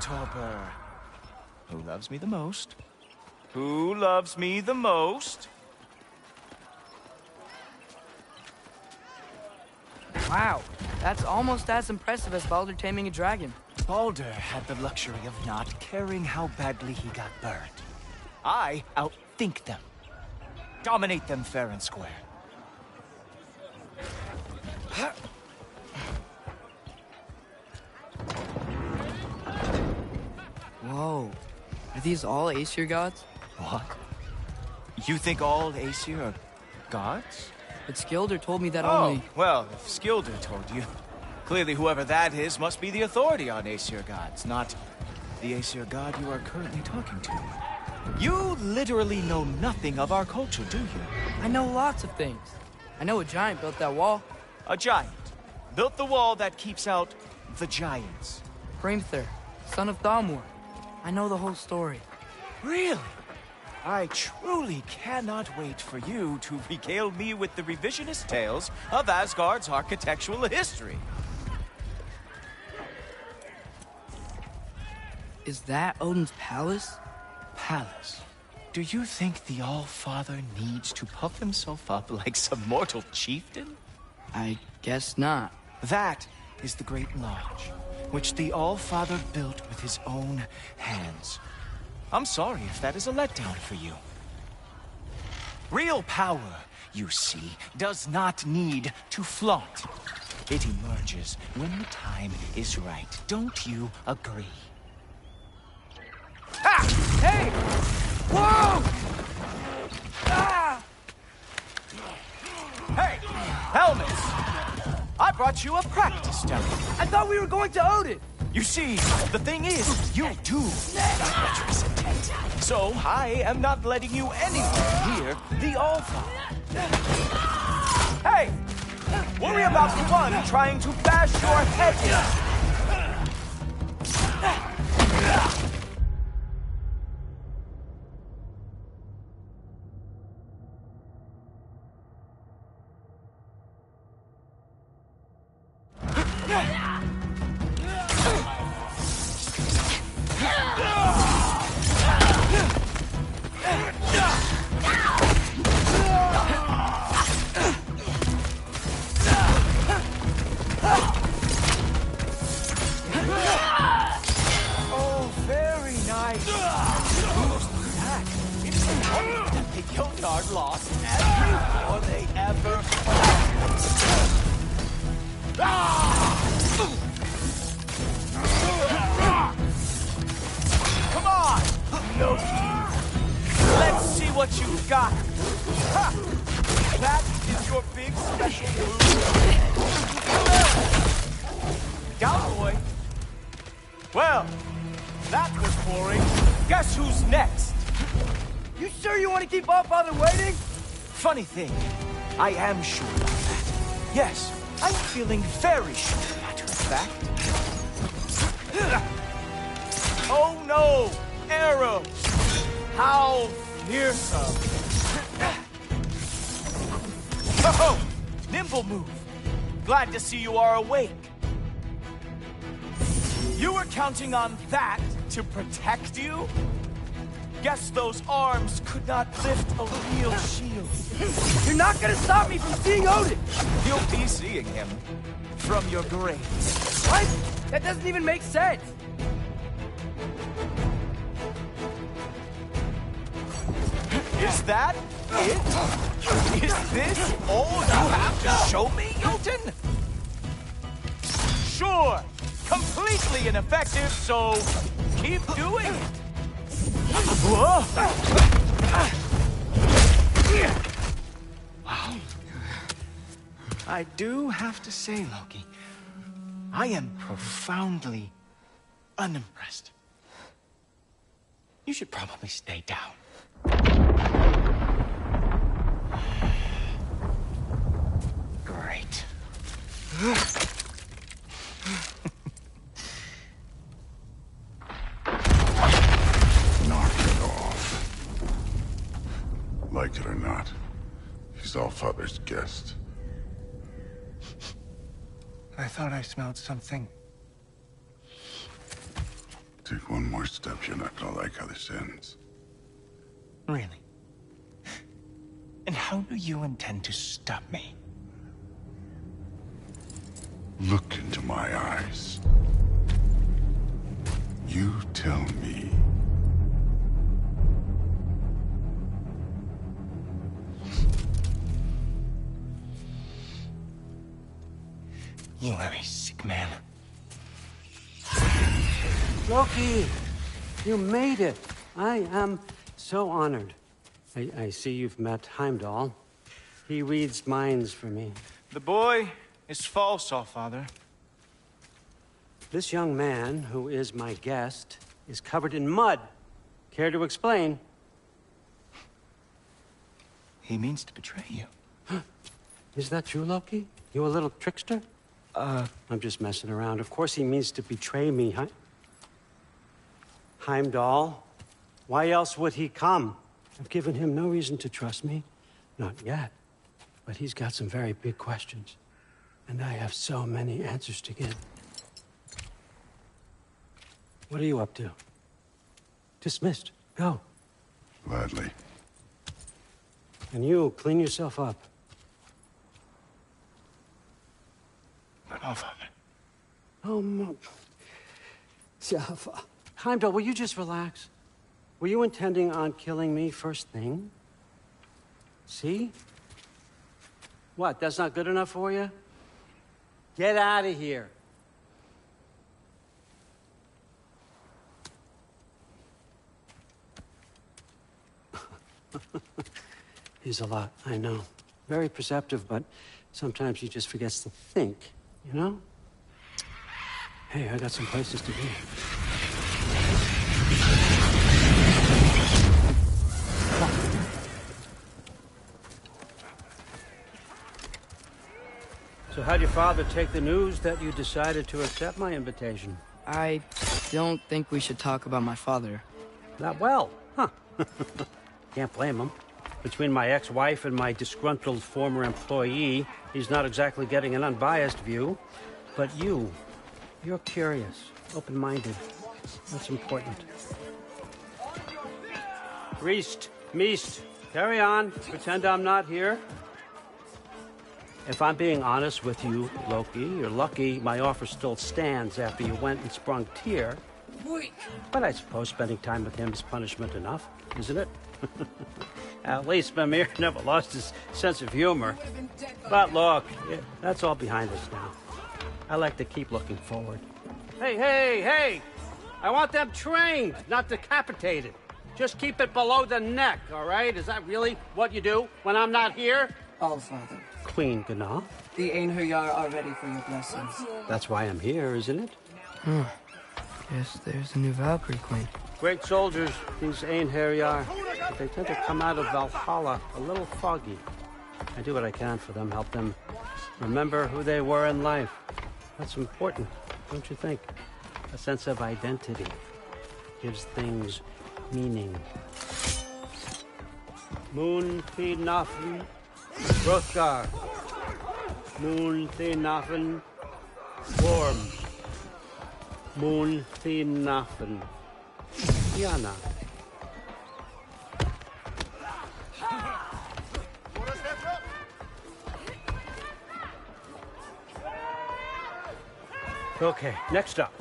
Torpor. Who loves me the most? Who loves me the most? Wow, that's almost as impressive as Baldur taming a dragon. Baldur had the luxury of not caring how badly he got burned. I outthink them. Dominate them fair and square. Whoa. Are these all Aesir gods? What? You think all Aesir are gods? But Skilder told me that only... Oh, well, if Skilder told you, clearly whoever that is must be the authority on Aesir gods, not the Aesir god you are currently talking to. You literally know nothing of our culture, do you? I know lots of things. I know a giant built that wall. A giant built the wall that keeps out the giants. Hrimthur, son of Thalmor. I know the whole story. Really? I truly cannot wait for you to regale me with the revisionist tales of Asgard's architectural history. Is that Odin's palace? Palace? Do you think the All-Father needs to puff himself up like some mortal chieftain? I guess not. That is the Great Lodge, which the All-Father built with his own hands. I'm sorry if that is a letdown for you. Real power, you see, does not need to flaunt. It emerges when the time is right. Don't you agree? Ha! Hey! Whoa! Ah! Hey! Helmets! I brought you a practice dummy. I thought we were going to Odin! You see, the thing is, you do got treacherous intent. So, I am not letting you anywhere near the All-Father. Hey! Worry about the one trying to bash your head in. Oh, very nice. Who's that? It's the one that the Guildard lost every war they ever fought. Come on, Loki. Let's see what you've got. Ha! That is your big special move. Down, boy. Well, that was boring. Guess who's next? You sure you want to keep all father waiting? Funny thing, I am sure about that. Yes, I'm feeling very sure, matter of fact. Oh no! Arrows! How fearsome! Oh, nimble move. Glad to see you are awake. You were counting on that to protect you? Guess those arms could not lift a real shield. You're not gonna stop me from seeing Odin! You'll be seeing him from your grave. What? That doesn't even make sense! Is that it? Is this all you have to show me, Jotun? Sure, completely ineffective, so keep doing it. Whoa. Wow. I do have to say, Loki, I am profoundly unimpressed. You should probably stay down. Great. Knock it off. Like it or not, he's Allfather's guest. I thought I smelled something. Take one more step, you're not gonna like how this ends. Really? And how do you intend to stop me? Look into my eyes. You tell me. You are a sick man. Loki, you made it. I am so honored. I see you've met Heimdall. He reads minds for me. The boy is false, Allfather. This young man, who is my guest, is covered in mud. Care to explain? He means to betray you. Is that true, Loki? You a little trickster? I'm just messing around. Of course he means to betray me, huh? Heimdall, why else would he come? I've given him no reason to trust me. Not yet. But he's got some very big questions. And I have so many answers to give. What are you up to? Dismissed. Go. Gladly. And you, clean yourself up. Oh, Heimdall, will you just relax? Were you intending on killing me first thing? See? What, that's not good enough for you? Get out of here. He's a lot, I know. Very perceptive, but sometimes he just forgets to think, you know? Hey, I got some places to be. So how'd your father take the news that you decided to accept my invitation? I don't think we should talk about my father. Not well, huh? Can't blame him. Between my ex-wife and my disgruntled former employee, he's not exactly getting an unbiased view. But you're curious, open-minded. That's important. Priest, Meest, carry on. Pretend I'm not here. If I'm being honest with you, Loki, you're lucky my offer still stands after you went and sprung Tyr. But I suppose spending time with him is punishment enough, isn't it? At least Mimir never lost his sense of humor. But look, that's all behind us now. I like to keep looking forward. Hey! I want them trained, not decapitated. Just keep it below the neck, all right? Is that really what you do when I'm not here? Allfather. Queen Gná. The Einherjar are ready for your blessings. That's why I'm here, isn't it? Guess there's a new Valkyrie Queen. Great soldiers, these Einherjar. But they tend to come out of Valhalla a little foggy. I do what I can for them, help them remember who they were in life. That's important, don't you think? A sense of identity gives things meaning. Moon Thinafen, Hrothgar. Moon Thinafen, Worm. Moon Thinafen, Yana. Okay, next up.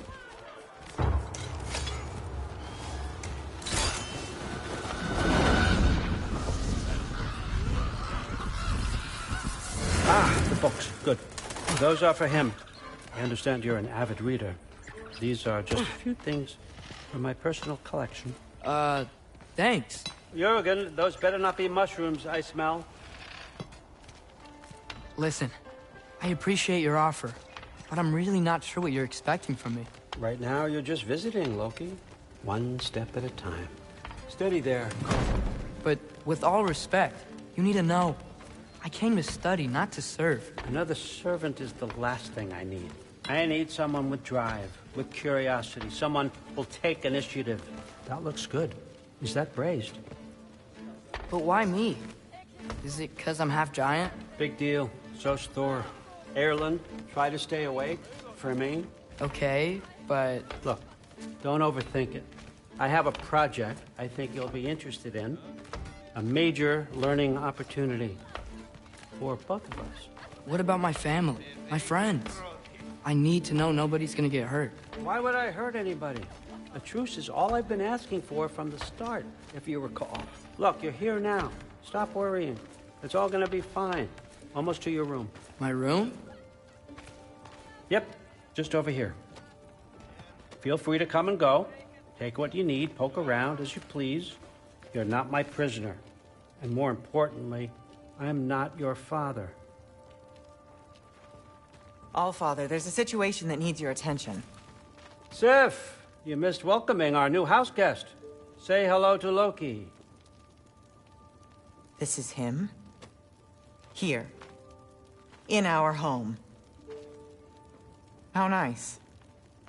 The books. Good. Those are for him. I understand you're an avid reader. These are just a few things from my personal collection. Thanks. Jurgen, those better not be mushrooms I smell. Listen, I appreciate your offer, but I'm really not sure what you're expecting from me. Right now, you're just visiting, Loki. One step at a time. Steady there. But with all respect, you need to know, I came to study, not to serve. Another servant is the last thing I need. I need someone with drive, with curiosity, someone who'll take initiative. That looks good. Is that braised? But why me? Is it because I'm half giant? Big deal. So's Thor. Erland, try to stay awake for me. Okay, but... Look, don't overthink it. I have a project I think you'll be interested in. A major learning opportunity for both of us. What about my family? My friends? I need to know nobody's gonna get hurt. Why would I hurt anybody? A truce is all I've been asking for from the start, if you recall. Look, you're here now. Stop worrying. It's all gonna be fine. Almost to your room. My room? Yep, just over here. Feel free to come and go. Take what you need, poke around as you please. You're not my prisoner. And more importantly, I'm not your father. Allfather, there's a situation that needs your attention. Sif, you missed welcoming our new house guest. Say hello to Loki. This is him? Here. In our home. How nice.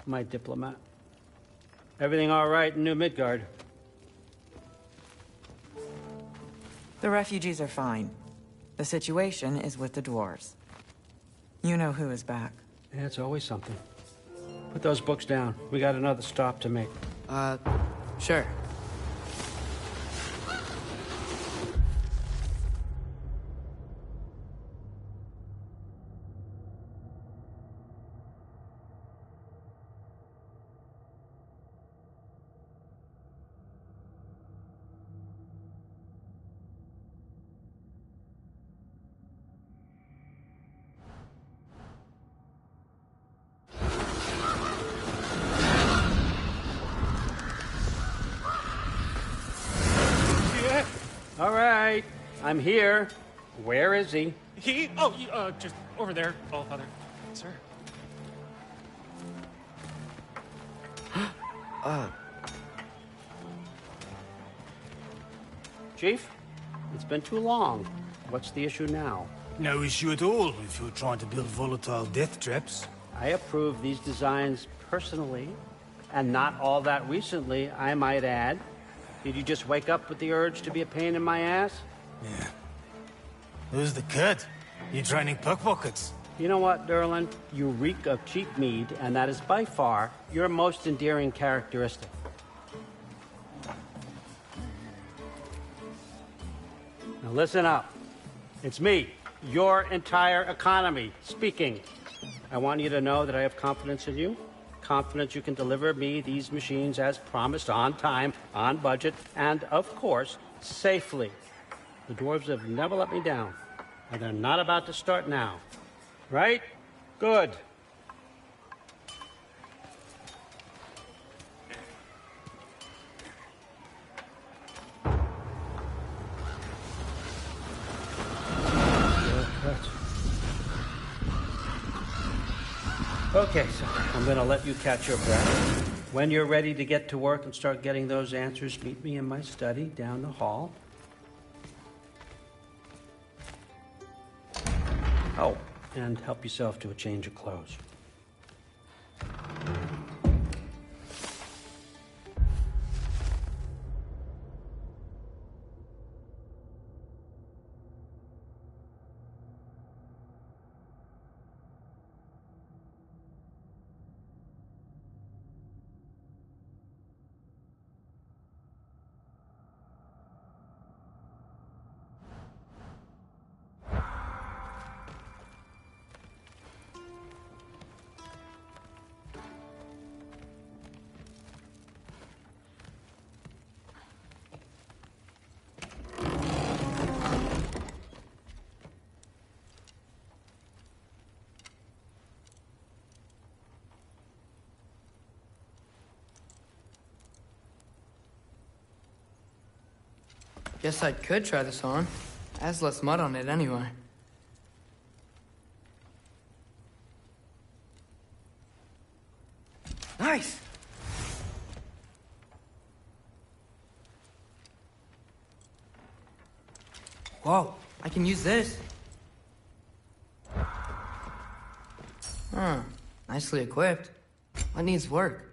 My diplomat. Everything all right in New Midgard? The refugees are fine. The situation is with the dwarves. You know who is back. Yeah, it's always something. Put those books down. We got another stop to make. Sure. All right, I'm here. Where is he? He? Oh, just over there, Allfather. Sir. Chief, it's been too long. What's the issue now? No issue at all if you're trying to build volatile death traps. I approve these designs personally, and not all that recently, I might add. Did you just wake up with the urge to be a pain in my ass? Yeah. Who's the cut? You training pickpockets? You know what, Derlin? You reek of cheap mead, and that is by far your most endearing characteristic. Now listen up. It's me, your entire economy, speaking. I want you to know that I have confidence in you. Confidence you can deliver me these machines as promised, on time, on budget, and, of course, safely. The dwarves have never let me down, and they're not about to start now. Right? Good. Okay, so I'm gonna let you catch your breath. When you're ready to get to work and start getting those answers, meet me in my study down the hall. Oh, and help yourself to a change of clothes. Guess I could try this on. Has less mud on it anyway. Nice! Whoa, I can use this. Huh, nicely equipped. What needs work?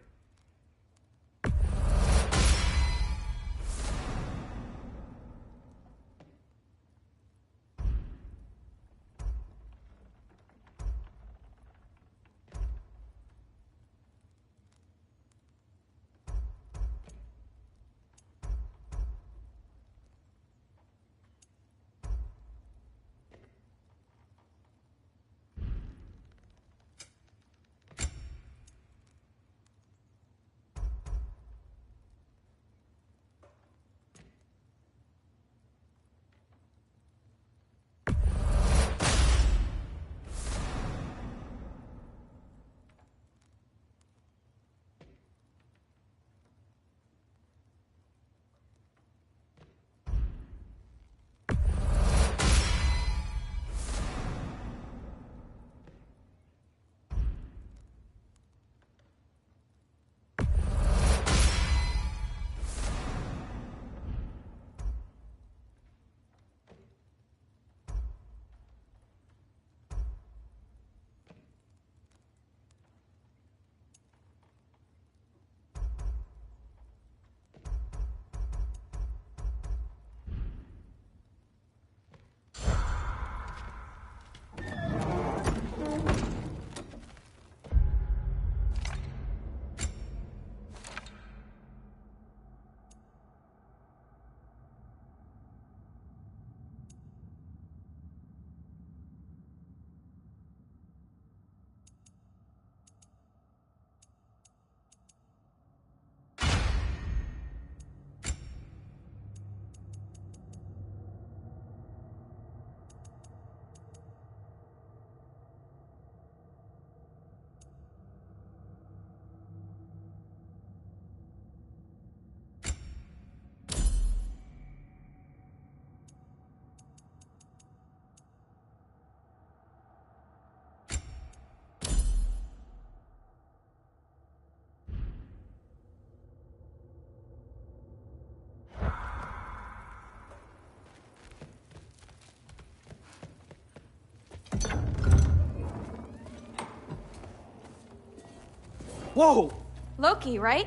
Whoa! Loki, right?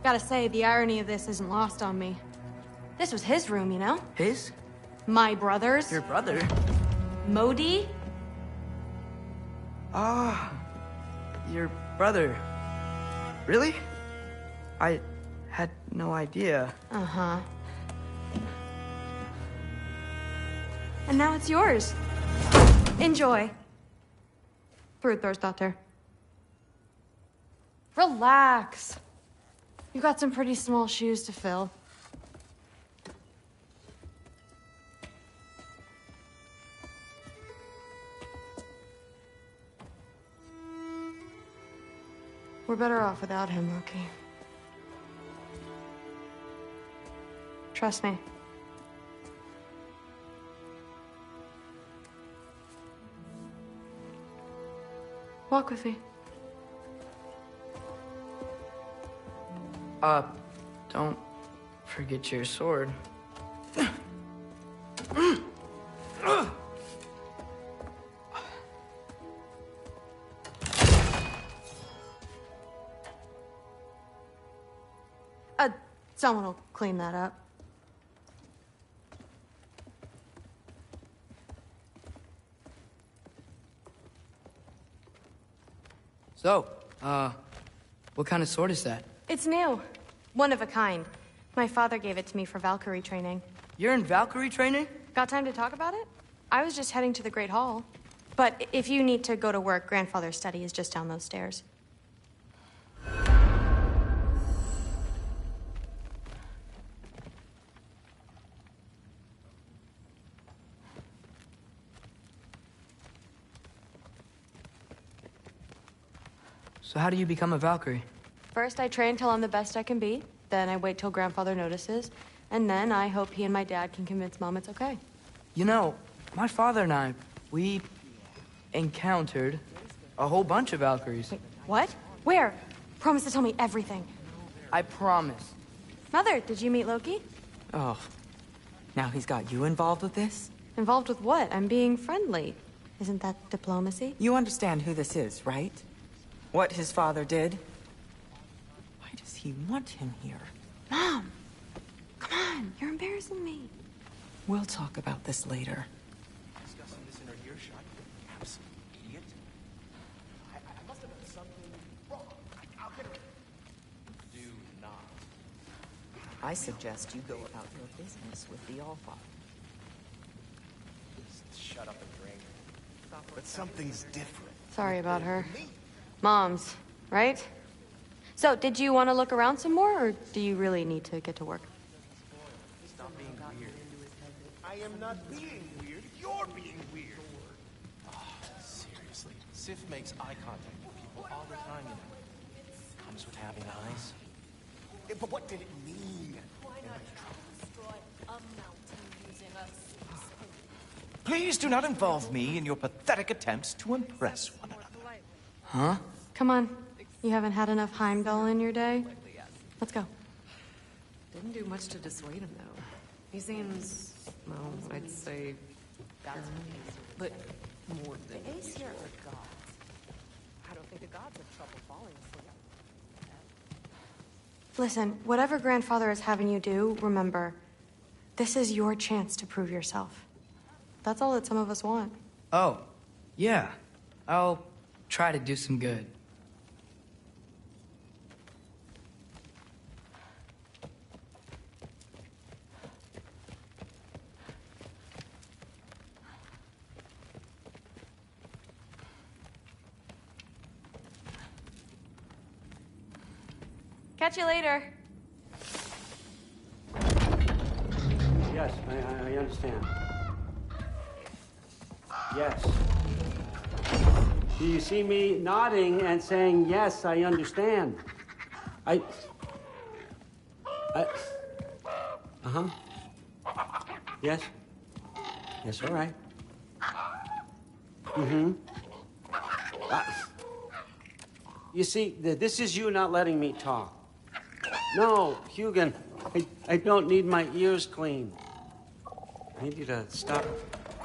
Gotta say, the irony of this isn't lost on me. This was his room, you know? His? My brother's. Your brother? Modi? Ah, your brother. Really? I had no idea. Uh-huh. And now it's yours. Enjoy. Daughter. Relax. You got some pretty small shoes to fill. We're better off without him, Loki. Trust me. Walk with me. Don't forget your sword. Someone will clean that up. So, what kind of sword is that? It's new. One of a kind. My father gave it to me for Valkyrie training. You're in Valkyrie training? Got time to talk about it? I was just heading to the Great Hall. But if you need to go to work, Grandfather's study is just down those stairs. So how do you become a Valkyrie? First, I train till I'm the best I can be. Then I wait till Grandfather notices. And then I hope he and my dad can convince Mom it's okay. You know, my father and I, we encountered a whole bunch of Valkyries. Wait, what? Where? Promise to tell me everything. I promise. Mother, did you meet Loki? Oh, now he's got you involved with this? Involved with what? I'm being friendly. Isn't that diplomacy? You understand who this is, right? What his father did? Why does he want him here? Mom! Come on, you're embarrassing me. We'll talk about this later. Discussing this in her earshot. Absolute idiot. I must have done something wrong. I'll get her. Do not. I suggest you go about your business with the Allfather. Just shut up and drink. But something's different. Sorry about her. Mom's, right? So, did you want to look around some more, or do you really need to get to work? Stop being weird. I am not being weird. You're being weird. Oh, seriously. Sif makes eye contact with people all the time, you know. Comes with having eyes. Yeah, but what did it mean? Please do not involve me in your pathetic attempts to impress one another. Huh? Come on. You haven't had enough Heimdall in your day? Let's go. Didn't do much to dissuade him, though. He seems, well, I'd say... but more than... The Ace here are gods. I don't think the gods have trouble falling asleep. Listen, whatever Grandfather is having you do, remember, this is your chance to prove yourself. That's all that some of us want. Oh, yeah. I'll try to do some good. Catch you later. Yes, I understand. Yes. Do you see me nodding and saying, yes, I understand? Uh-huh. Yes? Yes, all right. Mm-hmm. You see, this is you not letting me talk. No, Hugin, I don't need my ears cleaned. I need you to stop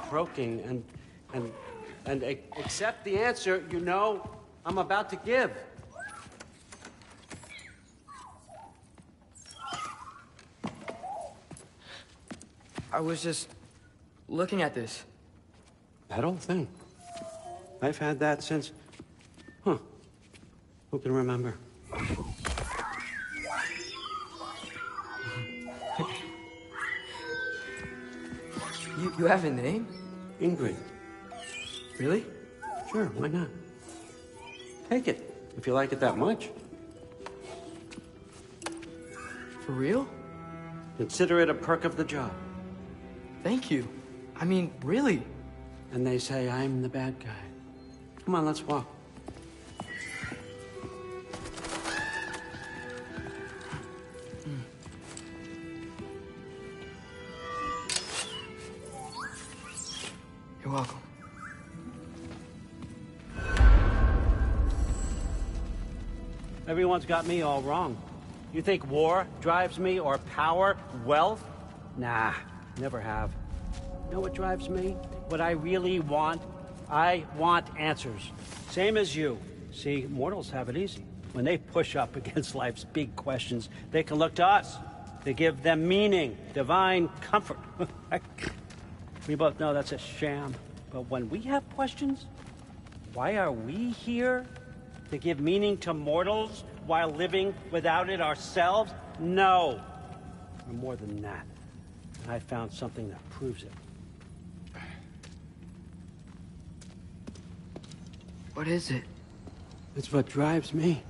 croaking and accept the answer you know I'm about to give. I was just looking at this. That old thing. I've had that since... Huh. Who can remember? You have a name? Ingrid. Really? Sure, why not? Take it, if you like it that much. For real? Consider it a perk of the job. Thank you. I mean, really. And they say I'm the bad guy. Come on, let's walk. You're welcome. Everyone's got me all wrong. You think war drives me, or power, wealth? Nah, never have. You know what drives me? What I really want? I want answers. Same as you. See, mortals have it easy. When they push up against life's big questions, they can look to us. They give them meaning, divine comfort. We both know that's a sham. But when we have questions, why are we here? To give meaning to mortals while living without it ourselves? No. We're more than that. And I found something that proves it. What is it? It's what drives me.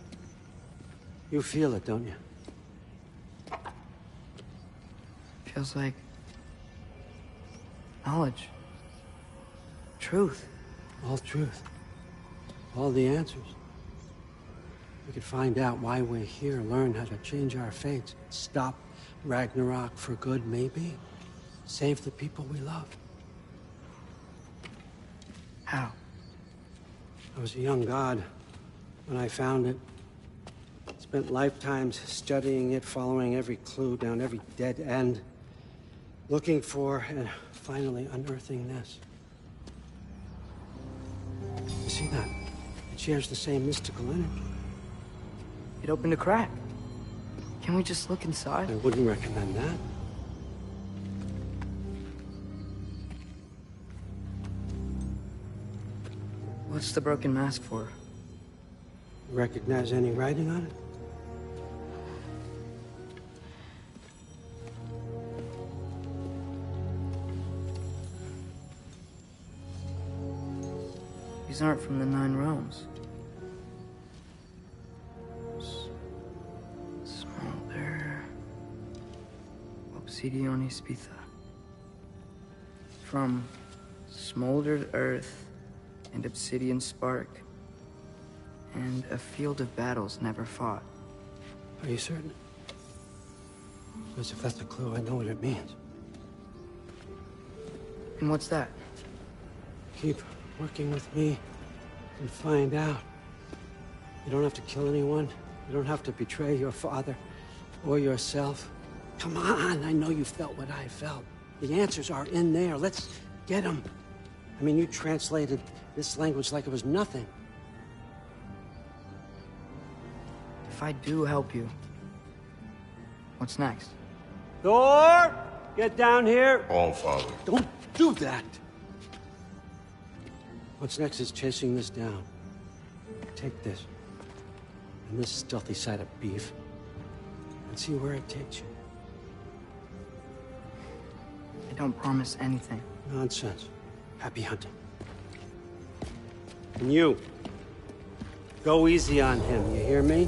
You feel it, don't you? Feels like knowledge. Truth. All truth. All the answers. We could find out why we're here, learn how to change our fates, stop Ragnarok for good, maybe. Save the people we love. How? I was a young god when I found it. Spent lifetimes studying it, following every clue down every dead end, looking for and finally unearthing this. You see that? It shares the same mystical energy. It opened a crack. Can we just look inside? I wouldn't recommend that. What's the broken mask for? Recognize any writing on it? These aren't from the Nine Realms. Smolder. Obsidione Spitha. From smoldered earth and obsidian spark, and a field of battles never fought. Are you certain? Because if that's a clue, I know what it means. And what's that? Keep working with me and find out. You don't have to kill anyone. You don't have to betray your father or yourself. Come on, I know you felt what I felt. The answers are in there. Let's get them. I mean, you translated this language like it was nothing. If I do help you, what's next? Thor! Get down here! All Father. Don't do that! What's next is chasing this down. Take this, and this stealthy side of beef, and see where it takes you. I don't promise anything. Nonsense. Happy hunting. And you, go easy on him, you hear me?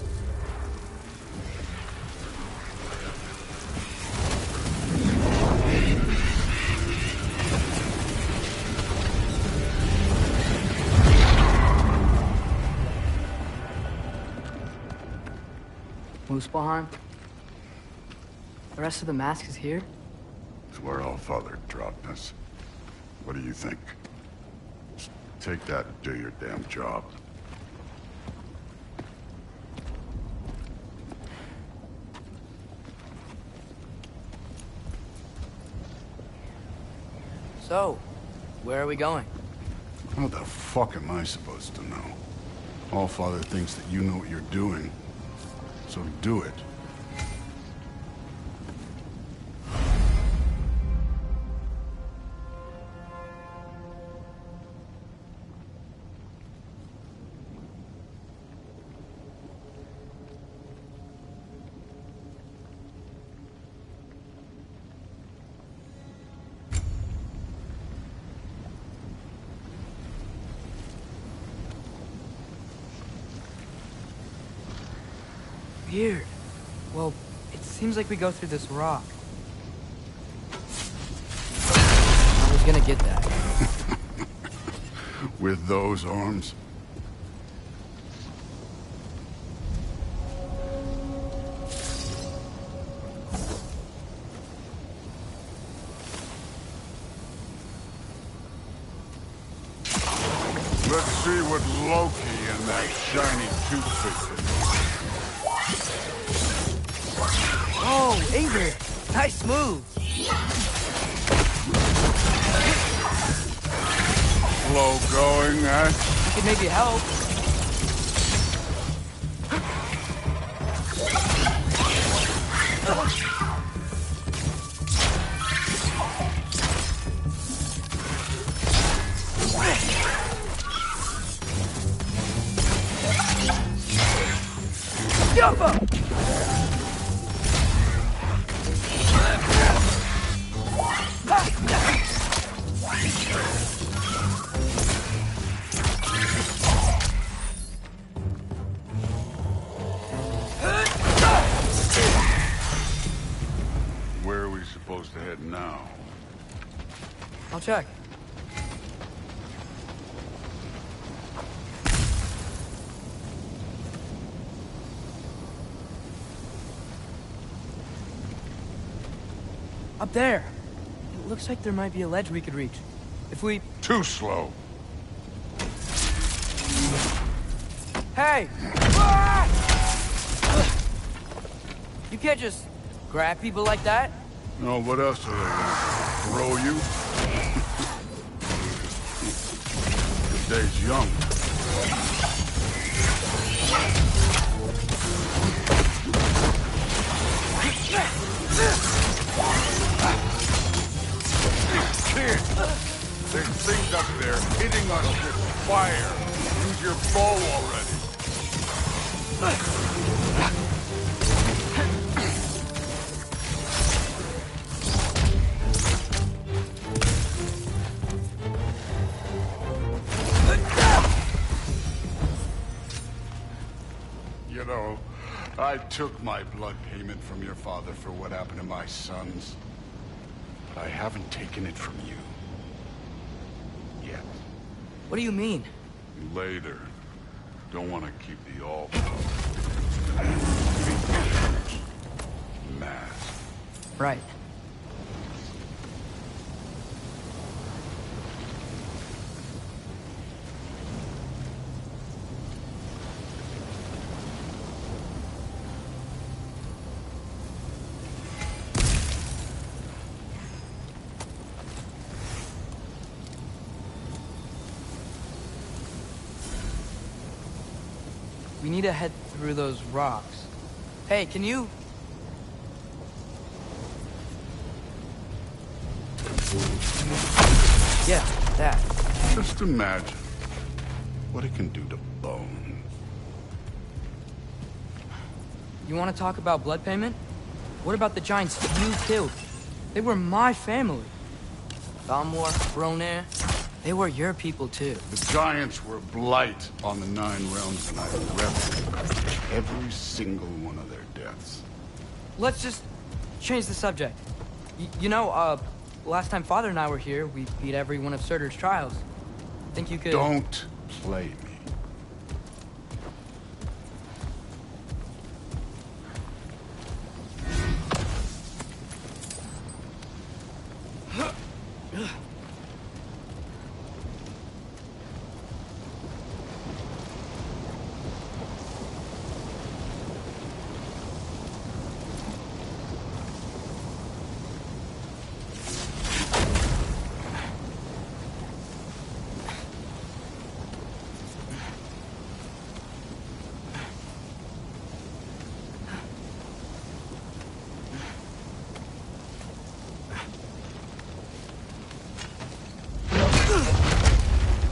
Muspelheim? The rest of the mask is here? It's where All Father dropped us. What do you think? Just take that and do your damn job. So, where are we going? What the fuck am I supposed to know? All Father thinks that you know what you're doing, so do it. Weird. Well, it seems like we go through this rock. I was gonna get that. With those arms? Let's see what Loki and that shiny toothpick can do. Oh, Ingrid! Nice move! Slow going, eh? You could maybe help. Where are we supposed to head now? I'll check. Up there. It looks like there might be a ledge we could reach. If we... Too slow. Hey! Ah! You can't just grab people like that. No, what else are they gonna throw you? The day's young. Kid, there's things up there hitting us with fire. Use your bow already. You know, I took my blood payment from your father for what happened to my sons. But I haven't taken it from you. Yet. What do you mean? Later. Don't want to keep the all mad. Right. We need to head through those rocks. Hey, can you... Yeah, that. Just imagine what it can do to bone. You want to talk about blood payment? What about the giants you killed? They were my family. Balmor, Bronir, they were your people too. The giants were blight on the 9 realms, and I regret every single one of their deaths. Let's just change the subject. You know, last time Father and I were here, we beat every one of Surtur's trials. Think you could... Don't play me.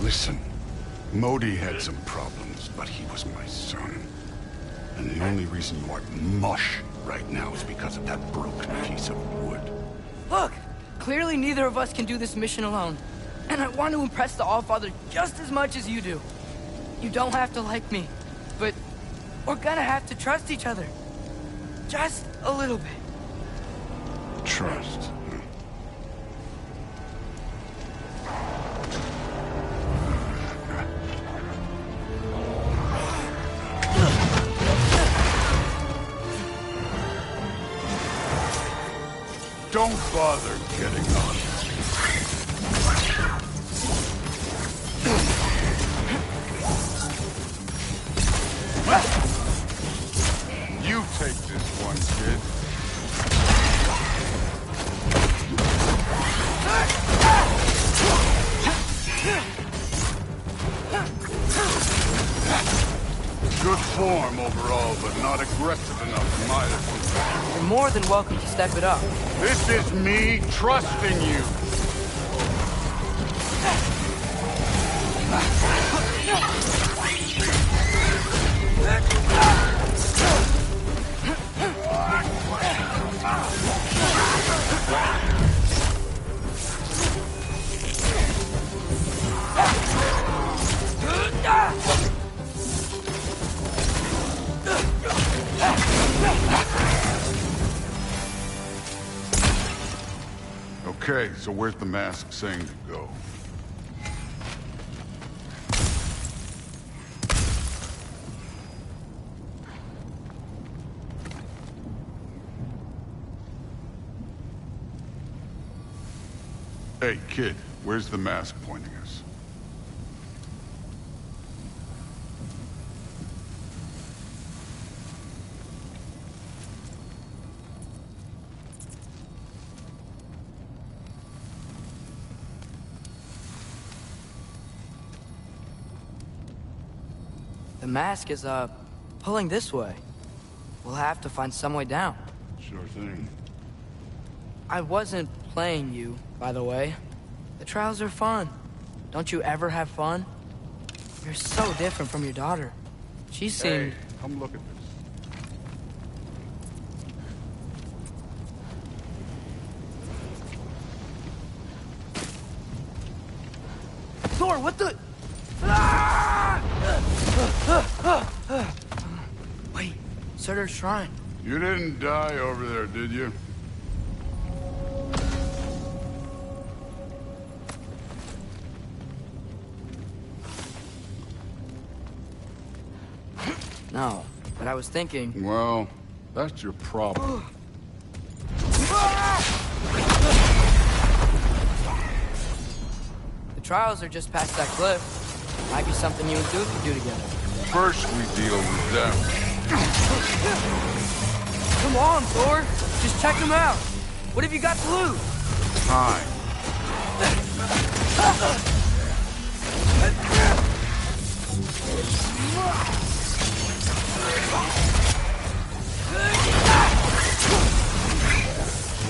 Listen, Modi had some problems, but he was my son. And the only reason you are mush right now is because of that broken piece of wood. Look! Clearly neither of us can do this mission alone. And I want to impress the Allfather just as much as you do. You don't have to like me, but we're gonna have to trust each other. Just a little bit. Trust. Don't bother getting on. You take this one, kid. Good form overall, but not aggressive enough in my opinion. You're more than welcome to step it up. This is me trusting you. Okay, so where's the mask saying to go? Hey, kid, where's the mask pointing us? The mask is, pulling this way. We'll have to find some way down. Sure thing. I wasn't playing you, by the way. The trials are fun. Don't you ever have fun? You're so different from your daughter. She seemed... Hey, come look at this. Thor, what the... Wait, Surtur's shrine. You didn't die over there, did you? No, but I was thinking... Well, that's your problem. The trials are just past that cliff. Might be something you and Duke could do together. First we deal with them. Come on, Thor. Just check them out. What have you got to lose? Time.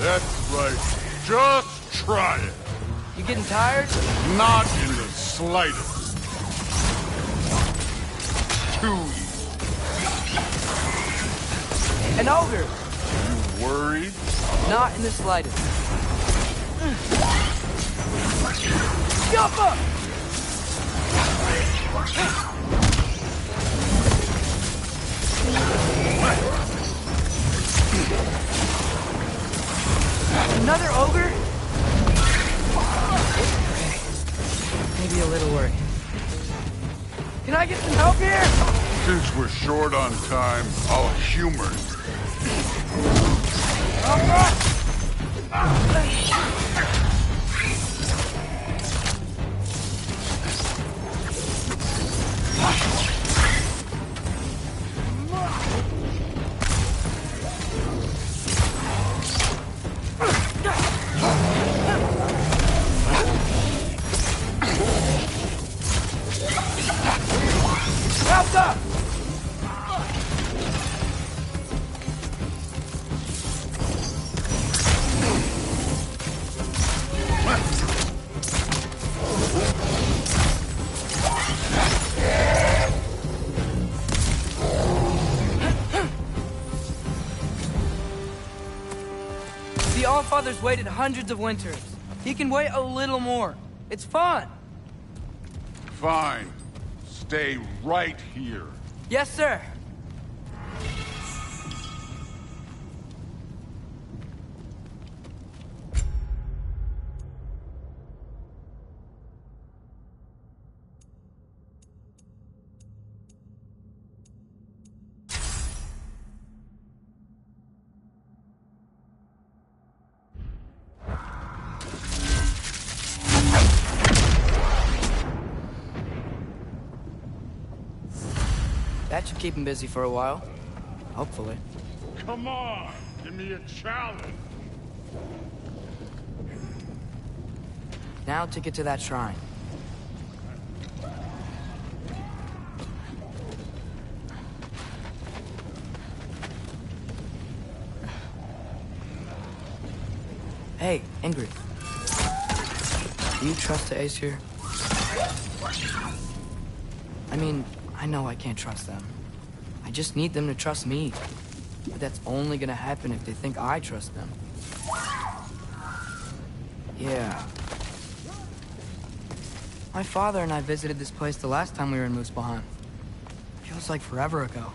That's right. Just try it. You getting tired? Not in the slightest. Too easy. An ogre. You worried? Not in the slightest. Jump up! Another ogre? Maybe a little worried. Can I get some help here? Since we're short on time, I'll humor it. Help up! The Allfather's waited hundreds of winters. He can wait a little more. It's fun. Fine. Stay right here. Yes, sir. That should keep him busy for a while. Hopefully. Come on, give me a challenge. Now to get to that shrine. Hey, Ingrid. Do you trust the Ace here? I mean, I know I can't trust them. I just need them to trust me. But that's only gonna happen if they think I trust them. Yeah. My father and I visited this place the last time we were in Muspelheim. Feels like forever ago.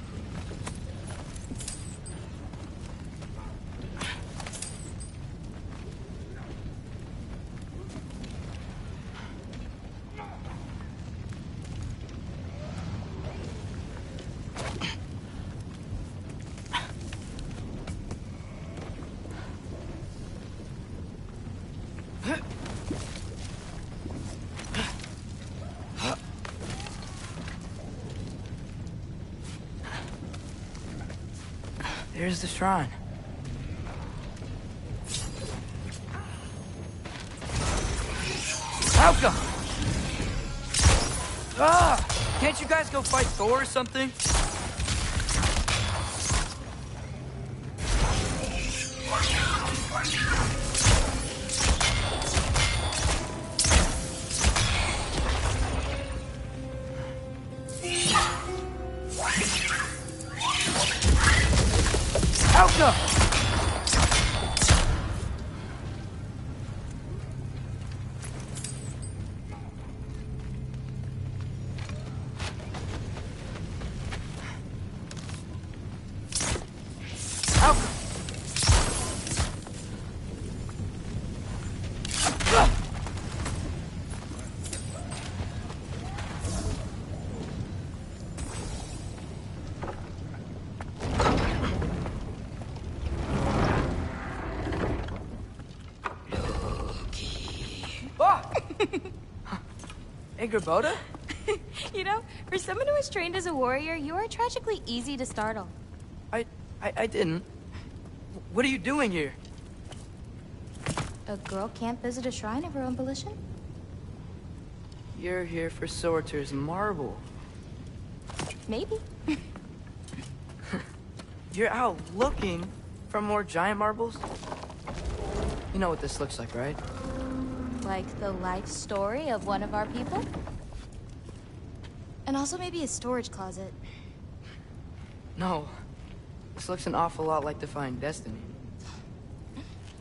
There's the shrine. Helga! Ah! Can't you guys go fight Thor or something? Helga! Boda? You know, for someone who was trained as a warrior, you are tragically easy to startle. I didn't. What are you doing here? A girl can't visit a shrine of her own volition? You're here for Sorter's marble. Maybe. You're out looking for more giant marbles? You know what this looks like, right? Like the life story of one of our people? And also maybe a storage closet. No. This looks an awful lot like Defying Destiny.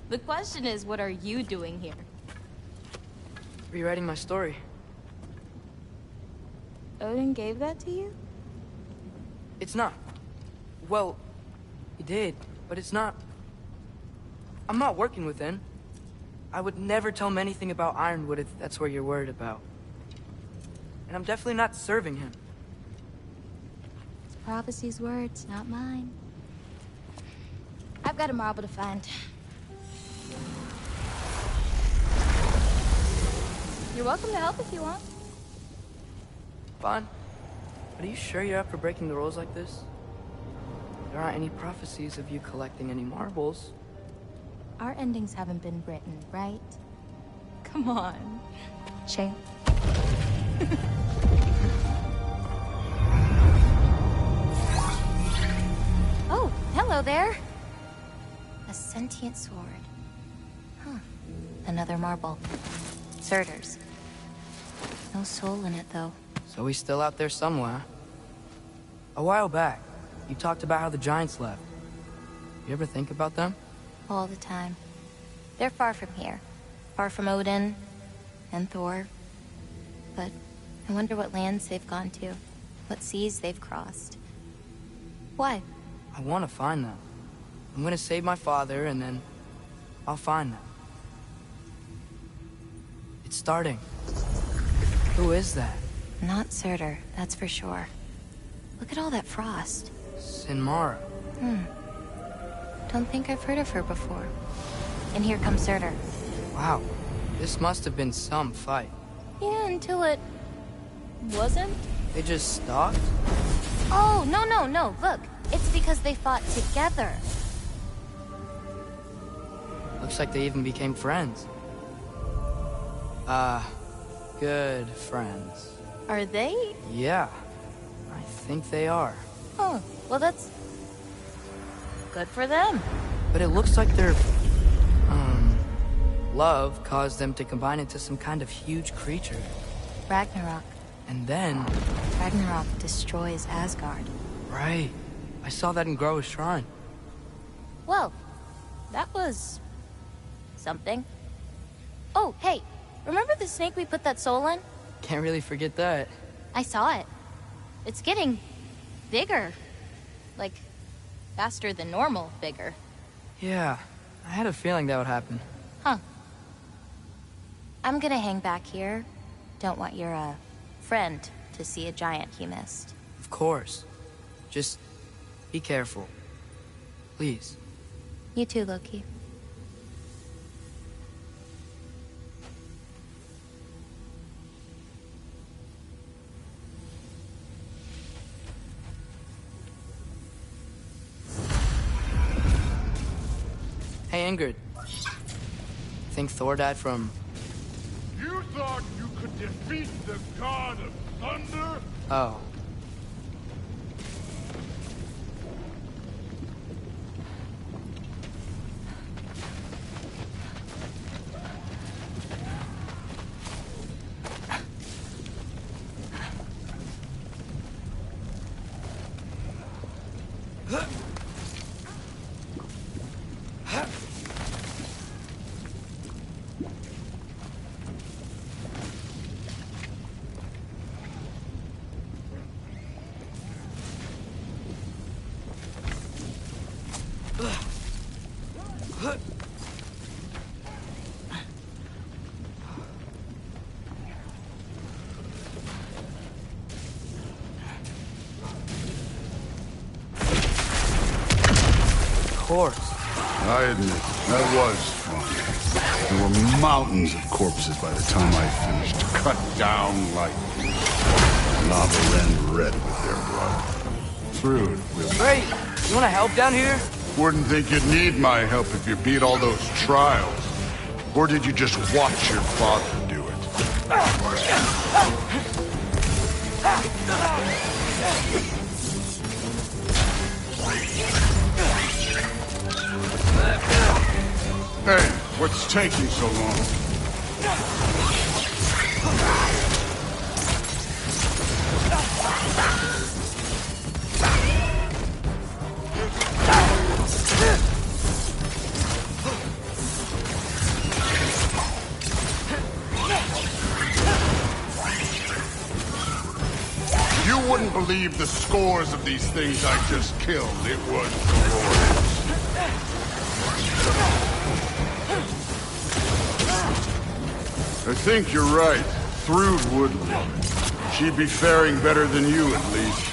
The question is, what are you doing here? Rewriting my story. Odin gave that to you? It's not. Well, he did, but it's not. I'm not working with him. I would never tell him anything about Ironwood if that's what you're worried about. And I'm definitely not serving him. It's prophecy's words, not mine. I've got a marble to find. You're welcome to help if you want. Fine. But are you sure you're up for breaking the rules like this? There aren't any prophecies of you collecting any marbles. Our endings haven't been written, right? Come on, champ. Oh, hello there. A sentient sword. Huh. Another marble. Surtur's. No soul in it, though. So he's still out there somewhere. A while back, you talked about how the giants left. You ever think about them? All the time. They're far from here. Far from Odin and Thor. But I wonder what lands they've gone to. What seas they've crossed. Why? I want to find them. I'm gonna save my father, and then I'll find them. It's starting. Who is that? Not Surtur, that's for sure. Look at all that frost. Sinmara. Don't think I've heard of her before. And here comes Surtur. Wow. This must have been some fight. Yeah, until it... wasn't? They just stopped? Oh, no. Look, it's because they fought together. Looks like they even became friends. Good friends. Are they? Yeah, I think they are. Oh, well, that's good for them. But it looks like their, love caused them to combine into some kind of huge creature. Ragnarok. And then... Ragnarok destroys Asgard. Right. I saw that in Groa's shrine. Well, that was... something. Oh, hey, remember the snake we put that soul in? Can't really forget that. I saw it. It's getting... bigger. Like, faster than normal bigger. Yeah, I had a feeling that would happen. Huh. I'm gonna hang back here. Don't want your, friend to see a giant he missed. Of course. Just be careful. Please. You too, Loki. Hey, Ingrid. Think Thor died from... You thought you could defeat the god of thunder? Oh. I admit, that was fun. There were mountains of corpses by the time I finished, cut down like lava ran red with their blood. Through really. Great! You wanna help down here? Wouldn't think you'd need my help if you beat all those trials. Or did you just watch your father do it? Hey, what's taking so long? You wouldn't believe the scores of these things I just killed. It was glorious. I think you're right. Thrud would live. She'd be faring better than you, at least.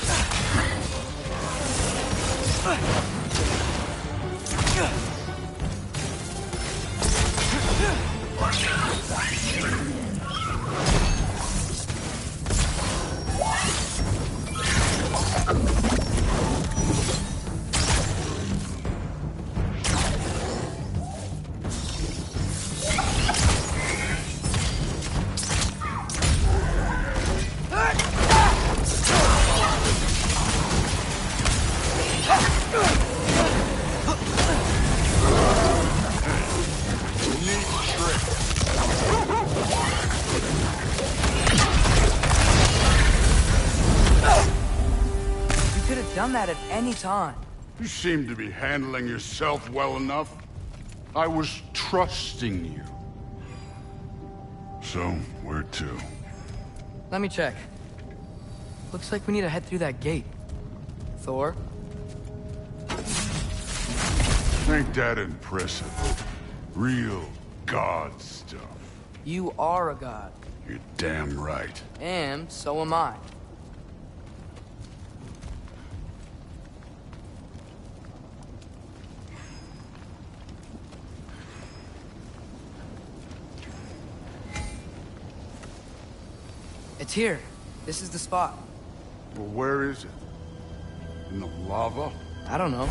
Done that at any time. You seem to be handling yourself well enough. I was trusting you. So, where to? Let me check. Looks like we need to head through that gate. Thor? Ain't that impressive? Real god stuff. You are a god. You're damn right. And so am I. It's here. This is the spot. Well, where is it? In the lava? I don't know.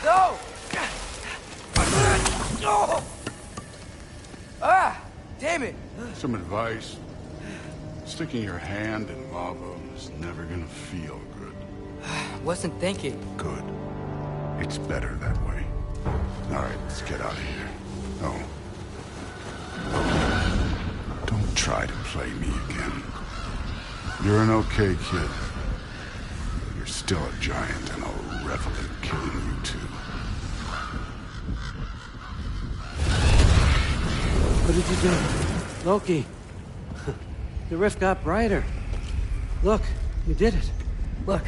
No! Ah! Damn it! Some advice. Sticking your hand in lava is never gonna feel good. Wasn't thinking. Good. It's better that way. All right, let's get out of here. Oh. Don't try to play me again. You're an okay kid. But you're still a giant, and I'll revel in killing you too. What did you do? Loki. The rift got brighter. Look, you did it. Look,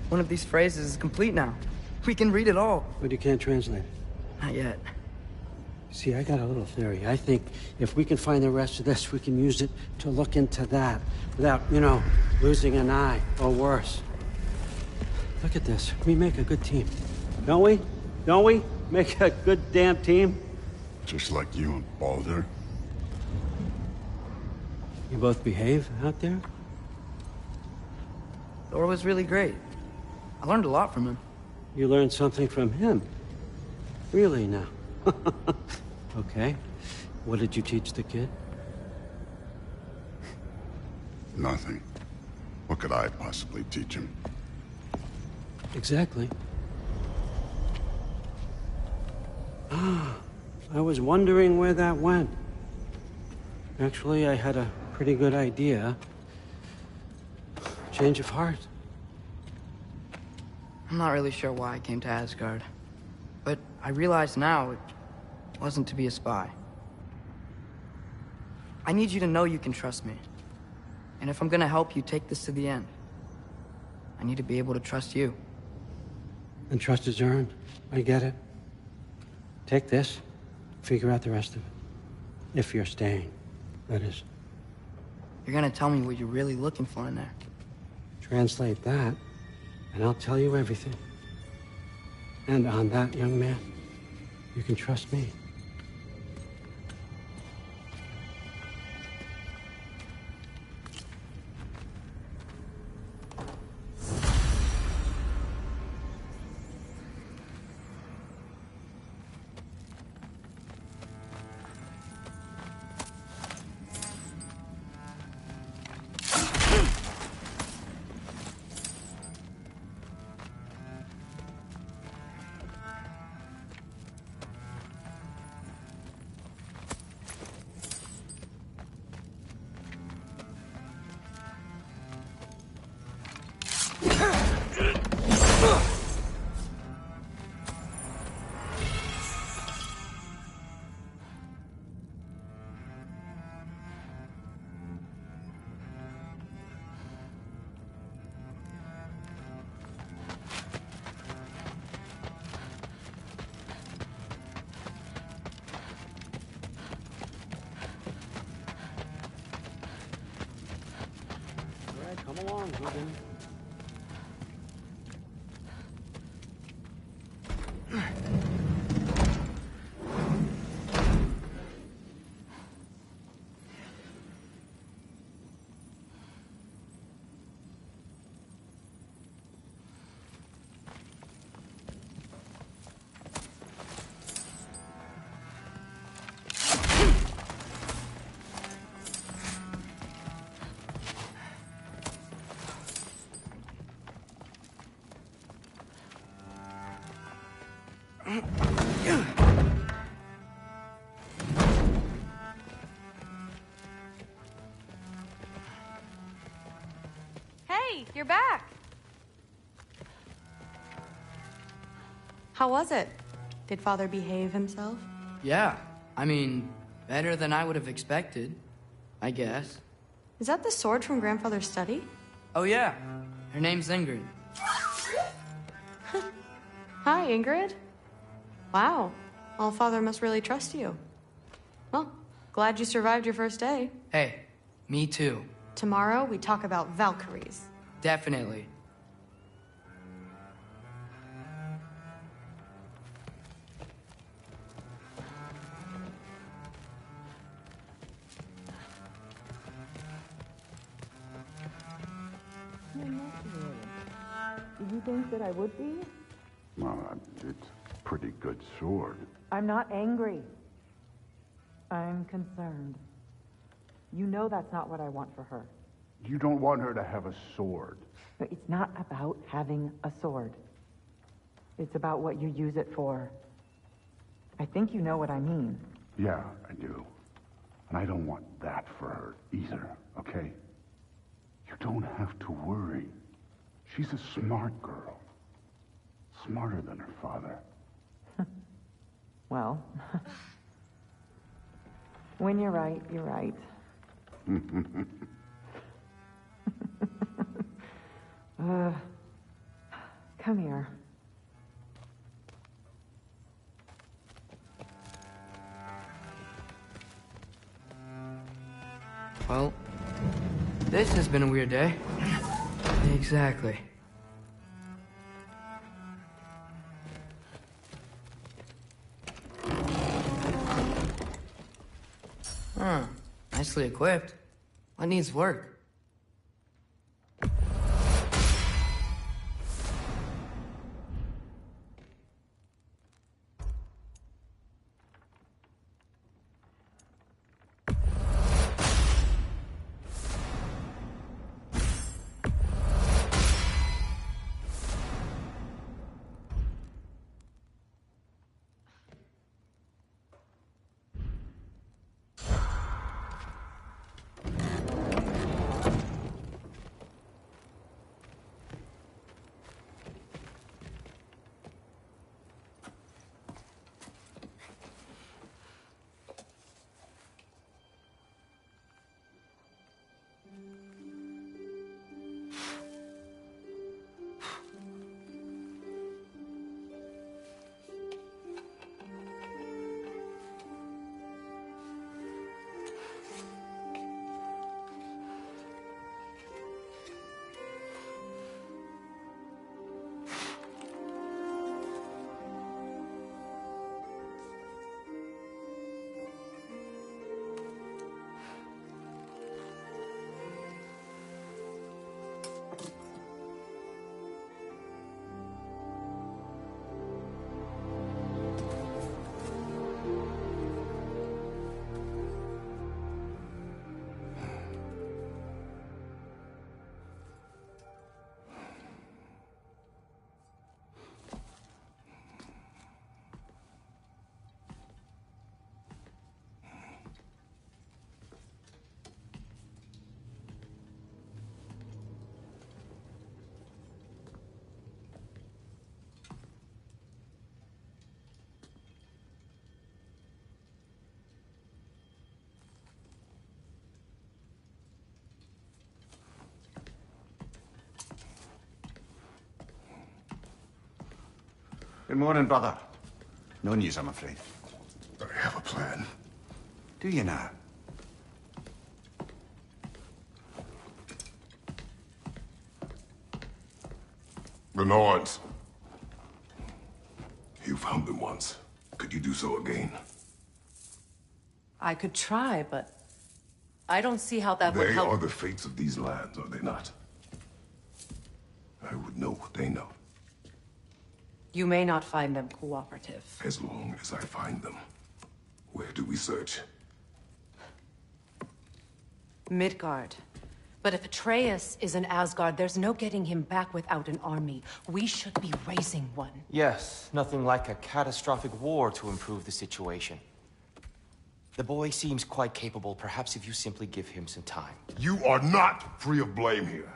one of these phrases is complete now. We can read it all. But you can't translate it. Not yet. See, I got a little theory. I think if we can find the rest of this, we can use it to look into that without, you know, losing an eye or worse. Look at this. We make a good team. Don't we? Don't we? Make a good damn team? Just like you and Baldur. You both behave out there? Thor was really great. I learned a lot from him. You learned something from him? Really now? Okay. What did you teach the kid? Nothing. What could I possibly teach him? Exactly. Ah, I was wondering where that went. Actually, I had a pretty good idea. Change of heart. I'm not really sure why I came to Asgard. But I realize now it wasn't to be a spy. I need you to know you can trust me. And if I'm gonna help you take this to the end, I need to be able to trust you. And trust is earned. I get it. Take this, figure out the rest of it. If you're staying, that is. You're gonna tell me what you're really looking for in there. Translate that, and I'll tell you everything. And on that, young man, you can trust me. Come along, Hogan. Hey, you're back. How was it? Did Father behave himself? Yeah, I mean, better than I would have expected, I guess. Is that the sword from Grandfather's study? Oh yeah, her name's Ingrid. Hi, Ingrid. Wow, Allfather must really trust you. Well, glad you survived your first day. Hey, me too. Tomorrow, we talk about Valkyries. Definitely. you think that I would be? Well, it's a pretty good sword. I'm not angry. I'm concerned. You know that's not what I want for her. You don't want her to have a sword. But it's not about having a sword. It's about what you use it for. I think you know what I mean. Yeah, I do. And I don't want that for her either, okay? You don't have to worry. She's a smart girl. Smarter than her father. Well, when you're right, you're right. Come here. Well, this has been a weird day. Exactly. Huh. Nicely equipped. What needs work? Good morning, brother. No news, I'm afraid. I have a plan. Do you now? The Norns. You found them once. Could you do so again? I could try, but I don't see how that would They help. are the fates of these lands, are they not? I would know what they know. You may not find them cooperative. As long as I find them. Where do we search? Midgard. But if Atreus is in Asgard, there's no getting him back without an army. We should be raising one. Yes, nothing like a catastrophic war to improve the situation. The boy seems quite capable. Perhaps if you simply give him some time. You are not free of blame here.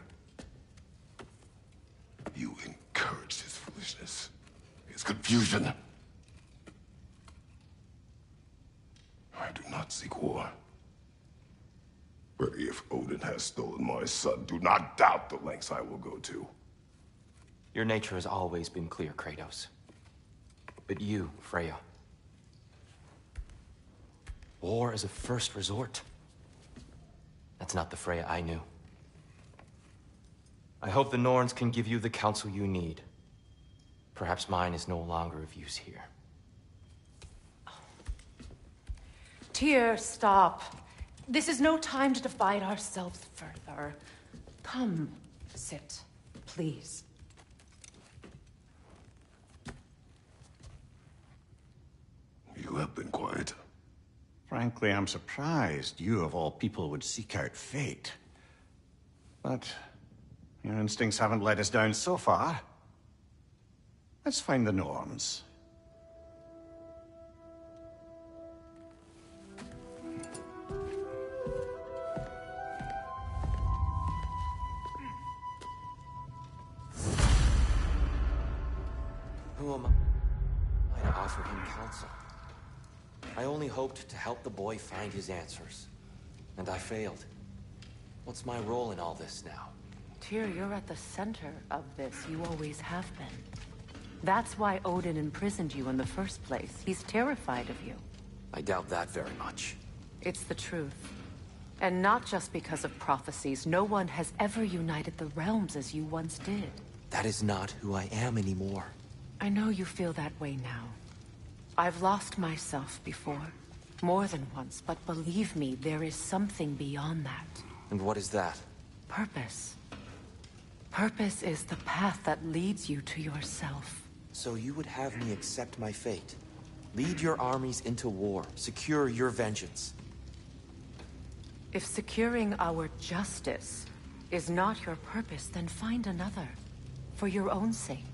You encouraged his foolishness, his confusion. I do not seek war. But if Odin has stolen my son, do not doubt the lengths I will go to. Your nature has always been clear, Kratos. But you, Freya. War is a first resort. That's not the Freya I knew. I hope the Norns can give you the counsel you need. Perhaps mine is no longer of use here. Tyr, stop. This is no time to divide ourselves further. Come, sit, please. Frankly, I'm surprised you of all people would seek out fate. But your instincts haven't let us down so far. Let's find the norms. Who am I to offer him counsel? I only hoped to help the boy find his answers. And I failed. What's my role in all this now? Tyr, you're at the center of this. You always have been. That's why Odin imprisoned you in the first place. He's terrified of you. I doubt that very much. It's the truth. And not just because of prophecies. No one has ever united the realms as you once did. That is not who I am anymore. I know you feel that way now. I've lost myself before. More than once, but believe me, there is something beyond that. And what is that? Purpose. Purpose is the path that leads you to yourself. So you would have me accept my fate? Lead your armies into war, secure your vengeance. If securing our justice is not your purpose, then find another. For your own sake.